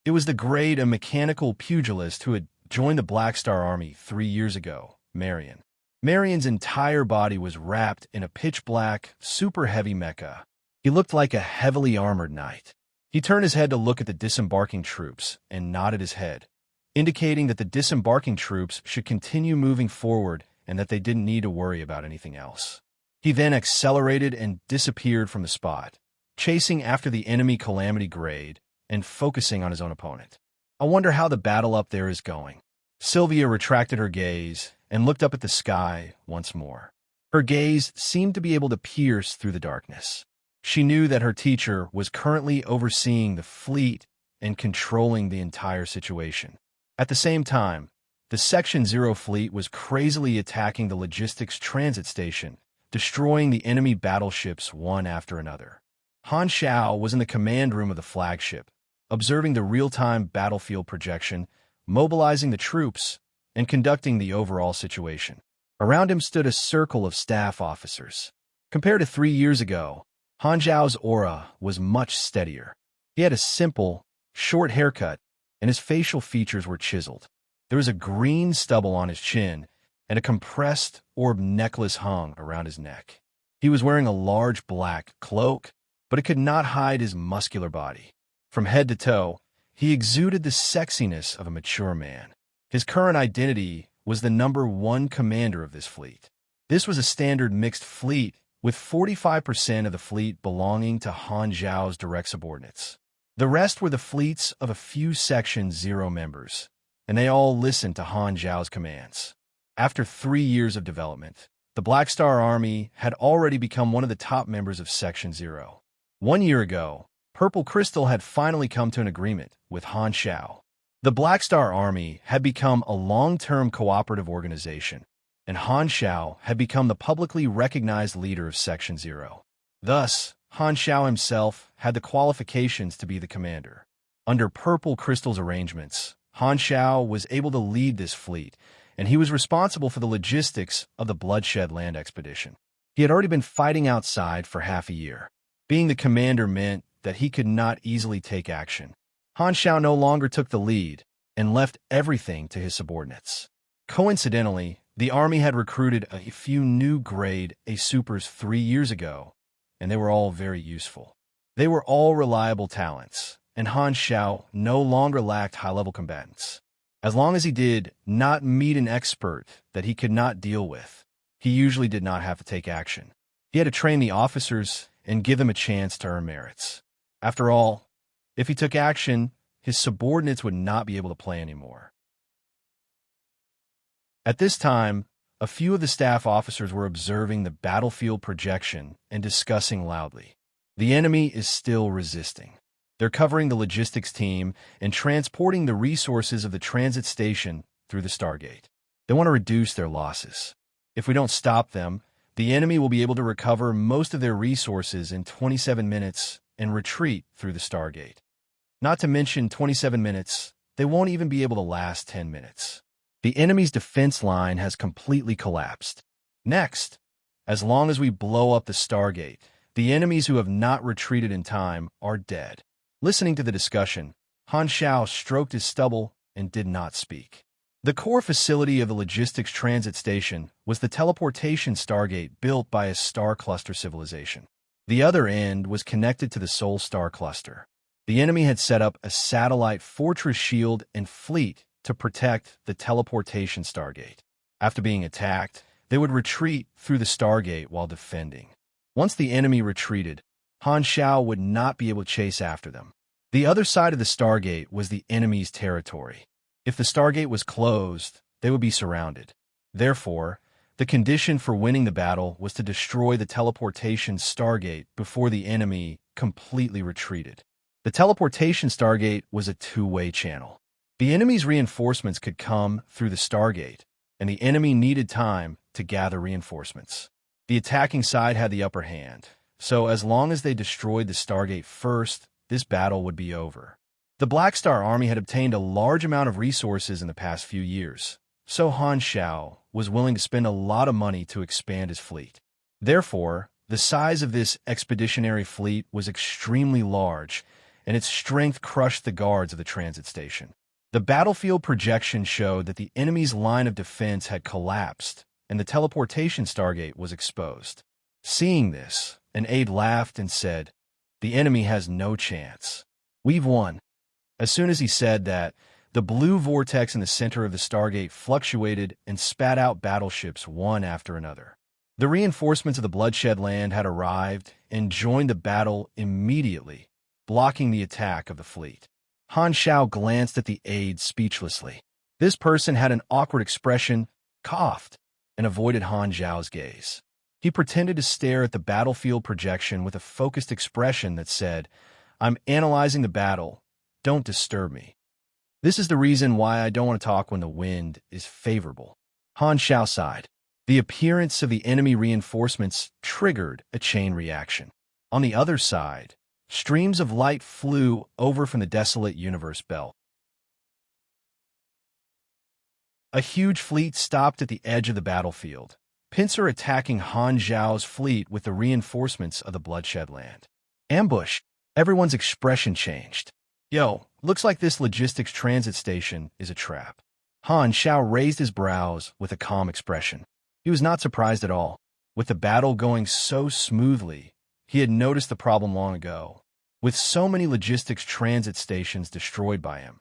It was the grade, a mechanical pugilist who had joined the Black Star Army 3 years ago, Marion. Marion's entire body was wrapped in a pitch-black, super-heavy mecha. He looked like a heavily armored knight. He turned his head to look at the disembarking troops and nodded his head, indicating that the disembarking troops should continue moving forward and that they didn't need to worry about anything else. He then accelerated and disappeared from the spot, chasing after the enemy Calamity grade and focusing on his own opponent. I wonder how the battle up there is going. Sylvia retracted her gaze and looked up at the sky once more. Her gaze seemed to be able to pierce through the darkness. She knew that her teacher was currently overseeing the fleet and controlling the entire situation. At the same time, the Section Zero fleet was crazily attacking the logistics transit station, destroying the enemy battleships one after another. Han Xiao was in the command room of the flagship, observing the real-time battlefield projection, mobilizing the troops, and conducting the overall situation. Around him stood a circle of staff officers. Compared to 3 years ago, Han Xiao's aura was much steadier. He had a simple, short haircut, and his facial features were chiseled. There was a green stubble on his chin, and a compressed orb necklace hung around his neck. He was wearing a large black cloak, but it could not hide his muscular body. From head to toe, he exuded the sexiness of a mature man. His current identity was the #1 commander of this fleet. This was a standard mixed fleet, with 45% of the fleet belonging to Han Xiao's direct subordinates. The rest were the fleets of a few Section Zero members, and they all listened to Han Xiao's commands. After 3 years of development, the Black Star Army had already become one of the top members of Section Zero. 1 year ago, Purple Crystal had finally come to an agreement with Han Xiao. The Black Star Army had become a long-term cooperative organization, and Han Xiao had become the publicly recognized leader of Section Zero. Thus, Han Xiao himself had the qualifications to be the commander. Under Purple Crystal's arrangements, Han Xiao was able to lead this fleet, and he was responsible for the logistics of the Bloodshed Land expedition. He had already been fighting outside for half a year. Being the commander meant that he could not easily take action. Han Xiao no longer took the lead and left everything to his subordinates. Coincidentally, the army had recruited a few new grade A supers 3 years ago, and they were all very useful. They were all reliable talents, and Han Xiao no longer lacked high-level combatants. As long as he did not meet an expert that he could not deal with, he usually did not have to take action. He had to train the officers and give them a chance to earn merits. After all, if he took action, his subordinates would not be able to play anymore. At this time, a few of the staff officers were observing the battlefield projection and discussing loudly. The enemy is still resisting. They're covering the logistics team and transporting the resources of the transit station through the Stargate. They want to reduce their losses. If we don't stop them, the enemy will be able to recover most of their resources in 27 minutes and retreat through the Stargate. Not to mention 27 minutes, they won't even be able to last 10 minutes. The enemy's defense line has completely collapsed. Next, as long as we blow up the Stargate, the enemies who have not retreated in time are dead. Listening to the discussion, Han Xiao stroked his stubble and did not speak. The core facility of the logistics transit station was the teleportation Stargate built by a star cluster civilization. The other end was connected to the Sol Star Cluster. The enemy had set up a satellite fortress shield and fleet to protect the teleportation Stargate. After being attacked, they would retreat through the Stargate while defending. Once the enemy retreated, Han Xiao would not be able to chase after them. The other side of the Stargate was the enemy's territory. If the Stargate was closed, they would be surrounded. Therefore, the condition for winning the battle was to destroy the teleportation Stargate before the enemy completely retreated. The teleportation Stargate was a two-way channel. The enemy's reinforcements could come through the Stargate, and the enemy needed time to gather reinforcements. The attacking side had the upper hand, so as long as they destroyed the Stargate first, this battle would be over. The Black Star Army had obtained a large amount of resources in the past few years, so Han Xiao was willing to spend a lot of money to expand his fleet. Therefore, the size of this expeditionary fleet was extremely large, and its strength crushed the guards of the transit station. The battlefield projection showed that the enemy's line of defense had collapsed, and the teleportation Stargate was exposed. Seeing this, an aide laughed and said, "The enemy has no chance. We've won." As soon as he said that, the blue vortex in the center of the Stargate fluctuated and spat out battleships one after another. The reinforcements of the Bloodshed Land had arrived and joined the battle immediately, blocking the attack of the fleet. Han Xiao glanced at the aide speechlessly. This person had an awkward expression, coughed, and avoided Han Xiao's gaze. He pretended to stare at the battlefield projection with a focused expression that said, "I'm analyzing the battle. Don't disturb me." This is the reason why I don't want to talk when the wind is favorable. Han Xiao sighed. The appearance of the enemy reinforcements triggered a chain reaction. On the other side, streams of light flew over from the desolate universe belt. A huge fleet stopped at the edge of the battlefield, pincer attacking Han Zhao's fleet with the reinforcements of the bloodshed land. Ambush! Everyone's expression changed. Yo, looks like this logistics transit station is a trap. Han Xiao raised his brows with a calm expression. He was not surprised at all. With the battle going so smoothly, he had noticed the problem long ago. With so many logistics transit stations destroyed by him,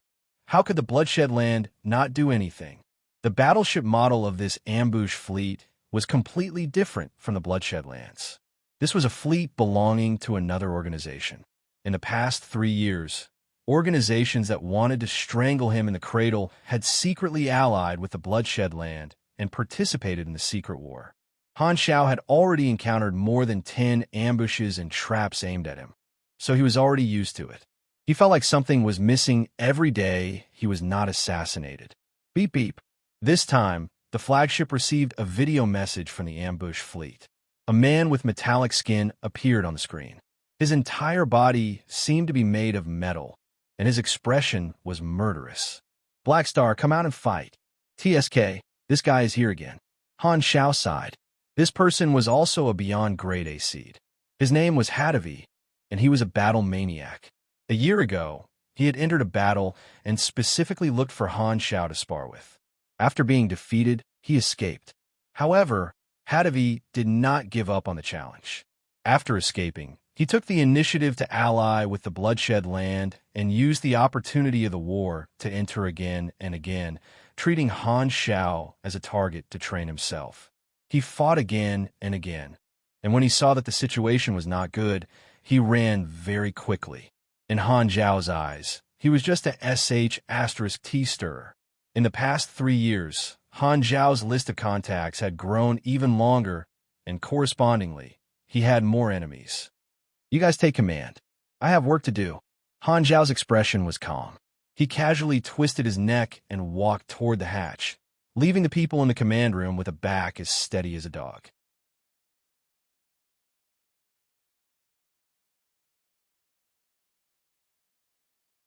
how could the bloodshed land not do anything? The battleship model of this ambush fleet was completely different from the bloodshed lands. This was a fleet belonging to another organization. In the past 3 years, organizations that wanted to strangle him in the cradle had secretly allied with the bloodshed land and participated in the secret war. Han Xiao had already encountered more than 10 ambushes and traps aimed at him, so he was already used to it. He felt like something was missing every day he was not assassinated. Beep beep. This time, the flagship received a video message from the ambush fleet. A man with metallic skin appeared on the screen. His entire body seemed to be made of metal, and his expression was murderous. Black Star, come out and fight. TSK, this guy is here again. Han Xiao sighed. This person was also a beyond grade A seed. His name was Hadavi, and he was a battle maniac. A year ago, he had entered a battle and specifically looked for Han Xiao to spar with. After being defeated, he escaped. However, Hadavi did not give up on the challenge. After escaping, he took the initiative to ally with the bloodshed land and used the opportunity of the war to enter again and again, treating Han Xiao as a target to train himself. He fought again and again, and when he saw that the situation was not good, he ran very quickly. In Han Zhao's eyes, he was just a sh*T stirrer. In the past 3 years, Han Zhao's list of contacts had grown even longer, and correspondingly, he had more enemies. You guys take command. I have work to do. Han Zhao's expression was calm. He casually twisted his neck and walked toward the hatch, leaving the people in the command room with a back as steady as a dog.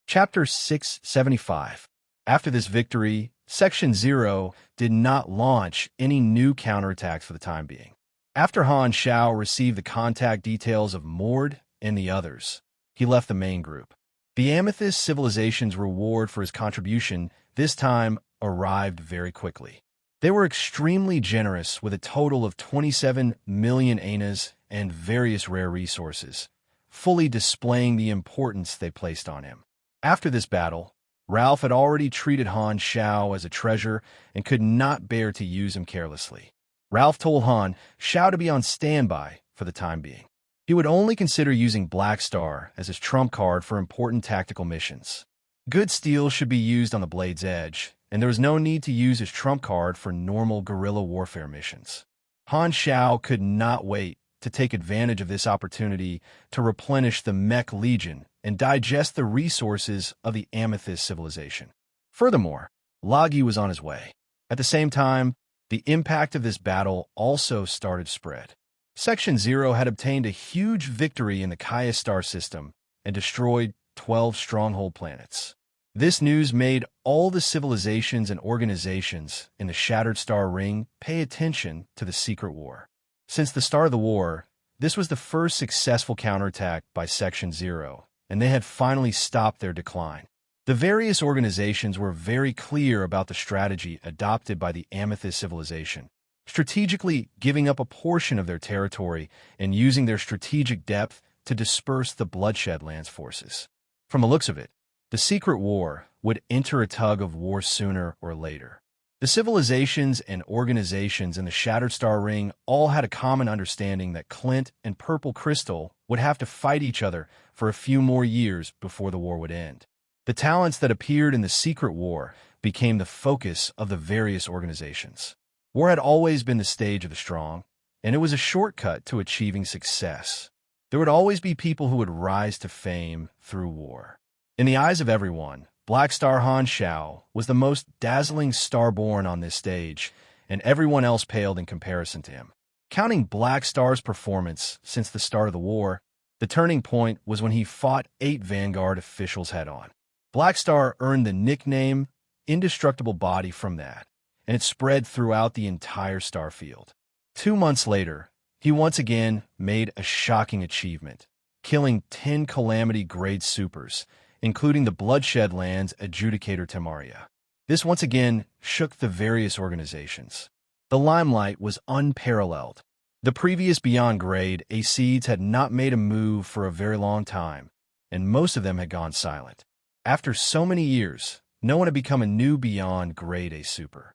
Chapter 675. After this victory, Section 0 did not launch any new counterattacks for the time being. After Han Xiao received the contact details of Mord and the others, he left the main group. The Amethyst Civilization's reward for his contribution this time arrived very quickly. They were extremely generous with a total of 27 million anas and various rare resources, fully displaying the importance they placed on him. After this battle, Ralph had already treated Han Xiao as a treasure and could not bear to use him carelessly. Ralph told Han Xiao to be on standby for the time being. He would only consider using Black Star as his trump card for important tactical missions. Good steel should be used on the blade's edge, and there was no need to use his trump card for normal guerrilla warfare missions. Han Xiao could not wait to take advantage of this opportunity to replenish the Mech Legion and digest the resources of the Amethyst Civilization. Furthermore, Lagi was on his way. At the same time, the impact of this battle also started to spread. Section 0 had obtained a huge victory in the Kaya star system and destroyed 12 stronghold planets. This news made all the civilizations and organizations in the Shattered Star Ring pay attention to the secret war. Since the start of the war, this was the first successful counterattack by Section 0, and they had finally stopped their decline. The various organizations were very clear about the strategy adopted by the Amethyst Civilization, strategically giving up a portion of their territory and using their strategic depth to disperse the Bloodshed Land's forces. From the looks of it, the secret war would enter a tug of war sooner or later. The civilizations and organizations in the Shattered Star Ring all had a common understanding that Clint and Purple Crystal would have to fight each other for a few more years before the war would end. The talents that appeared in the secret war became the focus of the various organizations. War had always been the stage of the strong, and it was a shortcut to achieving success. There would always be people who would rise to fame through war. In the eyes of everyone, Black Star Han Shao was the most dazzling star born on this stage, and everyone else paled in comparison to him. Counting Black Star's performance since the start of the war, the turning point was when he fought 8 Vanguard officials head-on. Black Star earned the nickname Indestructible Body from that, and it spread throughout the entire starfield. 2 months later, he once again made a shocking achievement, killing 10 Calamity-grade supers, including the Bloodshed Land's adjudicator Tamaria. This once again shook the various organizations. The limelight was unparalleled. The previous Beyond Grade Acids had not made a move for a very long time, and most of them had gone silent. After so many years, no one had become a new Beyond Grade A Super.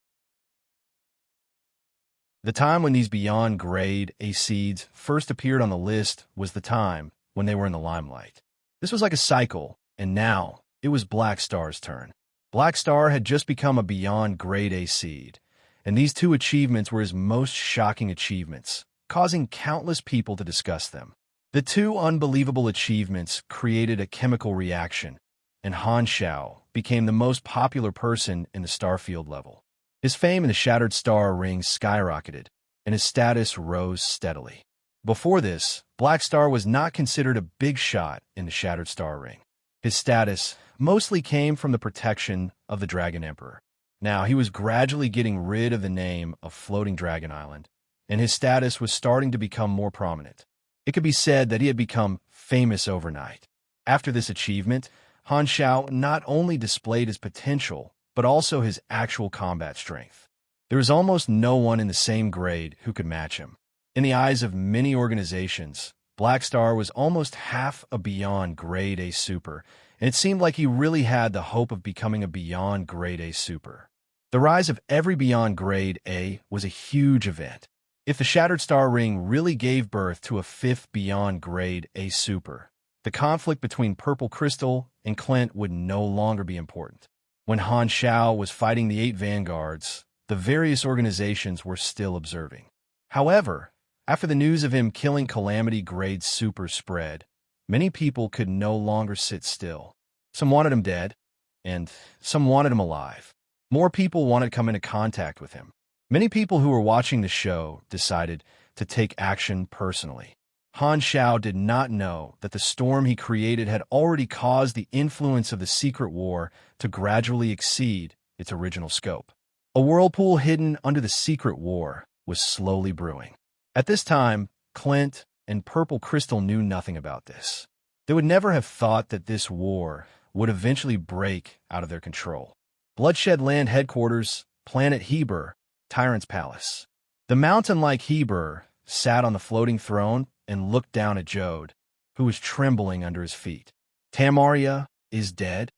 The time when these Beyond Grade Acids first appeared on the list was the time when they were in the limelight. This was like a cycle, and now it was Black Star's turn. Black Star had just become a Beyond Grade A seed, and these 2 achievements were his most shocking achievements, causing countless people to discuss them. The 2 unbelievable achievements created a chemical reaction, and Han Shao became the most popular person in the Starfield level. His fame in the Shattered Star Ring skyrocketed, and his status rose steadily. Before this, Black Star was not considered a big shot in the Shattered Star Ring. His status mostly came from the protection of the Dragon Emperor. Now, he was gradually getting rid of the name of Floating Dragon Island, and his status was starting to become more prominent. It could be said that he had become famous overnight. After this achievement, Han Shao not only displayed his potential, but also his actual combat strength. There was almost no one in the same grade who could match him. In the eyes of many organizations, Black Star was almost half a Beyond Grade A Super, and it seemed like he really had the hope of becoming a Beyond Grade A Super. The rise of every Beyond Grade A was a huge event. If the Shattered Star Ring really gave birth to a 5th Beyond Grade A Super, the conflict between Purple Crystal and Clint would no longer be important. When Han Shao was fighting the 8 Vanguards, the various organizations were still observing. However, after the news of him killing Calamity-grade Super spread, many people could no longer sit still. Some wanted him dead, and some wanted him alive. More people wanted to come into contact with him. Many people who were watching the show decided to take action personally. Han Shao did not know that the storm he created had already caused the influence of the secret war to gradually exceed its original scope. A whirlpool hidden under the secret war was slowly brewing. At this time, Clint and Purple Crystal knew nothing about this. They would never have thought that this war would eventually break out of their control. Bloodshed Land Headquarters, Planet Heber, Tyrant's Palace. The mountain-like Heber sat on the floating throne and looked down at Jode, who was trembling under his feet. Tamaria is dead?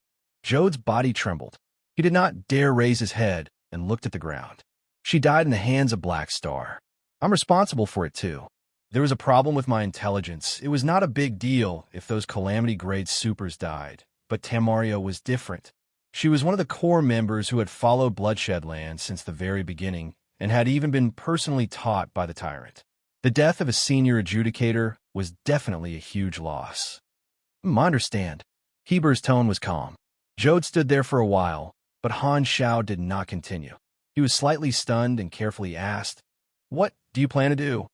Jode's body trembled. He did not dare raise his head and looked at the ground. She died in the hands of Black Star. I'm responsible for it too. There was a problem with my intelligence. It was not a big deal if those Calamity-grade supers died, but Tamaria was different. She was one of the core members who had followed Bloodshed Land since the very beginning and had even been personally taught by the Tyrant. The death of a senior adjudicator was definitely a huge loss. I understand. Heber's tone was calm. Jode stood there for a while, but Han Shao did not continue. He was slightly stunned and carefully asked, "What do you plan to do?"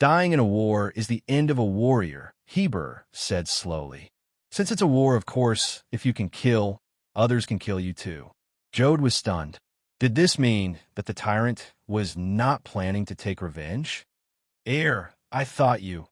"Dying in a war is the end of a warrior," Heber said slowly. "Since it's a war, of course, if you can kill, others can kill you too." Jode was stunned. Did this mean that the Tyrant was not planning to take revenge? I thought you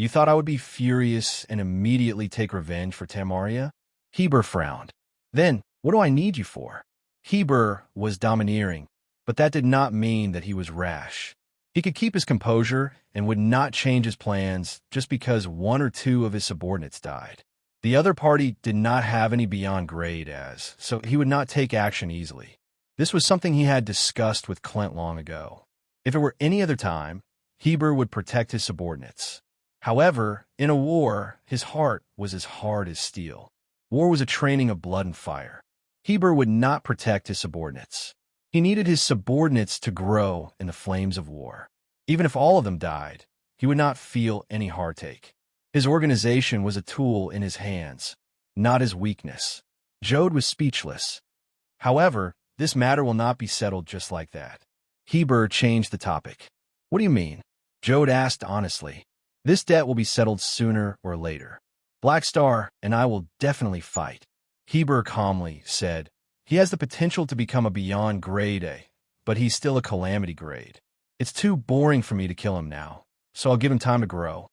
thought I would be furious and immediately take revenge for Tamaria?" Heber frowned. "Then, what do I need you for?" Heber was domineering, but that did not mean that he was rash. He could keep his composure and would not change his plans just because 1 or 2 of his subordinates died. The other party did not have any Beyond Grade as, so he would not take action easily. This was something he had discussed with Clint long ago. If it were any other time, Heber would protect his subordinates. However, in a war, his heart was as hard as steel. War was a training of blood and fire. Heber would not protect his subordinates. He needed his subordinates to grow in the flames of war. Even if all of them died, he would not feel any heartache. His organization was a tool in his hands, not his weakness. Jode was speechless. However, this matter will not be settled just like that. Heber changed the topic. What do you mean? Jode asked honestly. This debt will be settled sooner or later. Black Star and I will definitely fight. Heber calmly said. He has the potential to become a beyond grade A, but he's still a calamity grade. It's too boring for me to kill him now, so I'll give him time to grow.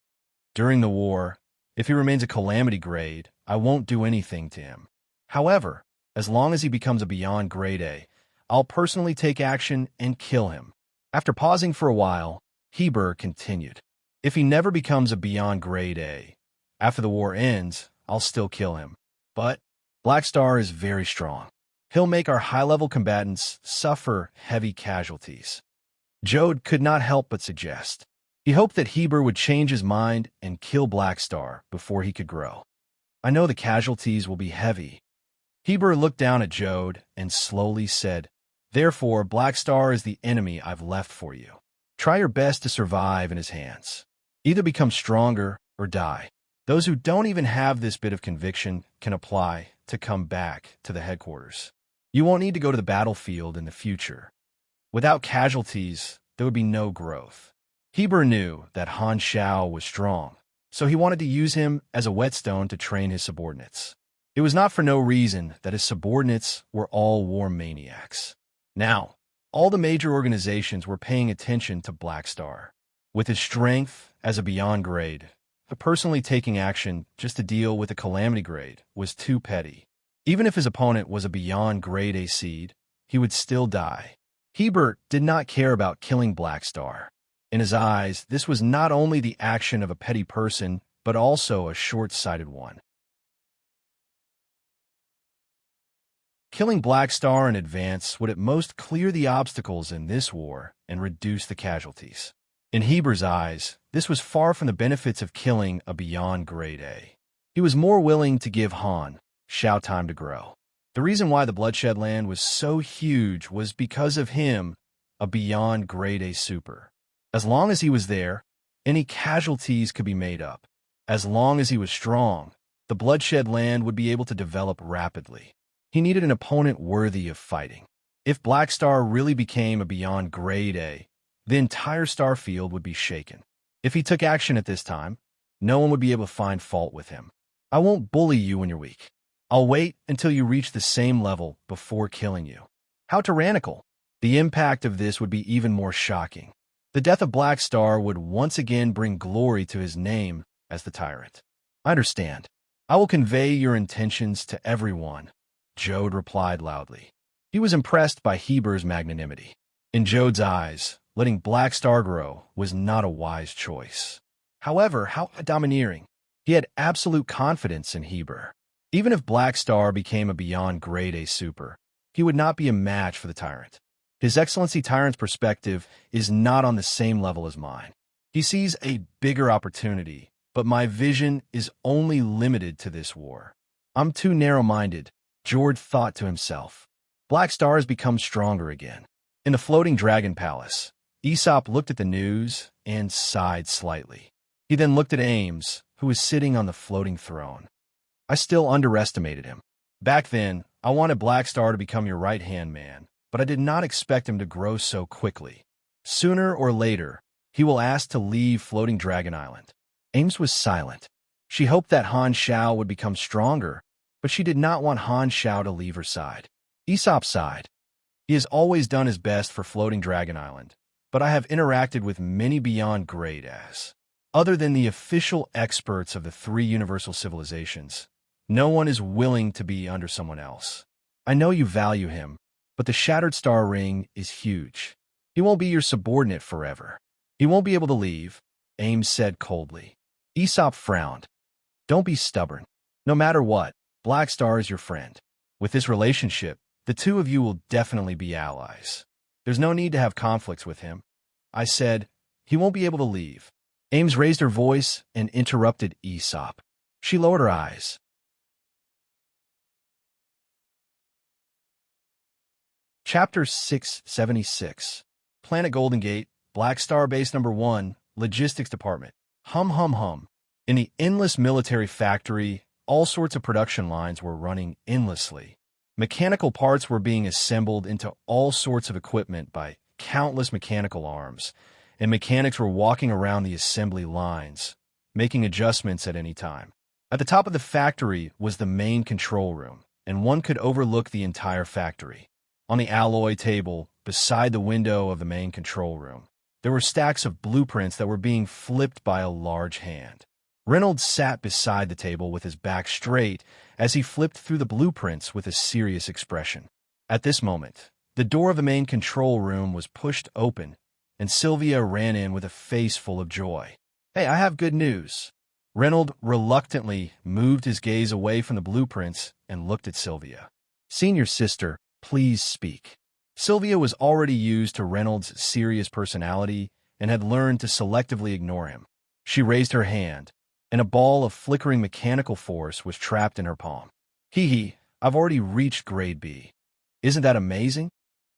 During the war, if he remains a calamity grade, I won't do anything to him. However, as long as he becomes a beyond grade A, I'll personally take action and kill him. After pausing for a while, Heber continued. If he never becomes a beyond grade A, after the war ends, I'll still kill him. But Black Star is very strong. He'll make our high-level combatants suffer heavy casualties. Jode could not help but suggest. He hoped that Heber would change his mind and kill Black Star before he could grow. I know the casualties will be heavy. Heber looked down at Jode and slowly said, Therefore, Black Star is the enemy I've left for you. Try your best to survive in his hands. Either become stronger or die. Those who don't even have this bit of conviction can apply to come back to the headquarters. You won't need to go to the battlefield in the future. Without casualties, there would be no growth. Heber knew that Han Shao was strong, so he wanted to use him as a whetstone to train his subordinates. It was not for no reason that his subordinates were all war maniacs. Now, all the major organizations were paying attention to Black Star. With his strength as a beyond grade, personally taking action just to deal with a calamity grade was too petty. Even if his opponent was a beyond grade A seed, he would still die. Heber did not care about killing Black Star. In his eyes, this was not only the action of a petty person, but also a short-sighted one. Killing Black Star in advance would at most clear the obstacles in this war and reduce the casualties. In Heber's eyes, this was far from the benefits of killing a beyond grade A. He was more willing to give Han Shao time to grow. The reason why the Bloodshed Land was so huge was because of him, a beyond grade A super. As long as he was there, any casualties could be made up. As long as he was strong, the Bloodshed Land would be able to develop rapidly. He needed an opponent worthy of fighting. If Black Star really became a beyond grade A, the entire star field would be shaken. If he took action at this time, no one would be able to find fault with him. I won't bully you when you're weak. I'll wait until you reach the same level before killing you. How tyrannical! The impact of this would be even more shocking. The death of Black Star would once again bring glory to his name as the tyrant. I understand. I will convey your intentions to everyone, Jode replied loudly. He was impressed by Heber's magnanimity. In Jode's eyes, letting Black Star grow was not a wise choice. However, how domineering. He had absolute confidence in Heber. Even if Black Star became a beyond grade A super, he would not be a match for the tyrant. His Excellency Tyrant's perspective is not on the same level as mine. He sees a bigger opportunity, but my vision is only limited to this war. I'm too narrow-minded, Jord thought to himself. Black Star has become stronger again. In the floating dragon palace, Aesop looked at the news and sighed slightly. He then looked at Ames, who was sitting on the floating throne. I still underestimated him. Back then, I wanted Black Star to become your right-hand man, but I did not expect him to grow so quickly. Sooner or later, he will ask to leave Floating Dragon Island. Ames was silent. She hoped that Han Shao would become stronger, but she did not want Han Shao to leave her side. Aesop sighed. He has always done his best for Floating Dragon Island, but I have interacted with many beyond grade As. Other than the official experts of the 3 universal civilizations, no one is willing to be under someone else. I know you value him, but the Shattered Star Ring is huge. He won't be your subordinate forever. He won't be able to leave, Ames said coldly. Aesop frowned. Don't be stubborn. No matter what, Black Star is your friend. With this relationship, the two of you will definitely be allies. There's no need to have conflicts with him. I said, he won't be able to leave. Ames raised her voice and interrupted Aesop. She lowered her eyes. Chapter 676. Planet Golden Gate, Black Star Base Number 1, Logistics Department. Hum hum hum. In the endless military factory, all sorts of production lines were running endlessly. Mechanical parts were being assembled into all sorts of equipment by countless mechanical arms, and mechanics were walking around the assembly lines, making adjustments at any time. At the top of the factory was the main control room, and one could overlook the entire factory. On the alloy table, beside the window of the main control room, there were stacks of blueprints that were being flipped by a large hand. Reynolds sat beside the table with his back straight as he flipped through the blueprints with a serious expression. At this moment, the door of the main control room was pushed open, and Sylvia ran in with a face full of joy. "Hey, I have good news." Reynolds reluctantly moved his gaze away from the blueprints and looked at Sylvia. "Senior sister, please speak." Sylvia was already used to Reynolds' serious personality and had learned to selectively ignore him. She raised her hand, and a ball of flickering mechanical force was trapped in her palm. "Hee, I've already reached grade B. Isn't that amazing?"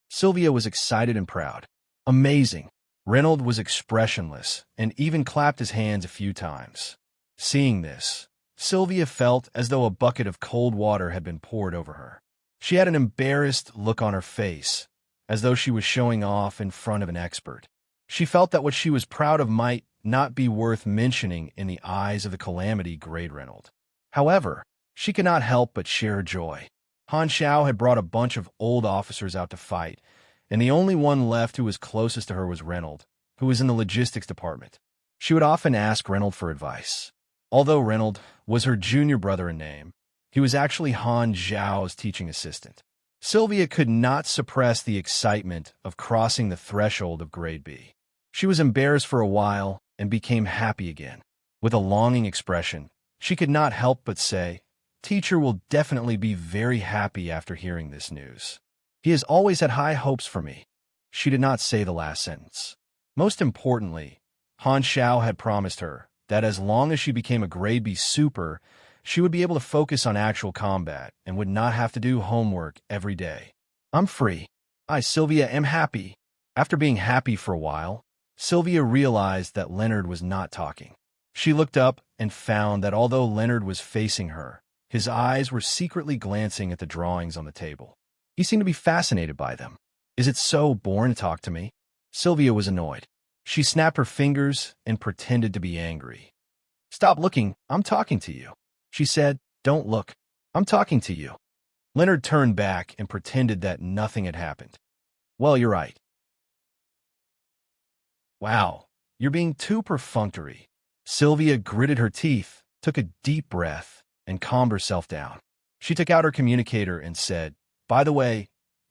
Sylvia was excited and proud. "Amazing." Reynolds was expressionless and even clapped his hands a few times. Seeing this, Sylvia felt as though a bucket of cold water had been poured over her. She had an embarrassed look on her face, as though she was showing off in front of an expert. She felt that what she was proud of might not be worth mentioning in the eyes of the calamity grade Reynolds. However, she could not help but share her joy. Han Xiao had brought a bunch of old officers out to fight, and the only one left who was closest to her was Reynolds, who was in the logistics department. She would often ask Reynolds for advice. Although Reynolds was her junior brother in name, he was actually Han Xiao's teaching assistant. Sylvia could not suppress the excitement of crossing the threshold of grade B. She was embarrassed for a while and became happy again. With a longing expression, she could not help but say, "Teacher will definitely be very happy after hearing this news. He has always had high hopes for me." She did not say the last sentence. Most importantly, Han Xiao had promised her that as long as she became a grade B super, she would be able to focus on actual combat and would not have to do homework every day. "I'm free. Sylvia, am happy." After being happy for a while, Sylvia realized that Leonard was not talking. She looked up and found that although Leonard was facing her, his eyes were secretly glancing at the drawings on the table. He seemed to be fascinated by them. "Is it so boring to talk to me?" Sylvia was annoyed. She snapped her fingers and pretended to be angry. "Stop looking, I'm talking to you." She said, "Don't look. I'm talking to you." Leonard turned back and pretended that nothing had happened. "Well, you're right." "Wow, you're being too perfunctory." Sylvia gritted her teeth, took a deep breath, and calmed herself down. She took out her communicator and said, "By the way,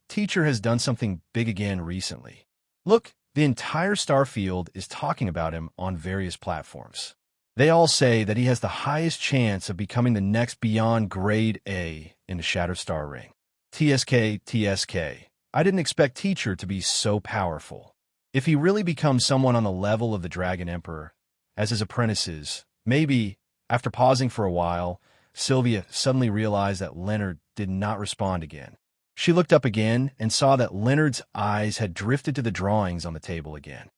teacher has done something big again recently. Look, the entire Starfield is talking about him on various platforms. They all say that he has the highest chance of becoming the next beyond grade A in the Shattered Star Ring. TSK. I didn't expect teacher to be so powerful. If he really becomes someone on the level of the Dragon Emperor, as his apprentices, maybe." After pausing for a while, Sylvia suddenly realized that Leonard did not respond again. She looked up again and saw that Leonard's eyes had drifted to the drawings on the table again.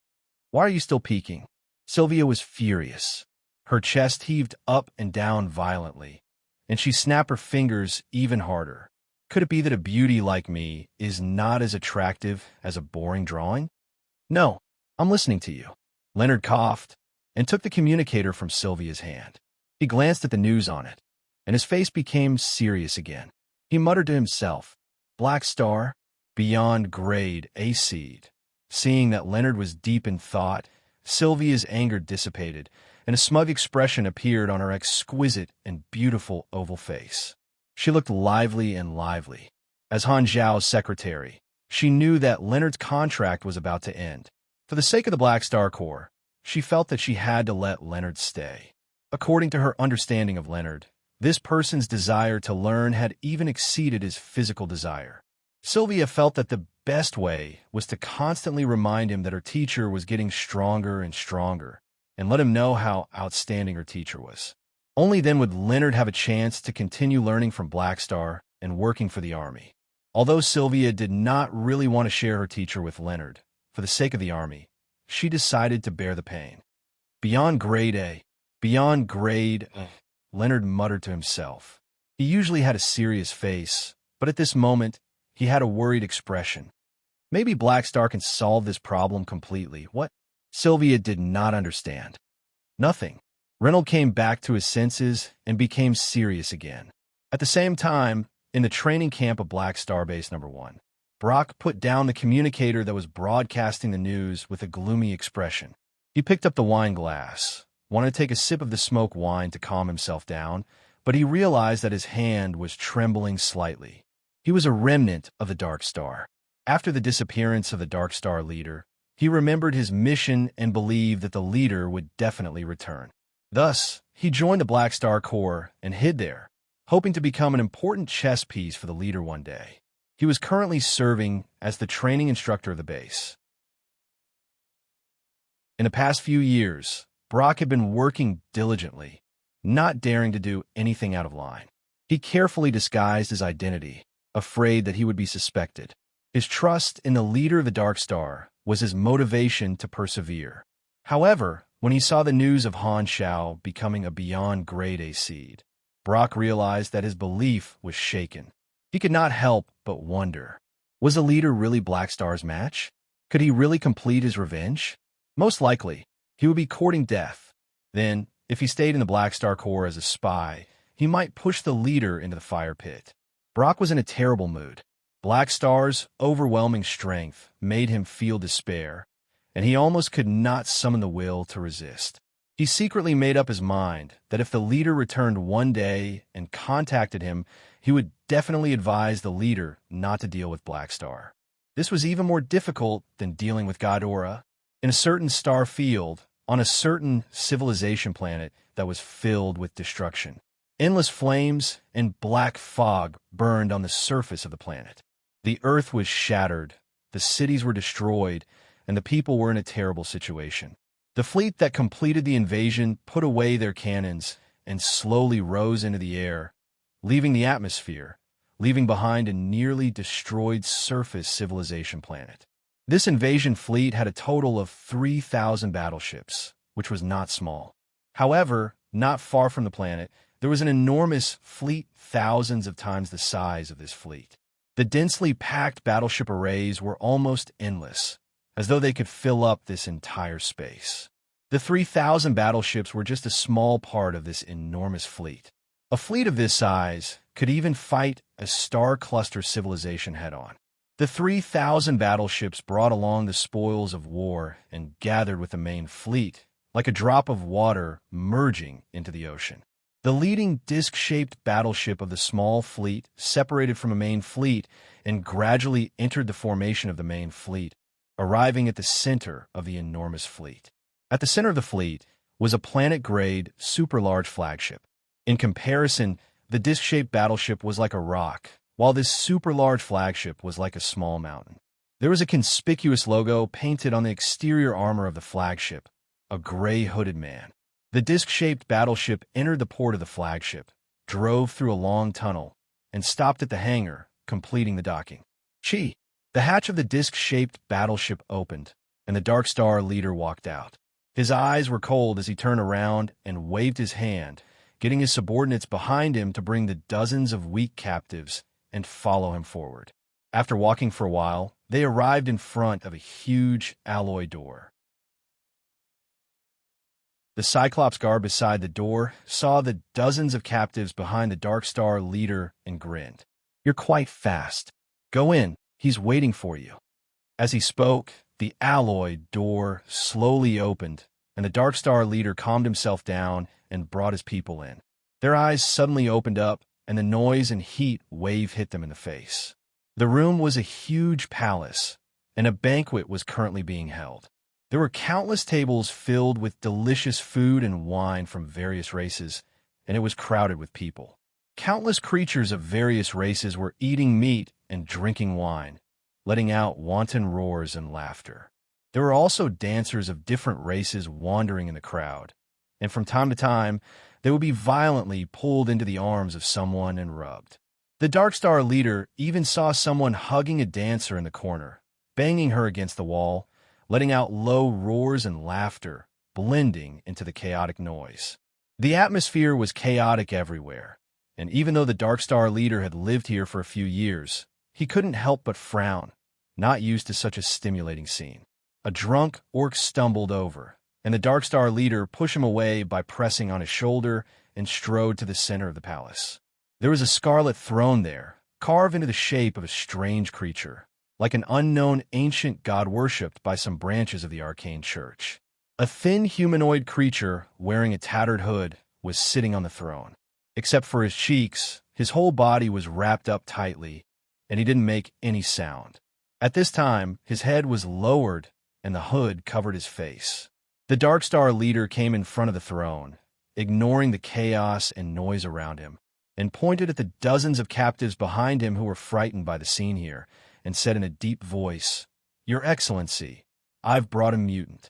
"Why are you still peeking?" Sylvia was furious. Her chest heaved up and down violently, and she snapped her fingers even harder. "Could it be that a beauty like me is not as attractive as a boring drawing?" "No, I'm listening to you." Leonard coughed and took the communicator from Sylvia's hand. He glanced at the news on it, and his face became serious again. He muttered to himself, "Black Star, beyond grade A seed." Seeing that Leonard was deep in thought, Sylvia's anger dissipated, and a smug expression appeared on her exquisite and beautiful oval face. She looked lively and lively. As Han Xiao's secretary, she knew that Leonard's contract was about to end. For the sake of the Black Star Corps, she felt that she had to let Leonard stay. According to her understanding of Leonard, this person's desire to learn had even exceeded his physical desire. Sylvia felt that the best way was to constantly remind him that her teacher was getting stronger and stronger, and let him know how outstanding her teacher was. Only then would Leonard have a chance to continue learning from Black Star and working for the army. Although Sylvia did not really want to share her teacher with Leonard, for the sake of the army, she decided to bear the pain. Beyond grade A. Beyond grade... Leonard muttered to himself. He usually had a serious face, but at this moment, he had a worried expression. Maybe Blackstar can solve this problem completely. What? Sylvia did not understand. Nothing. Reynolds came back to his senses and became serious again. At the same time, in the training camp of Blackstar Base No. 1, Brock put down the communicator that was broadcasting the news with a gloomy expression. He picked up the wine glass, wanted to take a sip of the smoked wine to calm himself down, but he realized that his hand was trembling slightly. He was a remnant of the Dark Star. After the disappearance of the Dark Star leader, he remembered his mission and believed that the leader would definitely return. Thus, he joined the Black Star Corps and hid there, hoping to become an important chess piece for the leader one day. He was currently serving as the training instructor of the base. In the past few years, Brock had been working diligently, not daring to do anything out of line. He carefully disguised his identity, afraid that he would be suspected. His trust in the leader of the Dark Star was his motivation to persevere. However, when he saw the news of Han Shao becoming a beyond grade A seed, Brock realized that his belief was shaken. He could not help but wonder, was the leader really Blackstar's match? Could he really complete his revenge? Most likely, he would be courting death. Then, if he stayed in the Black Star Corps as a spy, he might push the leader into the fire pit. Brock was in a terrible mood. Black Star's overwhelming strength made him feel despair, and he almost could not summon the will to resist. He secretly made up his mind that if the leader returned one day and contacted him, he would definitely advise the leader not to deal with Black Star. This was even more difficult than dealing with Ghidorah. In a certain star field, on a certain civilization planet that was filled with destruction, endless flames and black fog burned on the surface of the planet. The earth was shattered, the cities were destroyed, and the people were in a terrible situation. The fleet that completed the invasion put away their cannons and slowly rose into the air, leaving the atmosphere, leaving behind a nearly destroyed surface civilization planet. This invasion fleet had a total of 3,000 battleships, which was not small. However, not far from the planet, there was an enormous fleet thousands of times the size of this fleet. The densely packed battleship arrays were almost endless, as though they could fill up this entire space. The 3,000 battleships were just a small part of this enormous fleet. A fleet of this size could even fight a star cluster civilization head-on. The 3,000 battleships brought along the spoils of war and gathered with the main fleet, like a drop of water merging into the ocean. The leading disc-shaped battleship of the small fleet separated from a main fleet and gradually entered the formation of the main fleet, arriving at the center of the enormous fleet. At the center of the fleet was a planet-grade, super-large flagship. In comparison, the disc-shaped battleship was like a rock, while this super-large flagship was like a small mountain. There was a conspicuous logo painted on the exterior armor of the flagship, a gray hooded man. The disc-shaped battleship entered the port of the flagship, drove through a long tunnel, and stopped at the hangar, completing the docking. The hatch of the disc-shaped battleship opened, and the Dark Star leader walked out. His eyes were cold as he turned around and waved his hand, getting his subordinates behind him to bring the dozens of weak captives and follow him forward. After walking for a while, they arrived in front of a huge alloy door. The Cyclops guard beside the door saw the dozens of captives behind the Dark Star leader and grinned. "You're quite fast. Go in, he's waiting for you." As he spoke, the alloy door slowly opened, and the Dark Star leader calmed himself down and brought his people in. Their eyes suddenly opened up, and the noise and heat wave hit them in the face. The room was a huge palace, and a banquet was currently being held. There were countless tables filled with delicious food and wine from various races, and it was crowded with people. Countless creatures of various races were eating meat and drinking wine, letting out wanton roars and laughter. There were also dancers of different races wandering in the crowd, and from time to time, they would be violently pulled into the arms of someone and rubbed. The Dark Star leader even saw someone hugging a dancer in the corner, banging her against the wall, letting out low roars and laughter, blending into the chaotic noise. The atmosphere was chaotic everywhere, and even though the Dark Star leader had lived here for a few years, he couldn't help but frown, not used to such a stimulating scene. A drunk orc stumbled over, and the Dark Star leader pushed him away by pressing on his shoulder and strode to the center of the palace. There was a scarlet throne there, carved into the shape of a strange creature, like an unknown ancient god worshipped by some branches of the arcane church. A thin humanoid creature wearing a tattered hood was sitting on the throne. Except for his cheeks, his whole body was wrapped up tightly, and he didn't make any sound. At this time, his head was lowered and the hood covered his face. The Dark Star leader came in front of the throne, ignoring the chaos and noise around him, and pointed at the dozens of captives behind him who were frightened by the scene here, and said in a deep voice, "Your Excellency, I've brought a mutant."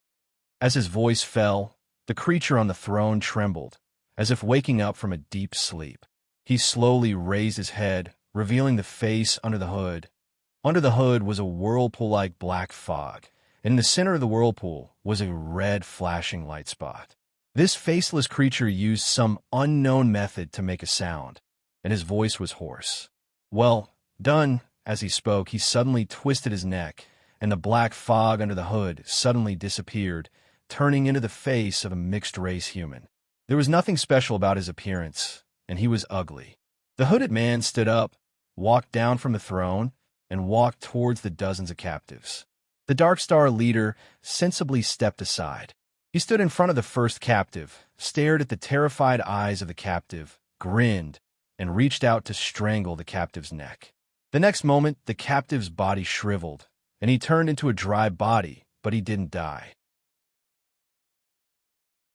As his voice fell, the creature on the throne trembled, as if waking up from a deep sleep. He slowly raised his head, revealing the face under the hood. Under the hood was a whirlpool-like black fog, and in the center of the whirlpool was a red flashing light spot. This faceless creature used some unknown method to make a sound, and his voice was hoarse. "Well done." As he spoke, he suddenly twisted his neck, and the black fog under the hood suddenly disappeared, turning into the face of a mixed-race human. There was nothing special about his appearance, and he was ugly. The hooded man stood up, walked down from the throne, and walked towards the dozens of captives. The Dark Star leader sensibly stepped aside. He stood in front of the first captive, stared at the terrified eyes of the captive, grinned, and reached out to strangle the captive's neck. The next moment, the captive's body shriveled, and he turned into a dry body, but he didn't die.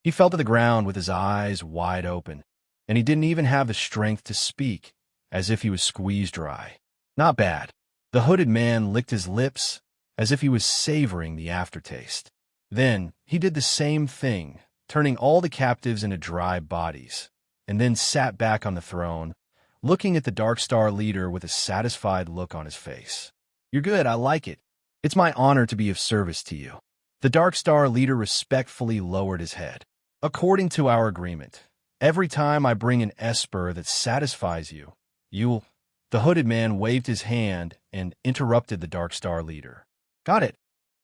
He fell to the ground with his eyes wide open, and he didn't even have the strength to speak, as if he was squeezed dry. Not bad. The hooded man licked his lips, as if he was savoring the aftertaste. Then he did the same thing, turning all the captives into dry bodies, and then sat back on the throne, looking at the Dark Star leader with a satisfied look on his face. "You're good, I like it. It's my honor to be of service to you." The Dark Star leader respectfully lowered his head. "According to our agreement, every time I bring an esper that satisfies you, you'll—" The hooded man waved his hand and interrupted the Dark Star leader. "Got it.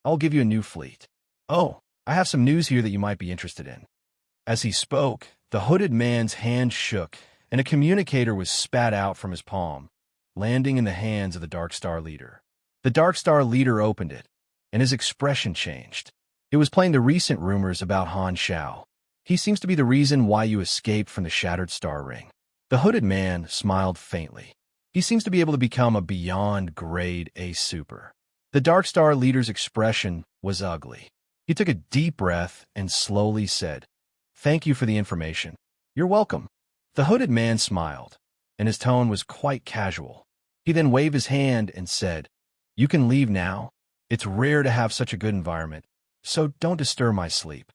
I'll give you a new fleet. Oh, I have some news here that you might be interested in." As he spoke, the hooded man's hand shook, and a communicator was spat out from his palm, landing in the hands of the Dark Star leader. The Dark Star leader opened it, and his expression changed. It was playing the recent rumors about Han Shao. "He seems to be the reason why you escaped from the Shattered Star Ring." The hooded man smiled faintly. "He seems to be able to become a beyond grade A super." The Dark Star leader's expression was ugly. He took a deep breath and slowly said, "Thank you for the information." "You're welcome." The hooded man smiled, and his tone was quite casual. He then waved his hand and said, "You can leave now. It's rare to have such a good environment, so don't disturb my sleep."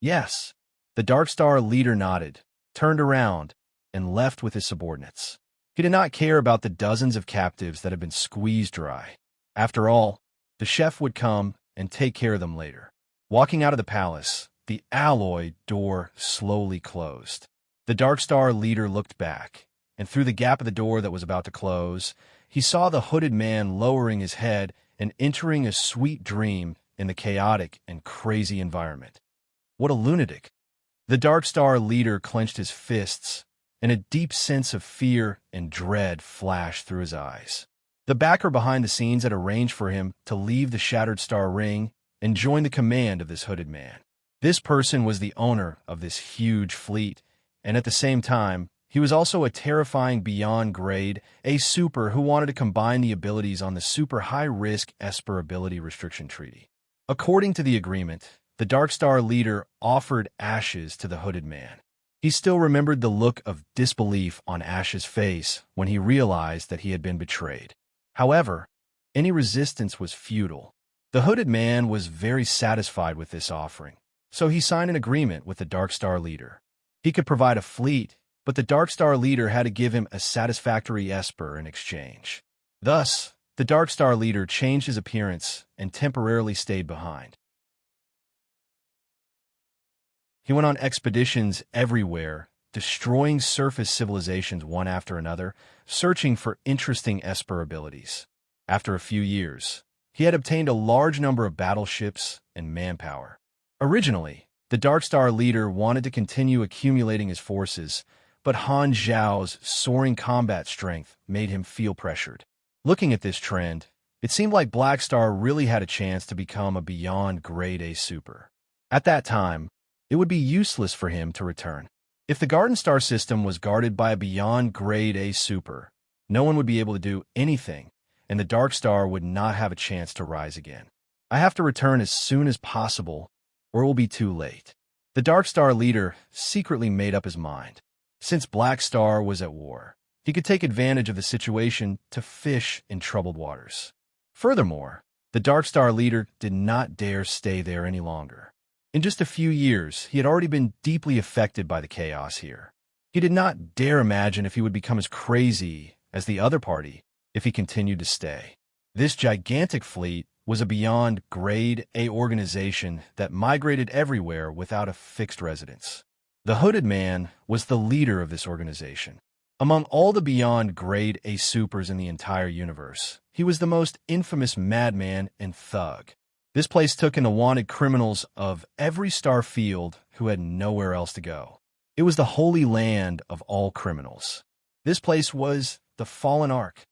"Yes." The Dark Star leader nodded, turned around, and left with his subordinates. He did not care about the dozens of captives that had been squeezed dry. After all, the chef would come and take care of them later. Walking out of the palace, the alloy door slowly closed. The Dark Star leader looked back, and through the gap of the door that was about to close, he saw the hooded man lowering his head and entering a sweet dream in the chaotic and crazy environment. What a lunatic! The Dark Star leader clenched his fists, and a deep sense of fear and dread flashed through his eyes. The backer behind the scenes had arranged for him to leave the Shattered Star Ring and join the command of this hooded man. This person was the owner of this huge fleet, and at the same time, he was also a terrifying beyond grade A super who wanted to combine the abilities on the super high-risk Esper ability restriction treaty. According to the agreement, the Dark Star leader offered ashes to the hooded man. He still remembered the look of disbelief on Ash's face when he realized that he had been betrayed. However, any resistance was futile. The hooded man was very satisfied with this offering, so he signed an agreement with the Dark Star leader. He could provide a fleet, but the Dark Star leader had to give him a satisfactory esper in exchange. Thus, the Dark Star leader changed his appearance and temporarily stayed behind. He went on expeditions everywhere, destroying surface civilizations one after another, searching for interesting Esper abilities. After a few years, he had obtained a large number of battleships and manpower. Originally, the Darkstar leader wanted to continue accumulating his forces, but Han Zhao's soaring combat strength made him feel pressured. Looking at this trend, it seemed like Blackstar really had a chance to become a beyond Grade A super. At that time, it would be useless for him to return. If the Garden Star system was guarded by a beyond Grade A super, no one would be able to do anything, and the Darkstar would not have a chance to rise again. I have to return as soon as possible, or it will be too late. The Darkstar leader secretly made up his mind. Since Blackstar was at war, he could take advantage of the situation to fish in troubled waters. Furthermore, the Darkstar leader did not dare stay there any longer. In just a few years, he had already been deeply affected by the chaos here. He did not dare imagine if he would become as crazy as the other party if he continued to stay. This gigantic fleet was a beyond Grade A organization that migrated everywhere without a fixed residence. The Hooded Man was the leader of this organization. Among all the beyond Grade A supers in the entire universe, he was the most infamous madman and thug. This place took in the wanted criminals of every star field who had nowhere else to go. It was the holy land of all criminals. This place was the Fallen Ark.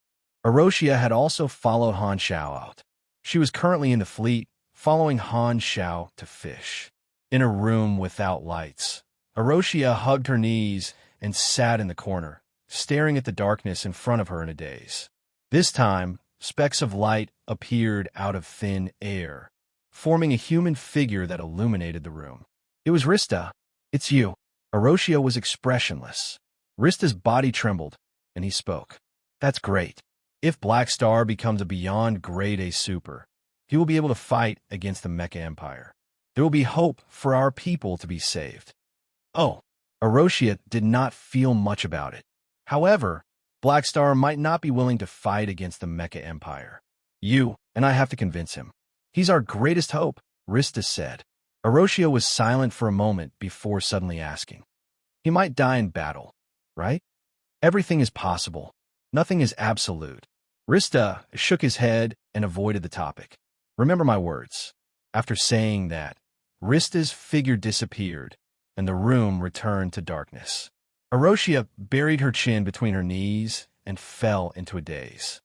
Erosia had also followed Han Xiao out. She was currently in the fleet, following Han Xiao to fish. In a room without lights, Erosia hugged her knees and sat in the corner, staring at the darkness in front of her in a daze. This time, specks of light appeared out of thin air, forming a human figure that illuminated the room. It was Rista. "It's you." Erosia was expressionless. Rista's body trembled, and he spoke. "That's great. If Blackstar becomes a beyond Grade A super, he will be able to fight against the Mecha Empire. There will be hope for our people to be saved." Oh, Erosia did not feel much about it. However, Blackstar might not be willing to fight against the Mecha Empire. "You and I have to convince him. He's our greatest hope," Rista said. Erosia was silent for a moment before suddenly asking, "He might die in battle, right? Everything is possible. Nothing is absolute." Rista shook his head and avoided the topic. "Remember my words." After saying that, Rista's figure disappeared, and the room returned to darkness. Erosia buried her chin between her knees and fell into a daze.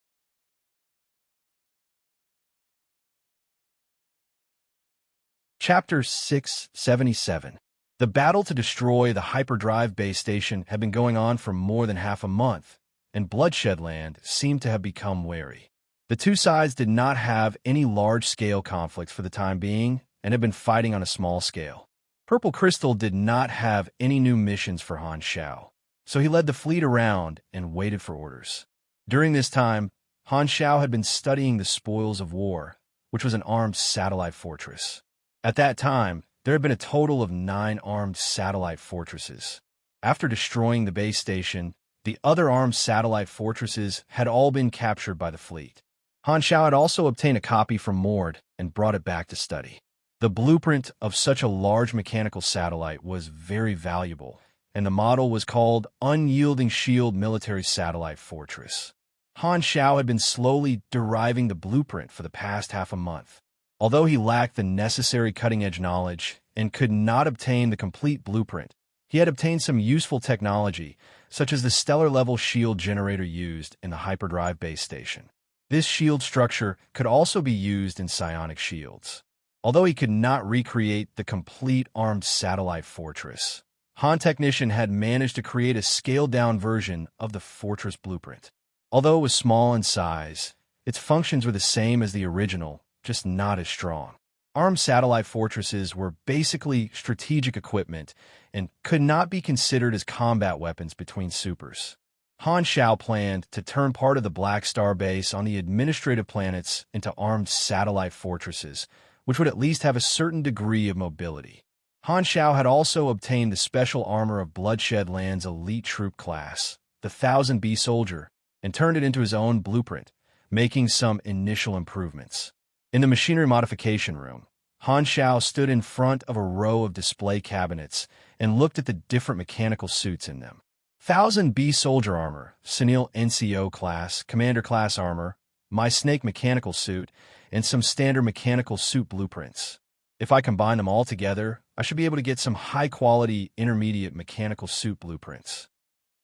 Chapter 677. The battle to destroy the hyperdrive base station had been going on for more than half a month, and Bloodshed Land seemed to have become wary. The two sides did not have any large-scale conflicts for the time being and had been fighting on a small scale. Purple Crystal did not have any new missions for Han Xiao, so he led the fleet around and waited for orders. During this time, Han Xiao had been studying the spoils of war, which was an armed satellite fortress. At that time, there had been a total of 9 armed satellite fortresses. After destroying the base station, the other armed satellite fortresses had all been captured by the fleet. Han Xiao had also obtained a copy from Mord and brought it back to study. The blueprint of such a large mechanical satellite was very valuable, and the model was called Unyielding Shield Military Satellite Fortress. Han Xiao had been slowly deriving the blueprint for the past half a month. Although he lacked the necessary cutting-edge knowledge and could not obtain the complete blueprint, he had obtained some useful technology, such as the stellar-level shield generator used in the hyperdrive base station. This shield structure could also be used in psionic shields. Although he could not recreate the complete armed satellite fortress, Han Technician had managed to create a scaled-down version of the fortress blueprint. Although it was small in size, its functions were the same as the original, just not as strong. Armed satellite fortresses were basically strategic equipment and could not be considered as combat weapons between supers. Han Xiao planned to turn part of the Black Star base on the administrative planets into armed satellite fortresses, which would at least have a certain degree of mobility. Han Xiao had also obtained the special armor of Bloodshed Land's elite troop class, the 1000B Soldier, and turned it into his own blueprint, making some initial improvements. In the machinery modification room, Han Shao stood in front of a row of display cabinets and looked at the different mechanical suits in them. 1000B soldier armor, Sunil NCO class, commander class armor, my snake mechanical suit, and some standard mechanical suit blueprints. If I combine them all together, I should be able to get some high-quality intermediate mechanical suit blueprints.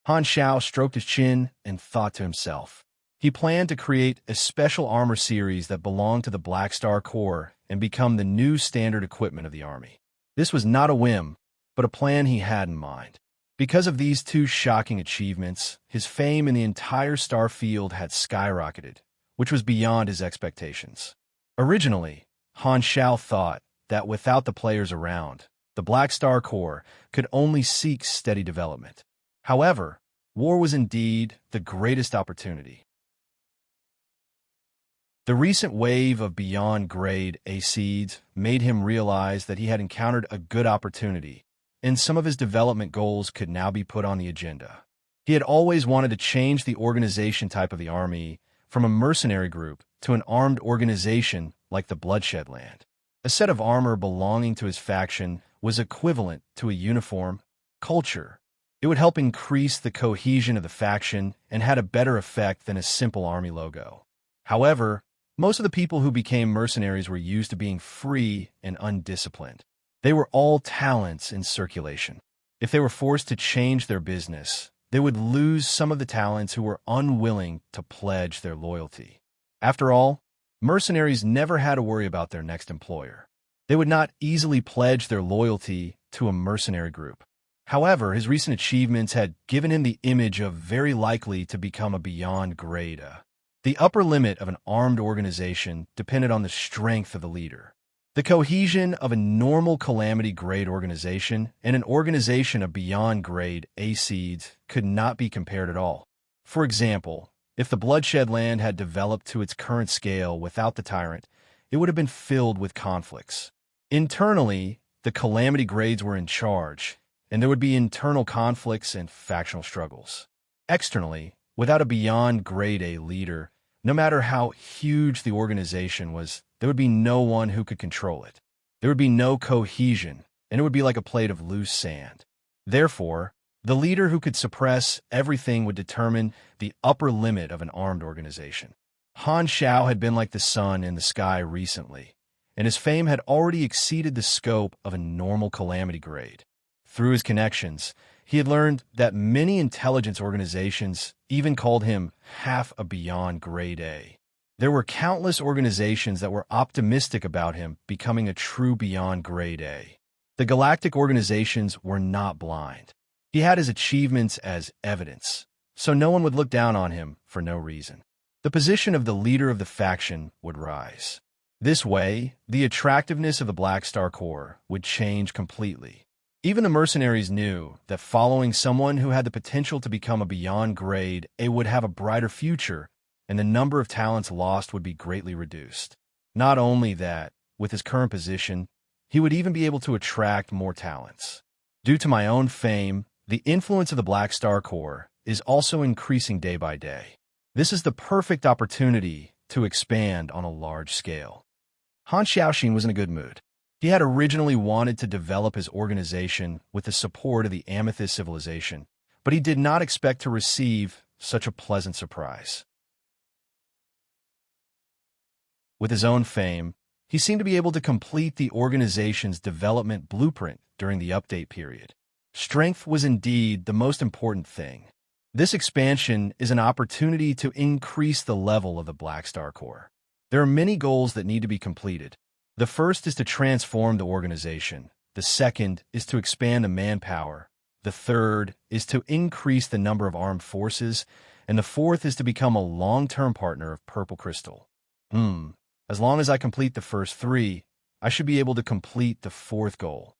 Han Shao stroked his chin and thought to himself. He planned to create a special armor series that belonged to the Black Star Corps and become the new standard equipment of the Army. This was not a whim, but a plan he had in mind. Because of these two shocking achievements, his fame in the entire star field had skyrocketed, which was beyond his expectations. Originally, Han Shao thought that without the players around, the Black Star Corps could only seek steady development. However, war was indeed the greatest opportunity. The recent wave of beyond-grade A seeds made him realize that he had encountered a good opportunity, and some of his development goals could now be put on the agenda. He had always wanted to change the organization type of the Army from a mercenary group to an armed organization like the Bloodshed Land. A set of armor belonging to his faction was equivalent to a uniform, culture. It would help increase the cohesion of the faction and had a better effect than a simple army logo. However, most of the people who became mercenaries were used to being free and undisciplined. They were all talents in circulation. If they were forced to change their business, they would lose some of the talents who were unwilling to pledge their loyalty. After all, mercenaries never had to worry about their next employer. They would not easily pledge their loyalty to a mercenary group. However, his recent achievements had given him the image of very likely to become a beyond grade. The upper limit of an armed organization depended on the strength of the leader. The cohesion of a normal calamity grade organization and an organization of beyond grade A seeds could not be compared at all. For example, if the Bloodshed Land had developed to its current scale without the tyrant, it would have been filled with conflicts. Internally, the calamity grades were in charge, and there would be internal conflicts and factional struggles. Externally, without a beyond grade A leader, no matter how huge the organization was, there would be no one who could control it. There would be no cohesion, and it would be like a plate of loose sand. Therefore, the leader who could suppress everything would determine the upper limit of an armed organization. Han Shao had been like the sun in the sky recently, and his fame had already exceeded the scope of a normal calamity grade. Through his connections, he had learned that many intelligence organizations even called him half a beyond grade A. There were countless organizations that were optimistic about him becoming a true beyond grade A. The galactic organizations were not blind. He had his achievements as evidence, so no one would look down on him for no reason. The position of the leader of the faction would rise. This way, the attractiveness of the Black Star Corps would change completely. Even the mercenaries knew that following someone who had the potential to become a beyond grade A would have a brighter future, and the number of talents lost would be greatly reduced. Not only that, with his current position, he would even be able to attract more talents. Due to my own fame, the influence of the Black Star Corps is also increasing day by day. This is the perfect opportunity to expand on a large scale. Han Xiaoxin was in a good mood. He had originally wanted to develop his organization with the support of the Amethyst civilization, but he did not expect to receive such a pleasant surprise. With his own fame, he seemed to be able to complete the organization's development blueprint during the update period. Strength was indeed the most important thing. This expansion is an opportunity to increase the level of the Black Star Corps. There are many goals that need to be completed. The first is to transform the organization. The second is to expand the manpower. The third is to increase the number of armed forces. And the fourth is to become a long-term partner of Purple Crystal. As long as I complete the first three, I should be able to complete the fourth goal.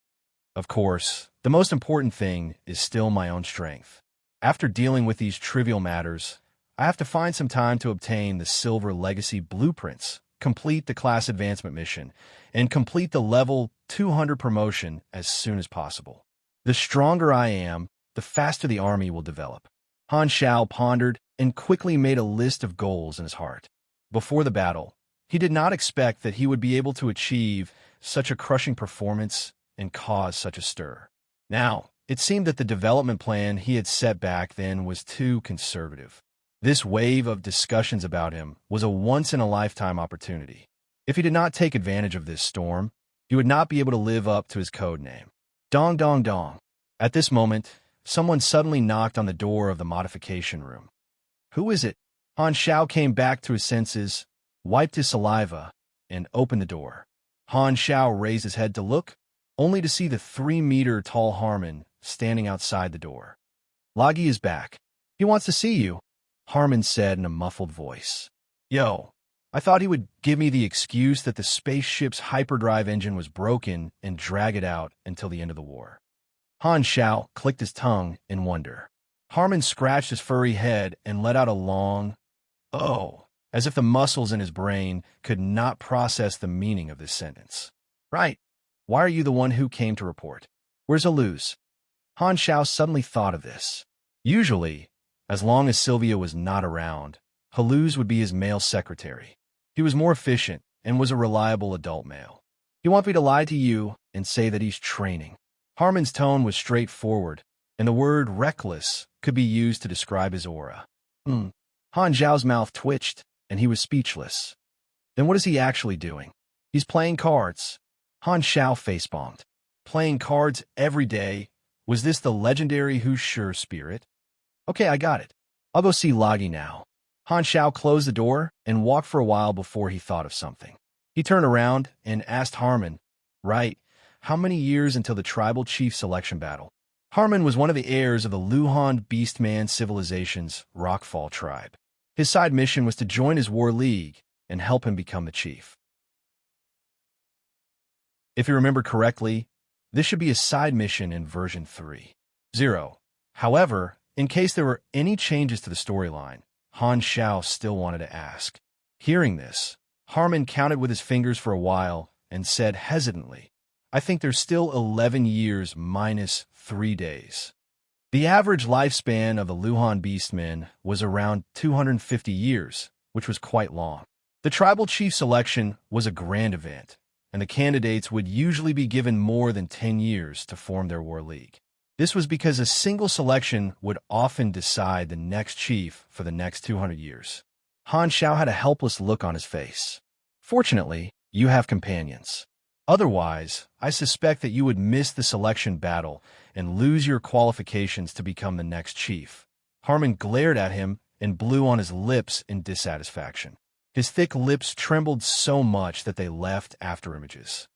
Of course, the most important thing is still my own strength. After dealing with these trivial matters, I have to find some time to obtain the Silver Legacy blueprints, complete the class advancement mission, and complete the level 200 promotion as soon as possible. The stronger I am, the faster the army will develop. Han Shao pondered and quickly made a list of goals in his heart. Before the battle, he did not expect that he would be able to achieve such a crushing performance and cause such a stir? Now, it seemed that the development plan he had set back then was too conservative. This wave of discussions about him was a once-in-a-lifetime opportunity. If he did not take advantage of this storm, he would not be able to live up to his code name. Dong dong dong. At this moment, someone suddenly knocked on the door of the modification room. Who is it? Han Xiao came back to his senses, wiped his saliva, and opened the door. Han Xiao raised his head to look, only to see the 3-meter-tall Harmon standing outside the door. Lagi is back. He wants to see you, Harmon said in a muffled voice. Yo, I thought he would give me the excuse that the spaceship's hyperdrive engine was broken and drag it out until the end of the war. Han Xiao clicked his tongue in wonder. Harmon scratched his furry head and let out a long, "Oh," as if the muscles in his brain could not process the meaning of this sentence. Right. Why are you the one who came to report? Where's Aluz? Han Xiao suddenly thought of this. Usually, as long as Sylvia was not around, Haluz would be his male secretary. He was more efficient and was a reliable adult male. He wanted me to lie to you and say that he's training. Harmon's tone was straightforward, and the word reckless could be used to describe his aura. Han Zhao's mouth twitched, and he was speechless. Then what is he actually doing? He's playing cards. Han Xiao facepalmed. Playing cards every day? Was this the legendary Who's Sure spirit? Okay, I got it. I'll go see Lagi now. Han Xiao closed the door and walked for a while before he thought of something. He turned around and asked Harmon, right, how many years until the tribal chief selection battle? Harmon was one of the heirs of the Luhan Beastman civilization's Rockfall tribe. His side mission was to join his war league and help him become the chief. If you remember correctly, this should be a side mission in version 3.0. However, in case there were any changes to the storyline, Han Xiao still wanted to ask. Hearing this, Harmon counted with his fingers for a while and said hesitantly, I think there's still 11 years minus 3 days. The average lifespan of the Luhan Beastmen was around 250 years, which was quite long. The tribal chief selection was a grand event, and the candidates would usually be given more than 10 years to form their war league. This was because a single selection would often decide the next chief for the next 200 years. Han Xiao had a helpless look on his face. Fortunately, you have companions. Otherwise, I suspect that you would miss the selection battle and lose your qualifications to become the next chief. Harmon glared at him and blew on his lips in dissatisfaction. His thick lips trembled so much that they left afterimages.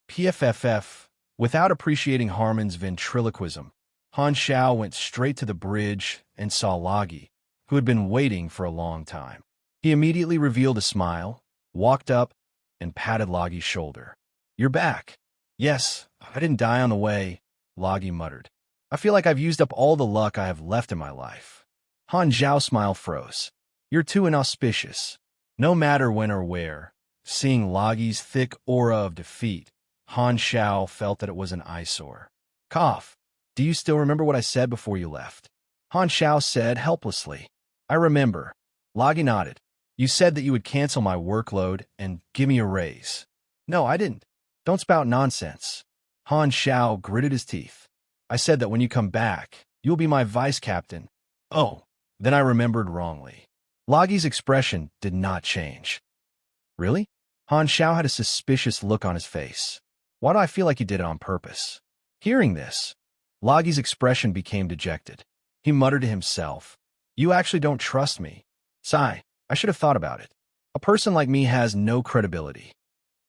PFFF. Without appreciating Harmon's ventriloquism, Han Xiao went straight to the bridge and saw Lagi, who had been waiting for a long time. He immediately revealed a smile, walked up, and patted Lagi's shoulder. You're back. Yes, I didn't die on the way, Lagi muttered. I feel like I've used up all the luck I have left in my life. Han Xiao's smile froze. You're too inauspicious. No matter when or where, seeing Lagi's thick aura of defeat, Han Xiao felt that it was an eyesore. Cough. Do you still remember what I said before you left? Han Xiao said helplessly. I remember. Lagi nodded. You said that you would cancel my workload and give me a raise. No, I didn't. Don't spout nonsense. Han Xiao gritted his teeth. I said that when you come back, you'll be my vice captain. Oh, then I remembered wrongly. Lagi's expression did not change. Really? Han Xiao had a suspicious look on his face. Why do I feel like he did it on purpose? Hearing this, Lagi's expression became dejected. He muttered to himself, You actually don't trust me. Sigh, I should have thought about it. A person like me has no credibility.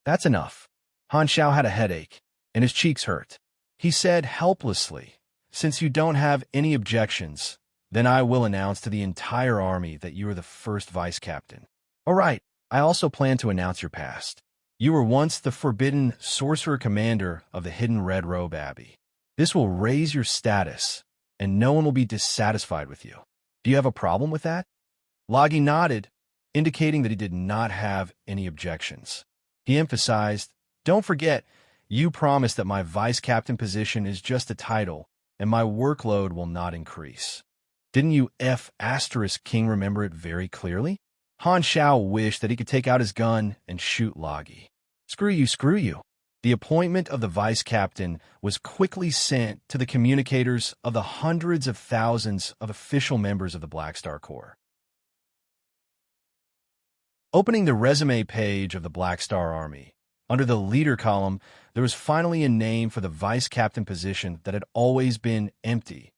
That's enough. Han Xiao had a headache, and his cheeks hurt. He said helplessly, Since you don't have any objections, then I will announce to the entire army that you are the first vice captain. All right, I also plan to announce your past. You were once the forbidden sorcerer commander of the Hidden Red Robe Abbey. This will raise your status, and no one will be dissatisfied with you. Do you have a problem with that? Lagi nodded, indicating that he did not have any objections. He emphasized, Don't forget, you promised that my vice captain position is just a title, and my workload will not increase. Didn't you King remember it very clearly? Han Xiao wished that he could take out his gun and shoot Lagi. Screw you, screw you. The appointment of the vice captain was quickly sent to the communicators of the hundreds of thousands of official members of the Black Star Corps. Opening the resume page of the Black Star Army, under the leader column, there was finally a name for the vice captain position that had always been empty: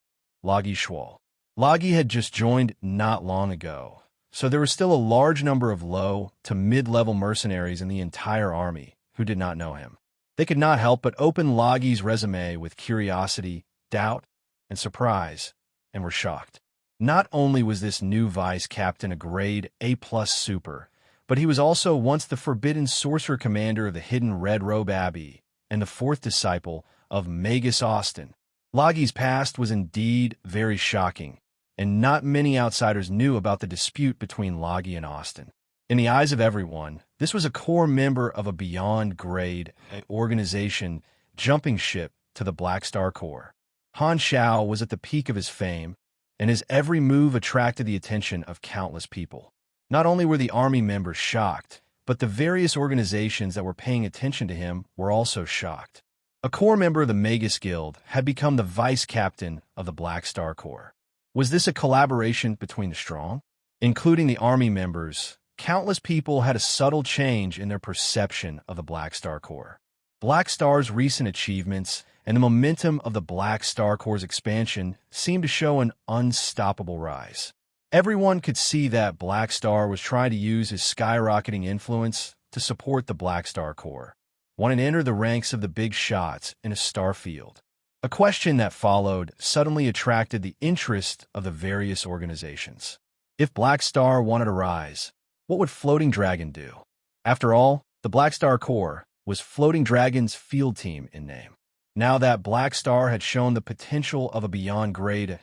Lagi Schwal. Lagi had just joined not long ago, so there was still a large number of low to mid-level mercenaries in the entire army who did not know him. They could not help but open Lagi's resume with curiosity, doubt, and surprise, and were shocked. Not only was this new vice captain a grade A+ super, but he was also once the forbidden sorcerer commander of the hidden Red Robe Abbey and the fourth disciple of Magus Austin. Lagi's past was indeed very shocking, and not many outsiders knew about the dispute between Lagi and Austin. In the eyes of everyone, this was a core member of a beyond grade organization jumping ship to the Black Star Corps. Han Shao was at the peak of his fame, and his every move attracted the attention of countless people. Not only were the army members shocked, but the various organizations that were paying attention to him were also shocked. A core member of the Magus Guild had become the vice captain of the Black Star Corps. Was this a collaboration between the strong? Including the army members, countless people had a subtle change in their perception of the Black Star Corps. Black Star's recent achievements and the momentum of the Black Star Corps' expansion seemed to show an unstoppable rise. Everyone could see that Black Star was trying to use his skyrocketing influence to support the Black Star Corps, wanting to enter the ranks of the big shots in a star field. A question that followed suddenly attracted the interest of the various organizations. If Black Star wanted to rise, what would Floating Dragon do? After all, the Black Star Corps was Floating Dragon's field team in name. Now that Black Star had shown the potential of a beyond grade,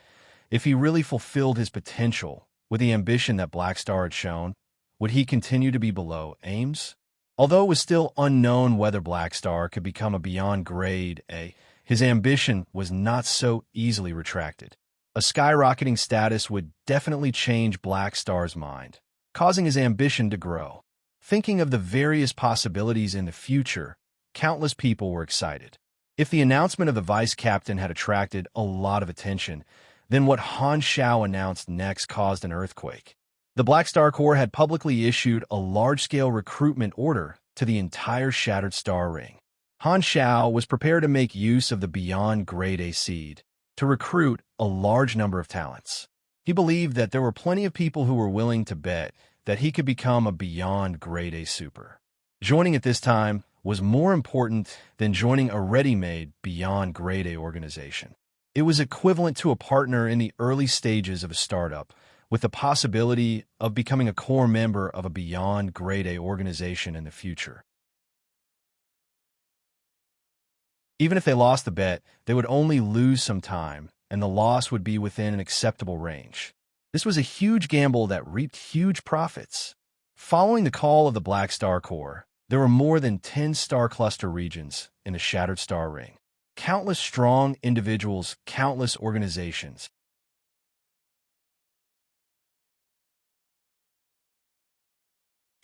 if he really fulfilled his potential with the ambition that Black Star had shown, would he continue to be below Ames? Although it was still unknown whether Black Star could become a beyond grade A, his ambition was not so easily retracted. A skyrocketing status would definitely change Black Star's mind, causing his ambition to grow. Thinking of the various possibilities in the future, countless people were excited. If the announcement of the vice captain had attracted a lot of attention, then what Han Shao announced next caused an earthquake. The Black Star Corps had publicly issued a large-scale recruitment order to the entire Shattered Star Ring. Han Shao was prepared to make use of the beyond grade A seed to recruit a large number of talents. He believed that there were plenty of people who were willing to bet that he could become a beyond grade A super. Joining at this time was more important than joining a ready-made beyond grade A organization. It was equivalent to a partner in the early stages of a startup, with the possibility of becoming a core member of a beyond grade A organization in the future. Even if they lost the bet, they would only lose some time, and the loss would be within an acceptable range. This was a huge gamble that reaped huge profits. Following the call of the Black Star Corps, there were more than 10 star cluster regions in the Shattered Star Ring. Countless strong individuals, countless organizations.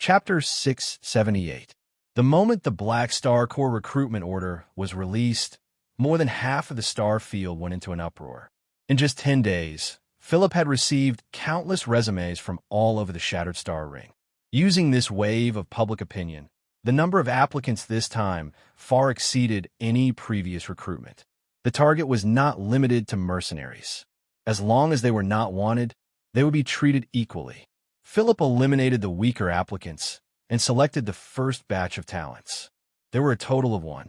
Chapter 678. The moment the Black Star Corps recruitment order was released, more than half of the star field went into an uproar. In just 10 days, Philip had received countless resumes from all over the Shattered Star Ring. Using this wave of public opinion, the number of applicants this time far exceeded any previous recruitment. The target was not limited to mercenaries. As long as they were not wanted, they would be treated equally. Philip eliminated the weaker applicants and selected the first batch of talents. There were a total of 1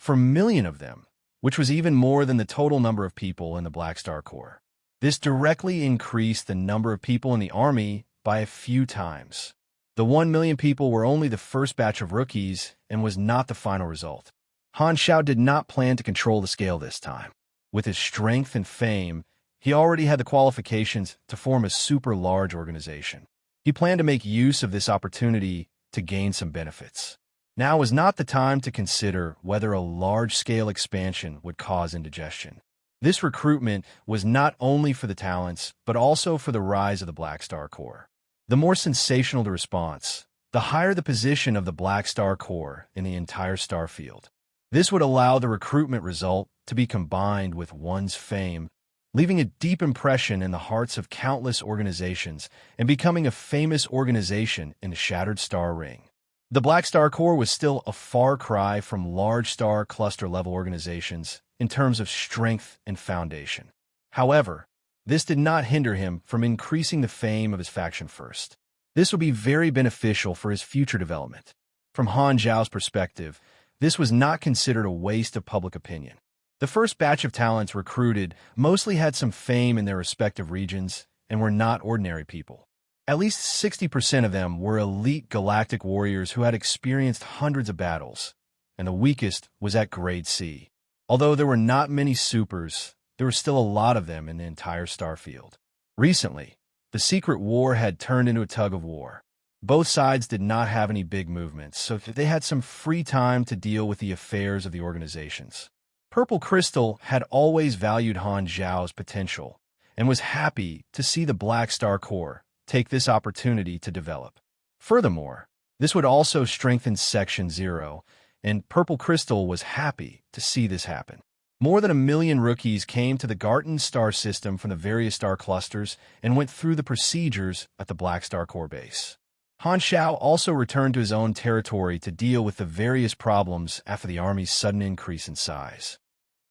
million of them, which was even more than the total number of people in the Black Star Corps. This directly increased the number of people in the army by a few times. The 1 million people were only the first batch of rookies and was not the final result. Han Shao did not plan to control the scale this time. With his strength and fame, he already had the qualifications to form a super large organization. He planned to make use of this opportunity to gain some benefits. Now was not the time to consider whether a large-scale expansion would cause indigestion. This recruitment was not only for the talents, but also for the rise of the Black Star Corps. The more sensational the response, the higher the position of the Black Star Corps in the entire star field. This would allow the recruitment result to be combined with one's fame, leaving a deep impression in the hearts of countless organizations and becoming a famous organization in the Shattered Star Ring. The Black Star Corps was still a far cry from large star cluster-level organizations in terms of strength and foundation. However, this did not hinder him from increasing the fame of his faction first. This would be very beneficial for his future development. From Han Zhao's perspective, this was not considered a waste of public opinion. The first batch of talents recruited mostly had some fame in their respective regions and were not ordinary people. At least 60% of them were elite galactic warriors who had experienced hundreds of battles, and the weakest was at Grade C. Although there were not many supers, there were still a lot of them in the entire starfield. Recently, the secret war had turned into a tug-of-war. Both sides did not have any big movements, so they had some free time to deal with the affairs of the organizations. Purple Crystal had always valued Han Zhao's potential and was happy to see the Black Star Corps take this opportunity to develop. Furthermore, this would also strengthen Section 0, and Purple Crystal was happy to see this happen. More than 1 million rookies came to the Garten star system from the various star clusters and went through the procedures at the Black Star Corps base. Han Zhao also returned to his own territory to deal with the various problems after the army's sudden increase in size.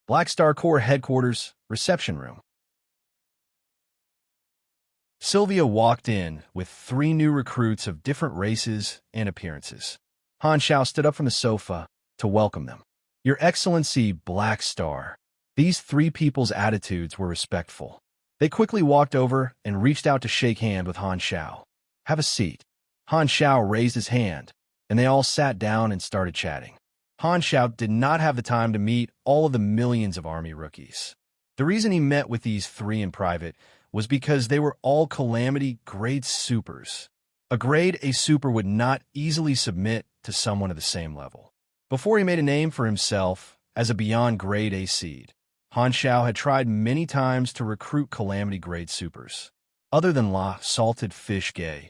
Black Star Corps Headquarters, Reception Room. Sylvia walked in with 3 new recruits of different races and appearances. Han Zhao stood up from the sofa to welcome them. Your Excellency, Black Star. These 3 people's attitudes were respectful. They quickly walked over and reached out to shake hands with Han Zhao. Have a seat. Han Zhao raised his hand, and they all sat down and started chatting. Han Zhao did not have the time to meet all of the millions of army rookies. The reason he met with these 3 in private was because they were all Calamity Grade Supers. A Grade A Super would not easily submit to someone of the same level. Before he made a name for himself as a Beyond Grade A Seed, Han Zhao had tried many times to recruit Calamity Grade Supers. Other than La Salted Fish Gay,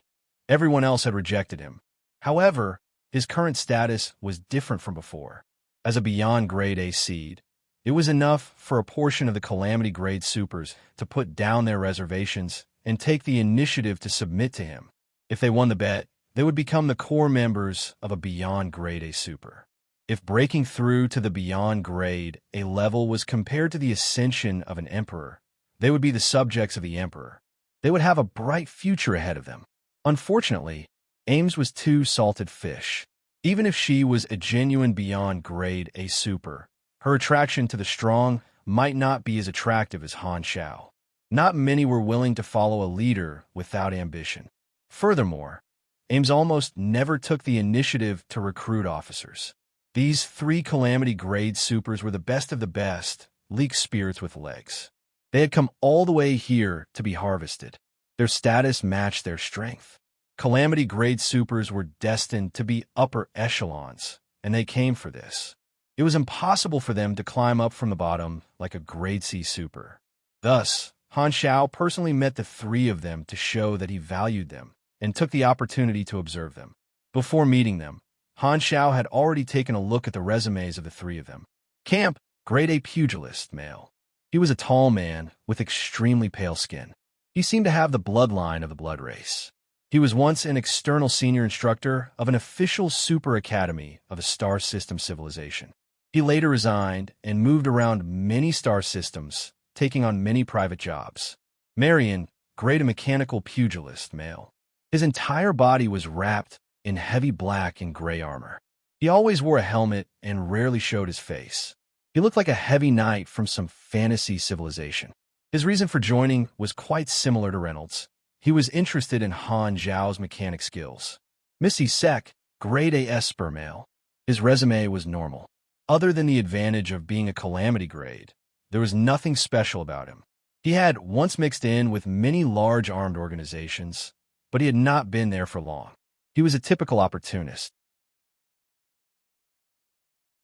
everyone else had rejected him. However, his current status was different from before. As a Beyond Grade A Seed, it was enough for a portion of the Calamity Grade Supers to put down their reservations and take the initiative to submit to him. If they won the bet, they would become the core members of a Beyond Grade A Super. If breaking through to the Beyond Grade A level was compared to the ascension of an Emperor, they would be the subjects of the Emperor. They would have a bright future ahead of them. Unfortunately, Ames was too salted fish. Even if she was a genuine Beyond Grade A Super, her attraction to the strong might not be as attractive as Han Zhao. Not many were willing to follow a leader without ambition. Furthermore, Ames almost never took the initiative to recruit officers. These 3 Calamity Grade Supers were the best of the best, leak spirits with legs. They had come all the way here to be harvested. Their status matched their strength. Calamity Grade Supers were destined to be upper echelons, and they came for this. It was impossible for them to climb up from the bottom like a Grade C Super. Thus, Han Zhao personally met the 3 of them to show that he valued them and took the opportunity to observe them. Before meeting them, Han Zhao had already taken a look at the resumes of the 3 of them. Camp, Grade A Pugilist, male. He was a tall man with extremely pale skin. He seemed to have the bloodline of the blood race. He was once an external senior instructor of an official super academy of a star system civilization. He later resigned and moved around many star systems, taking on many private jobs. Marion, Grade A Mechanical Pugilist, male. His entire body was wrapped in heavy black and gray armor. He always wore a helmet and rarely showed his face. He looked like a heavy knight from some fantasy civilization. His reason for joining was quite similar to Reynolds. He was interested in Han Zhao's mechanic skills. Missy Sec, Grade A Esper male. His resume was normal. Other than the advantage of being a Calamity Grade, there was nothing special about him. He had once mixed in with many large armed organizations, but he had not been there for long. He was a typical opportunist.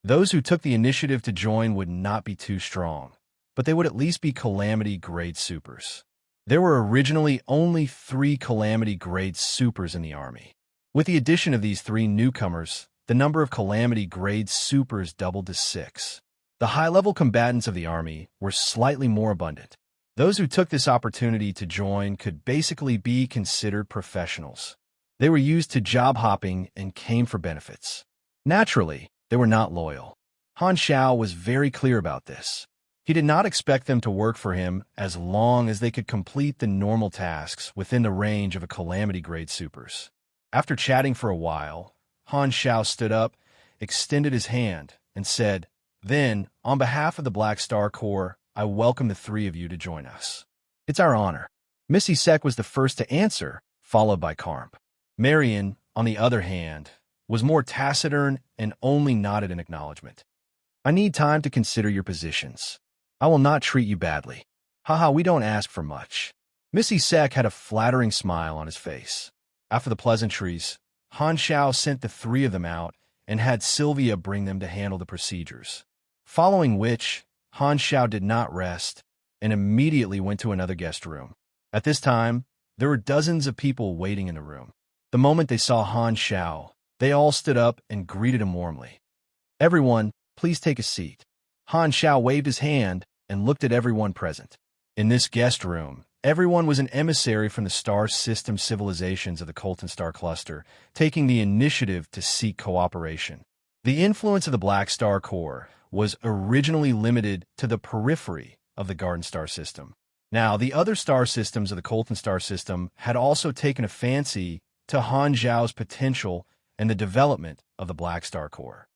Those who took the initiative to join would not be too strong, but they would at least be Calamity Grade Supers. There were originally only 3 Calamity Grade Supers in the army. With the addition of these 3 newcomers, the number of calamity-grade supers doubled to 6. The high-level combatants of the army were slightly more abundant. Those who took this opportunity to join could basically be considered professionals. They were used to job hopping and came for benefits. Naturally, they were not loyal. Han Xiao was very clear about this. He did not expect them to work for him as long as they could complete the normal tasks within the range of a calamity-grade supers. After chatting for a while, Han Xiao stood up, extended his hand, and said, "Then, on behalf of the Black Star Corps, I welcome the 3 of you to join us. It's our honor." Missy Sek was the first to answer, followed by Karmp. Marion, on the other hand, was more taciturn and only nodded in acknowledgement. "I need time to consider your positions. I will not treat you badly. Haha, we don't ask for much." Missy Sek had a flattering smile on his face. After the pleasantries, Han Xiao sent the 3 of them out and had Sylvia bring them to handle the procedures. Following which, Han Xiao did not rest and immediately went to another guest room. At this time, there were dozens of people waiting in the room. The moment they saw Han Xiao, they all stood up and greeted him warmly. "Everyone, please take a seat." Han Xiao waved his hand and looked at everyone present. In this guest room, everyone was an emissary from the star system civilizations of the Colton Star Cluster, taking the initiative to seek cooperation. The influence of the Black Star Corps was originally limited to the periphery of the Garden Star System. Now, the other star systems of the Colton Star System had also taken a fancy to Han Xiao's potential and the development of the Black Star Corps.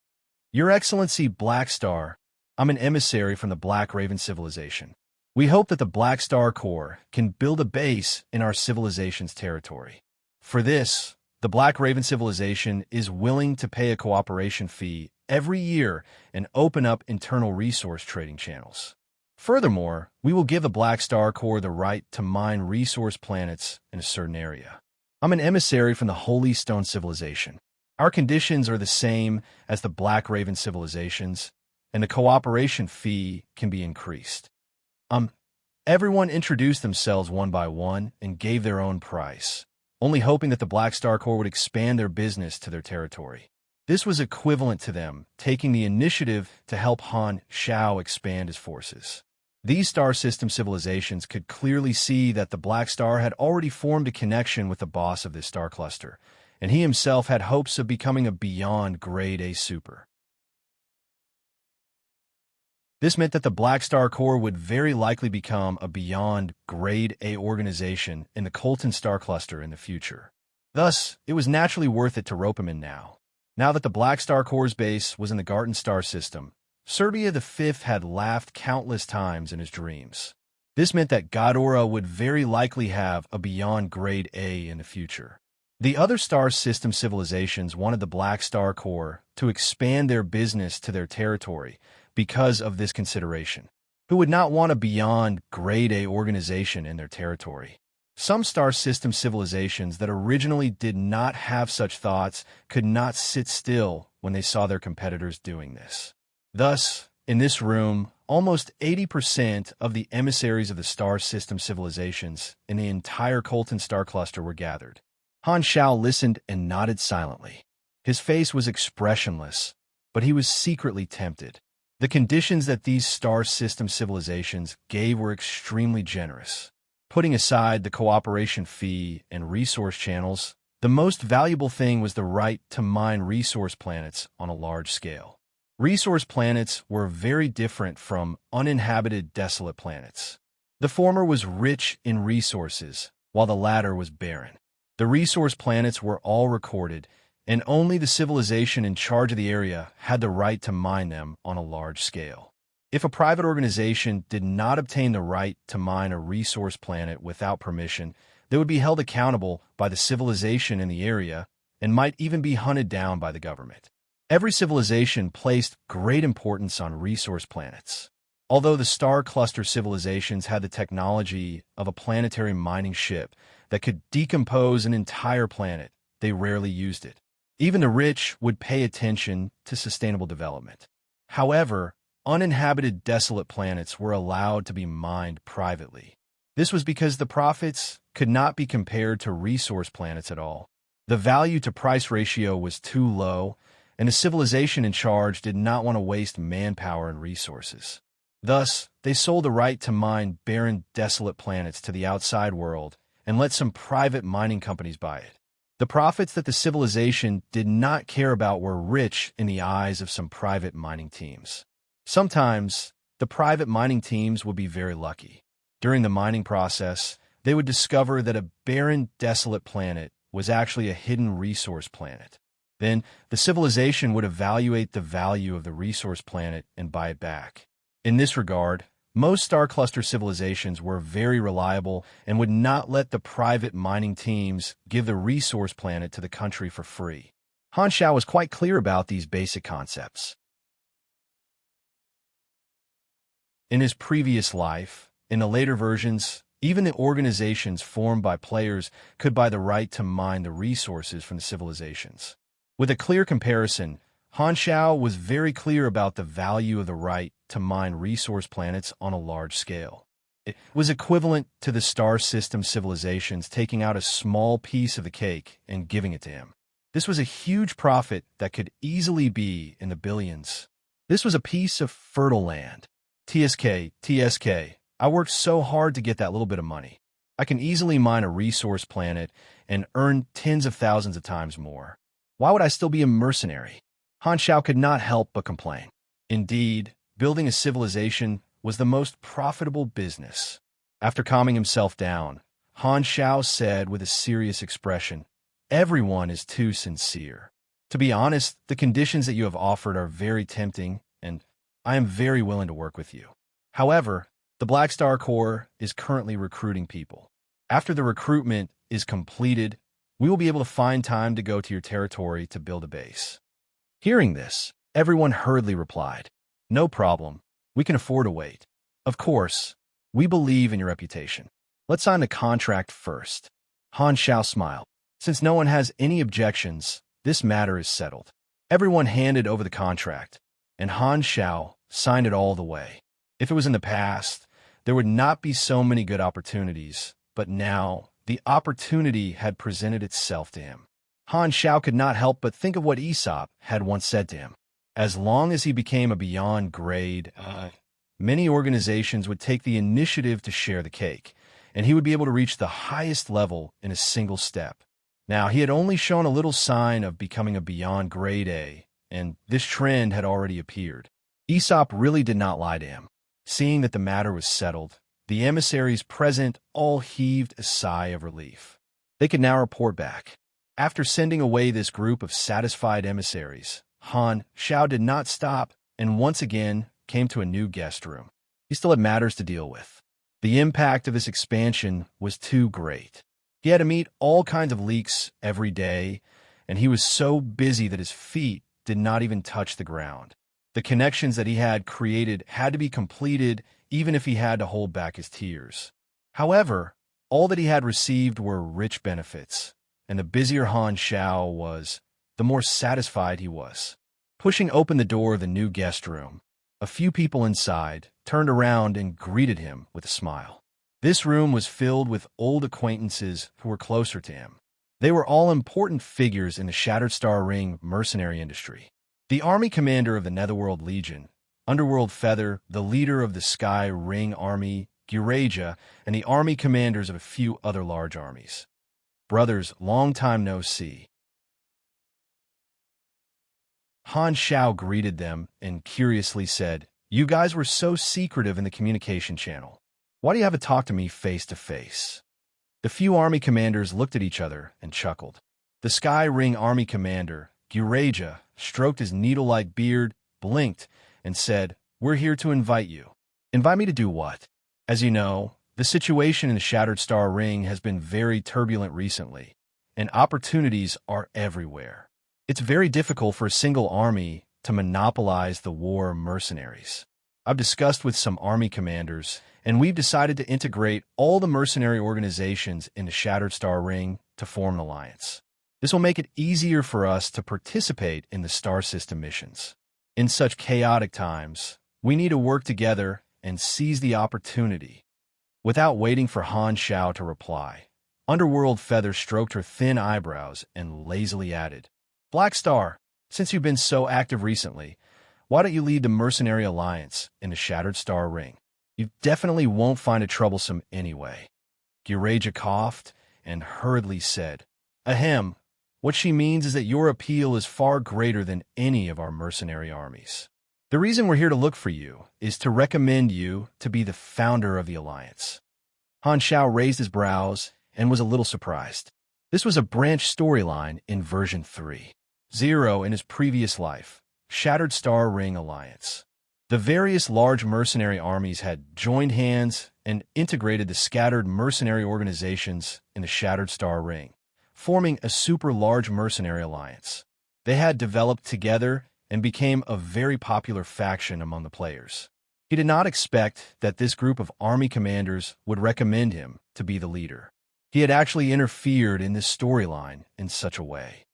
"Your Excellency Black Star, I'm an emissary from the Black Raven civilization. We hope that the Black Star Corps can build a base in our civilization's territory. For this, the Black Raven civilization is willing to pay a cooperation fee every year and open up internal resource trading channels. Furthermore, we will give the Black Star Corps the right to mine resource planets in a certain area. I'm an emissary from the Holy Stone civilization. Our conditions are the same as the Black Raven civilizations, and the cooperation fee can be increased." Everyone introduced themselves one by one and gave their own price, only hoping that the Black Star Corps would expand their business to their territory. This was equivalent to them taking the initiative to help Han Xiao expand his forces. These star system civilizations could clearly see that the Black Star had already formed a connection with the boss of this star cluster, and he himself had hopes of becoming a beyond grade A super. This meant that the Black Star Corps would very likely become a beyond grade A organization in the Colton Star Cluster in the future. Thus, it was naturally worth it to rope him in now. Now that the Black Star Corps' base was in the Garden Star System, Serbia V had laughed countless times in his dreams. This meant that Godora would very likely have a beyond grade A in the future. The other star system civilizations wanted the Black Star Corps to expand their business to their territory because of this consideration. Who would not want a beyond grade A organization in their territory? Some star system civilizations that originally did not have such thoughts could not sit still when they saw their competitors doing this. Thus, in this room, almost 80% of the emissaries of the star system civilizations in the entire Colton Star Cluster were gathered. Han Xiao listened and nodded silently. His face was expressionless, but he was secretly tempted. The conditions that these star system civilizations gave were extremely generous. Putting aside the cooperation fee and resource channels, the most valuable thing was the right to mine resource planets on a large scale. Resource planets were very different from uninhabited desolate planets. The former was rich in resources, while the latter was barren. The resource planets were all recorded, and only the civilization in charge of the area had the right to mine them on a large scale. If a private organization did not obtain the right to mine a resource planet without permission, they would be held accountable by the civilization in the area and might even be hunted down by the government. Every civilization placed great importance on resource planets. Although the star cluster civilizations had the technology of a planetary mining ship that could decompose an entire planet, they rarely used it. Even the rich would pay attention to sustainable development. However, uninhabited desolate planets were allowed to be mined privately. This was because the profits could not be compared to resource planets at all. The value-to-price ratio was too low, and the civilization in charge did not want to waste manpower and resources. Thus, they sold the right to mine barren, desolate planets to the outside world and let some private mining companies buy it. The profits that the civilization did not care about were rich in the eyes of some private mining teams. Sometimes, the private mining teams would be very lucky. During the mining process, they would discover that a barren, desolate planet was actually a hidden resource planet. Then, the civilization would evaluate the value of the resource planet and buy it back. In this regard, most star cluster civilizations were very reliable and would not let the private mining teams give the resource planet to the country for free. Han Xiao was quite clear about these basic concepts. In his previous life, in the later versions, even the organizations formed by players could buy the right to mine the resources from the civilizations. With a clear comparison, Han Xiao was very clear about the value of the right to mine resource planets on a large scale. It was equivalent to the star system civilizations taking out a small piece of the cake and giving it to him. This was a huge profit that could easily be in the billions. This was a piece of fertile land. TSK, I worked so hard to get that little bit of money. I can easily mine a resource planet and earn tens of thousands of times more. Why would I still be a mercenary? Han Xiao could not help but complain. Indeed, building a civilization was the most profitable business. After calming himself down, Han Xiao said with a serious expression, "Everyone is too sincere. To be honest, the conditions that you have offered are very tempting, and I am very willing to work with you. However, the Black Star Corps is currently recruiting people. After the recruitment is completed, we will be able to find time to go to your territory to build a base." Hearing this, everyone hurriedly replied, "No problem. We can afford to wait. Of course, we believe in your reputation. Let's sign the contract first." Han Xiao smiled. Since no one has any objections, this matter is settled. Everyone handed over the contract, and Han Xiao signed it all the way. If it was in the past, there would not be so many good opportunities, but now the opportunity had presented itself to him. Han Xiao could not help but think of what Aesop had once said to him. As long as he became a beyond grade, many organizations would take the initiative to share the cake, and he would be able to reach the highest level in a single step. Now, he had only shown a little sign of becoming a beyond grade A, and this trend had already appeared. Aesop really did not lie to him. Seeing that the matter was settled, the emissaries present all heaved a sigh of relief. They could now report back. After sending away this group of satisfied emissaries, Han Xiao did not stop and once again came to a new guest room. He still had matters to deal with. The impact of this expansion was too great. He had to meet all kinds of leaks every day, and he was so busy that his feet did not even touch the ground. The connections that he had created had to be completed even if he had to hold back his tears. However, all that he had received were rich benefits, and the busier Han Xiao was, the more satisfied he was. Pushing open the door of the new guest room, a few people inside turned around and greeted him with a smile. This room was filled with old acquaintances who were closer to him. They were all important figures in the Shattered Star Ring mercenary industry. The army commander of the Netherworld Legion, Underworld Feather, the leader of the Sky Ring Army, Giraja, and the army commanders of a few other large armies. Brothers, long time no see. Han Xiao greeted them and curiously said, "You guys were so secretive in the communication channel. Why do you have to talk to me face to face?" The few army commanders looked at each other and chuckled. The Sky Ring Army commander, Giraja, stroked his needle-like beard, blinked, and said, "We're here to invite you." "Invite me to do what?" As you know, the situation in the Shattered Star Ring has been very turbulent recently, and opportunities are everywhere. It's very difficult for a single army to monopolize the war of mercenaries. I've discussed with some army commanders, and we've decided to integrate all the mercenary organizations in the Shattered Star Ring to form an alliance. This will make it easier for us to participate in the star system missions. In such chaotic times, we need to work together and seize the opportunity. Without waiting for Han Xiao to reply, Underworld Feather stroked her thin eyebrows and lazily added, "Black Star, Since you've been so active recently, why don't you lead the Mercenary Alliance in the Shattered Star Ring? You definitely won't find it troublesome anyway. Giraja coughed and hurriedly said, Ahem, what she means is that your appeal is far greater than any of our mercenary armies. The reason we're here to look for you is to recommend you to be the founder of the Alliance. Han Shao raised his brows and was a little surprised. This was a branch storyline in version 3.0 in his previous life, Shattered Star Ring Alliance. The various large mercenary armies had joined hands and integrated the scattered mercenary organizations in the Shattered Star Ring, forming a super large mercenary alliance. They had developed together and became a very popular faction among the players. He did not expect that this group of army commanders would recommend him to be the leader. He had actually interfered in this storyline in such a way.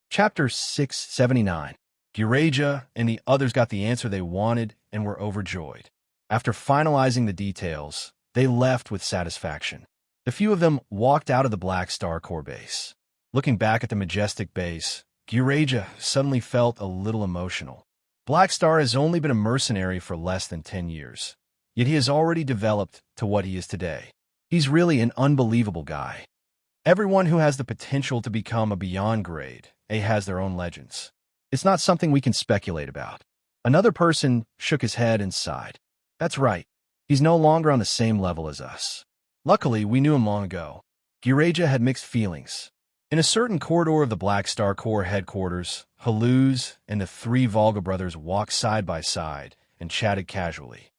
Chapter 679. Giraja and the others got the answer they wanted and were overjoyed. After finalizing the details, they left with satisfaction. The few of them walked out of the Black Star core base. Looking back at the majestic base, Giraja suddenly felt a little emotional. Black Star has only been a mercenary for less than 10 years, yet he has already developed to what he is today. He's really an unbelievable guy. Everyone who has the potential to become a beyond grade A has their own legends. It's not something we can speculate about. Another person shook his head and sighed. That's right. He's no longer on the same level as us. Luckily, we knew him long ago. Giraja had mixed feelings. In a certain corridor of the Black Star Corps headquarters, Haluz and the three Volga brothers walked side by side and chatted casually.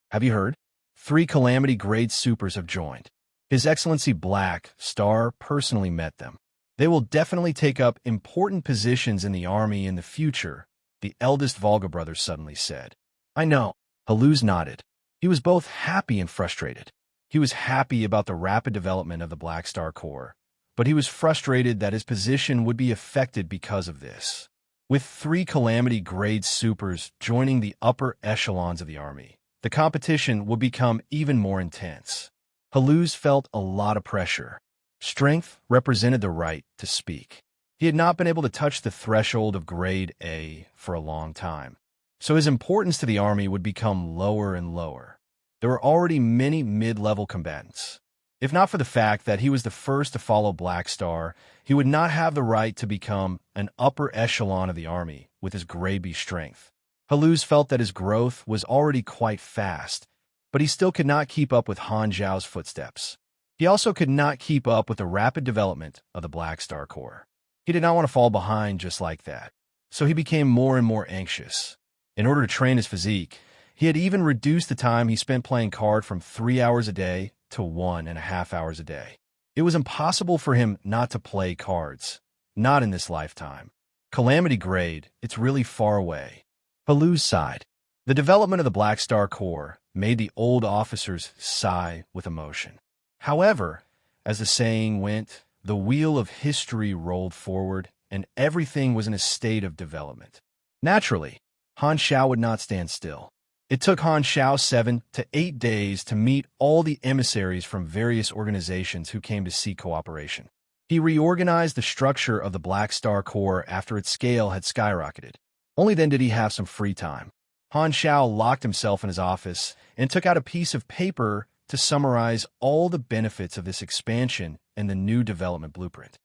Have you heard? 3 Calamity Grade Supers have joined. His Excellency Black Star personally met them. They will definitely take up important positions in the army in the future, the eldest Volga brother suddenly said. I know. Haluz nodded. He was both happy and frustrated. He was happy about the rapid development of the Black Star Corps, but he was frustrated that his position would be affected because of this. With 3 Calamity Grade Supers joining the upper echelons of the army, the competition would become even more intense. Haluz felt a lot of pressure. Strength represented the right to speak. He had not been able to touch the threshold of Grade A for a long time, so his importance to the army would become lower and lower. There were already many mid-level combatants. If not for the fact that he was the first to follow Black Star, he would not have the right to become an upper echelon of the army with his Grade B strength. Haluz felt that his growth was already quite fast, but he still could not keep up with Han Zhao's footsteps. He also could not keep up with the rapid development of the Black Star Corps. He did not want to fall behind just like that, so he became more and more anxious. In order to train his physique, he had even reduced the time he spent playing card from 3 hours a day to 1.5 hours a day. It was impossible for him not to play cards, not in this lifetime. Calamity Grade, it's really far away. Haluz sighed. The development of the Black Star Corps made the old officers sigh with emotion. However, as the saying went, the wheel of history rolled forward, and everything was in a state of development. Naturally, Han Shao would not stand still. It took Han Shao 7 to 8 days to meet all the emissaries from various organizations who came to seek cooperation. He reorganized the structure of the Black Star Corps after its scale had skyrocketed. Only then did he have some free time. Han Shao locked himself in his office and took out a piece of paper to summarize all the benefits of this expansion and the new development blueprint.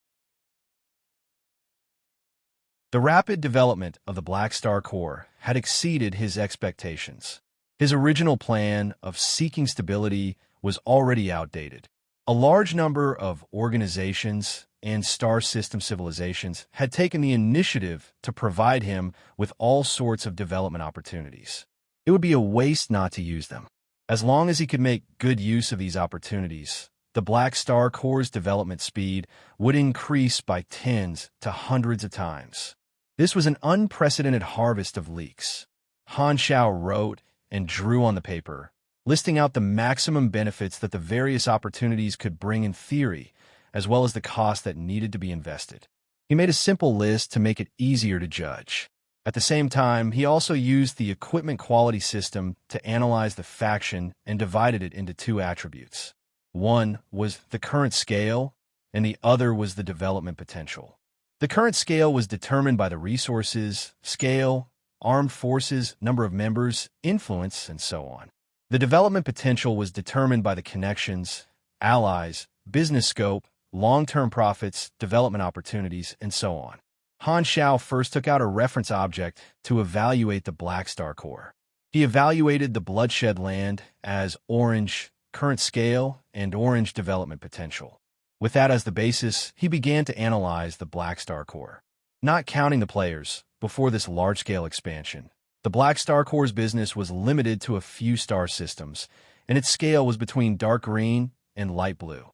The rapid development of the Black Star Corps had exceeded his expectations. His original plan of seeking stability was already outdated. A large number of organizations and star system civilizations had taken the initiative to provide him with all sorts of development opportunities. It would be a waste not to use them. As long as he could make good use of these opportunities, the Black Star Corps' development speed would increase by tens to hundreds of times. This was an unprecedented harvest of leaks. Han Shao wrote and drew on the paper, listing out the maximum benefits that the various opportunities could bring in theory, as well as the cost that needed to be invested. He made a simple list to make it easier to judge. At the same time, he also used the equipment quality system to analyze the faction and divided it into 2 attributes. One was the current scale, and the other was the development potential. The current scale was determined by the resources, scale, armed forces, number of members, influence, and so on. The development potential was determined by the connections, allies, business scope, long-term profits, development opportunities, and so on. Han Xiao first took out a reference object to evaluate the Black Star core. He evaluated the bloodshed land as orange current scale and orange development potential. With that as the basis, he began to analyze the Black Star core. Not counting the players, before this large-scale expansion, the Black Star core's business was limited to a few star systems, and its scale was between dark green and light blue.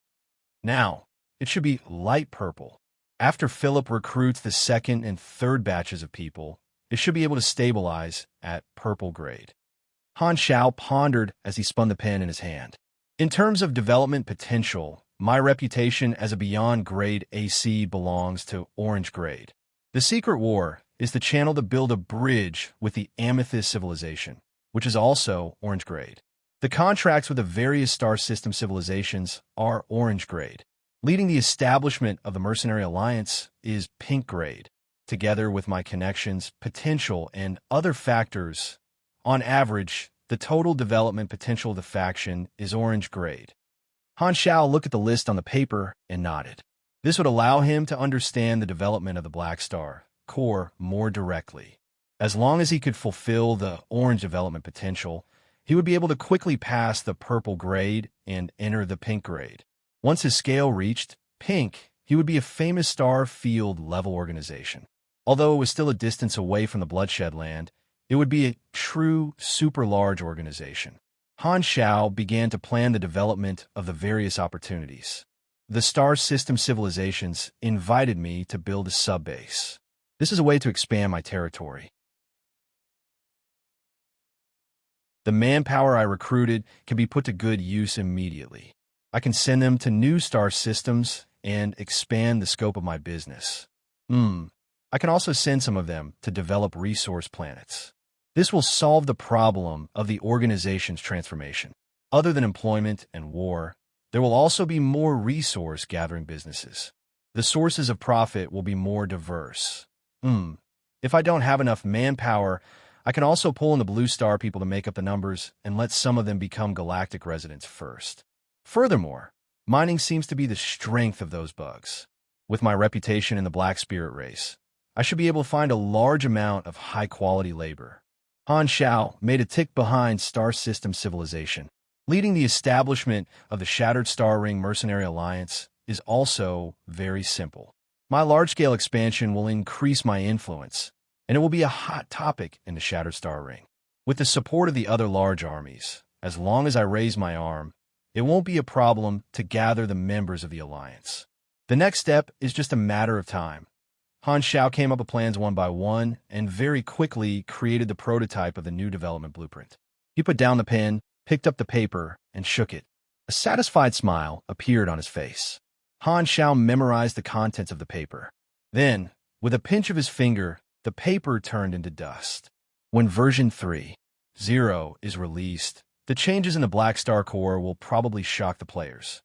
Now, it should be light purple. After Philip recruits the second and third batches of people, it should be able to stabilize at purple grade. Han Xiao pondered as he spun the pen in his hand. In terms of development potential, my reputation as a beyond grade AC belongs to orange grade. The Secret War is the channel to build a bridge with the Amethyst civilization, which is also orange grade. The contracts with the various star system civilizations are orange grade. Leading the establishment of the Mercenary Alliance is pink grade. Together with my connections, potential, and other factors, on average, the total development potential of the faction is orange grade. Han Xiao looked at the list on the paper and nodded. This would allow him to understand the development of the Black Star core more directly. As long as he could fulfill the orange development potential, he would be able to quickly pass the purple grade and enter the pink grade. Once his scale reached pink, he would be a famous star field level organization. Although it was still a distance away from the bloodshed land, it would be a true super large organization. Han Xiao began to plan the development of the various opportunities. The star system civilizations invited me to build a subbase. This is a way to expand my territory. The manpower I recruited can be put to good use immediately. I can send them to new star systems and expand the scope of my business. I can also send some of them to develop resource planets. This will solve the problem of the organization's transformation. Other than employment and war, there will also be more resource-gathering businesses. The sources of profit will be more diverse. If I don't have enough manpower, I can also pull in the Blue Star people to make up the numbers and let some of them become galactic residents first. Furthermore, mining seems to be the strength of those bugs. With my reputation in the Black Spirit race, I should be able to find a large amount of high-quality labor. Han Xiao made a tick behind Star System Civilization. Leading the establishment of the Shattered Star Ring Mercenary Alliance is also very simple. My large-scale expansion will increase my influence, and it will be a hot topic in the Shattered Star Ring. With the support of the other large armies, as long as I raise my arm, it won't be a problem to gather the members of the Alliance. The next step is just a matter of time. Han Xiao came up with plans one by one and very quickly created the prototype of the new development blueprint. He put down the pen, picked up the paper, and shook it. A satisfied smile appeared on his face. Han Xiao memorized the contents of the paper. Then, with a pinch of his finger, the paper turned into dust. When version 3.0 is released, the changes in the Black Star core will probably shock the players.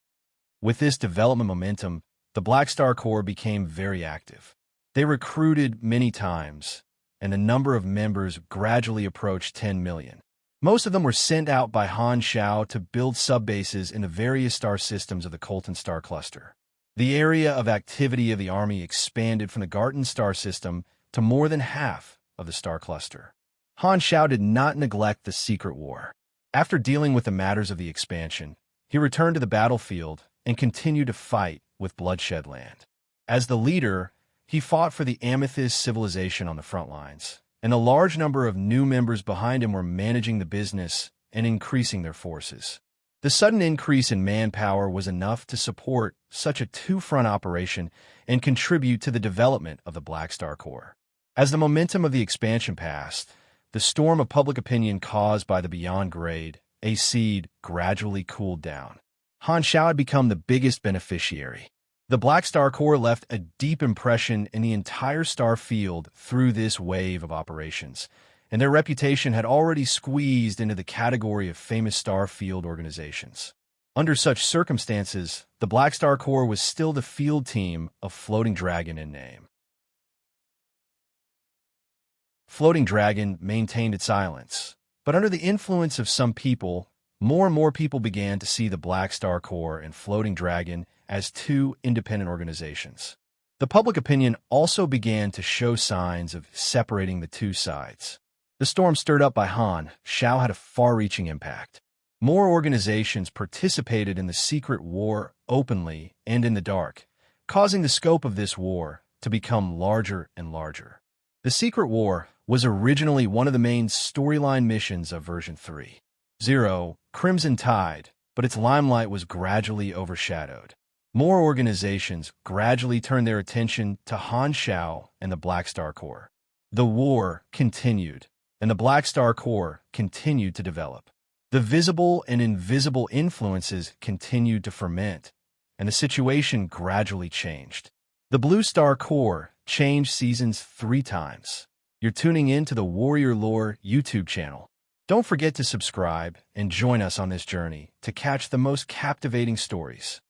With this development momentum, the Black Star core became very active. They recruited many times, and the number of members gradually approached 10 million. Most of them were sent out by Han Xiao to build subbases in the various star systems of the Colton Star Cluster. The area of activity of the army expanded from the Garten Star System to more than half of the Star Cluster. Han Xiao did not neglect the Secret War. After dealing with the matters of the expansion, he returned to the battlefield and continued to fight with Bloodshed Land. As the leader, he fought for the Amethyst civilization on the front lines, and a large number of new members behind him were managing the business and increasing their forces. The sudden increase in manpower was enough to support such a two-front operation and contribute to the development of the Black Star core. As the momentum of the expansion passed, the storm of public opinion caused by the Beyond Grade, a seed, gradually cooled down. Han Xiao had become the biggest beneficiary. The Black Star core left a deep impression in the entire star field through this wave of operations, and their reputation had already squeezed into the category of famous star field organizations. Under such circumstances, the Black Star Corps was still the field team of Floating Dragon in name. Floating Dragon maintained its silence, but under the influence of some people, more and more people began to see the Black Star Corps and Floating Dragon as two independent organizations. The public opinion also began to show signs of separating the two sides. The storm stirred up by Han Shao had a far-reaching impact. More organizations participated in the secret war openly and in the dark, causing the scope of this war to become larger and larger. The Secret War was originally one of the main storyline missions of version 3.0, Crimson Tide, but its limelight was gradually overshadowed. More organizations gradually turned their attention to Han Shao and the Black Star Corps. The war continued, and the Black Star Corps continued to develop. The visible and invisible influences continued to ferment, and the situation gradually changed. The Blue Star Corps changed seasons 3 times. You're tuning in to the Warrior Lore YouTube channel. Don't forget to subscribe and join us on this journey to catch the most captivating stories.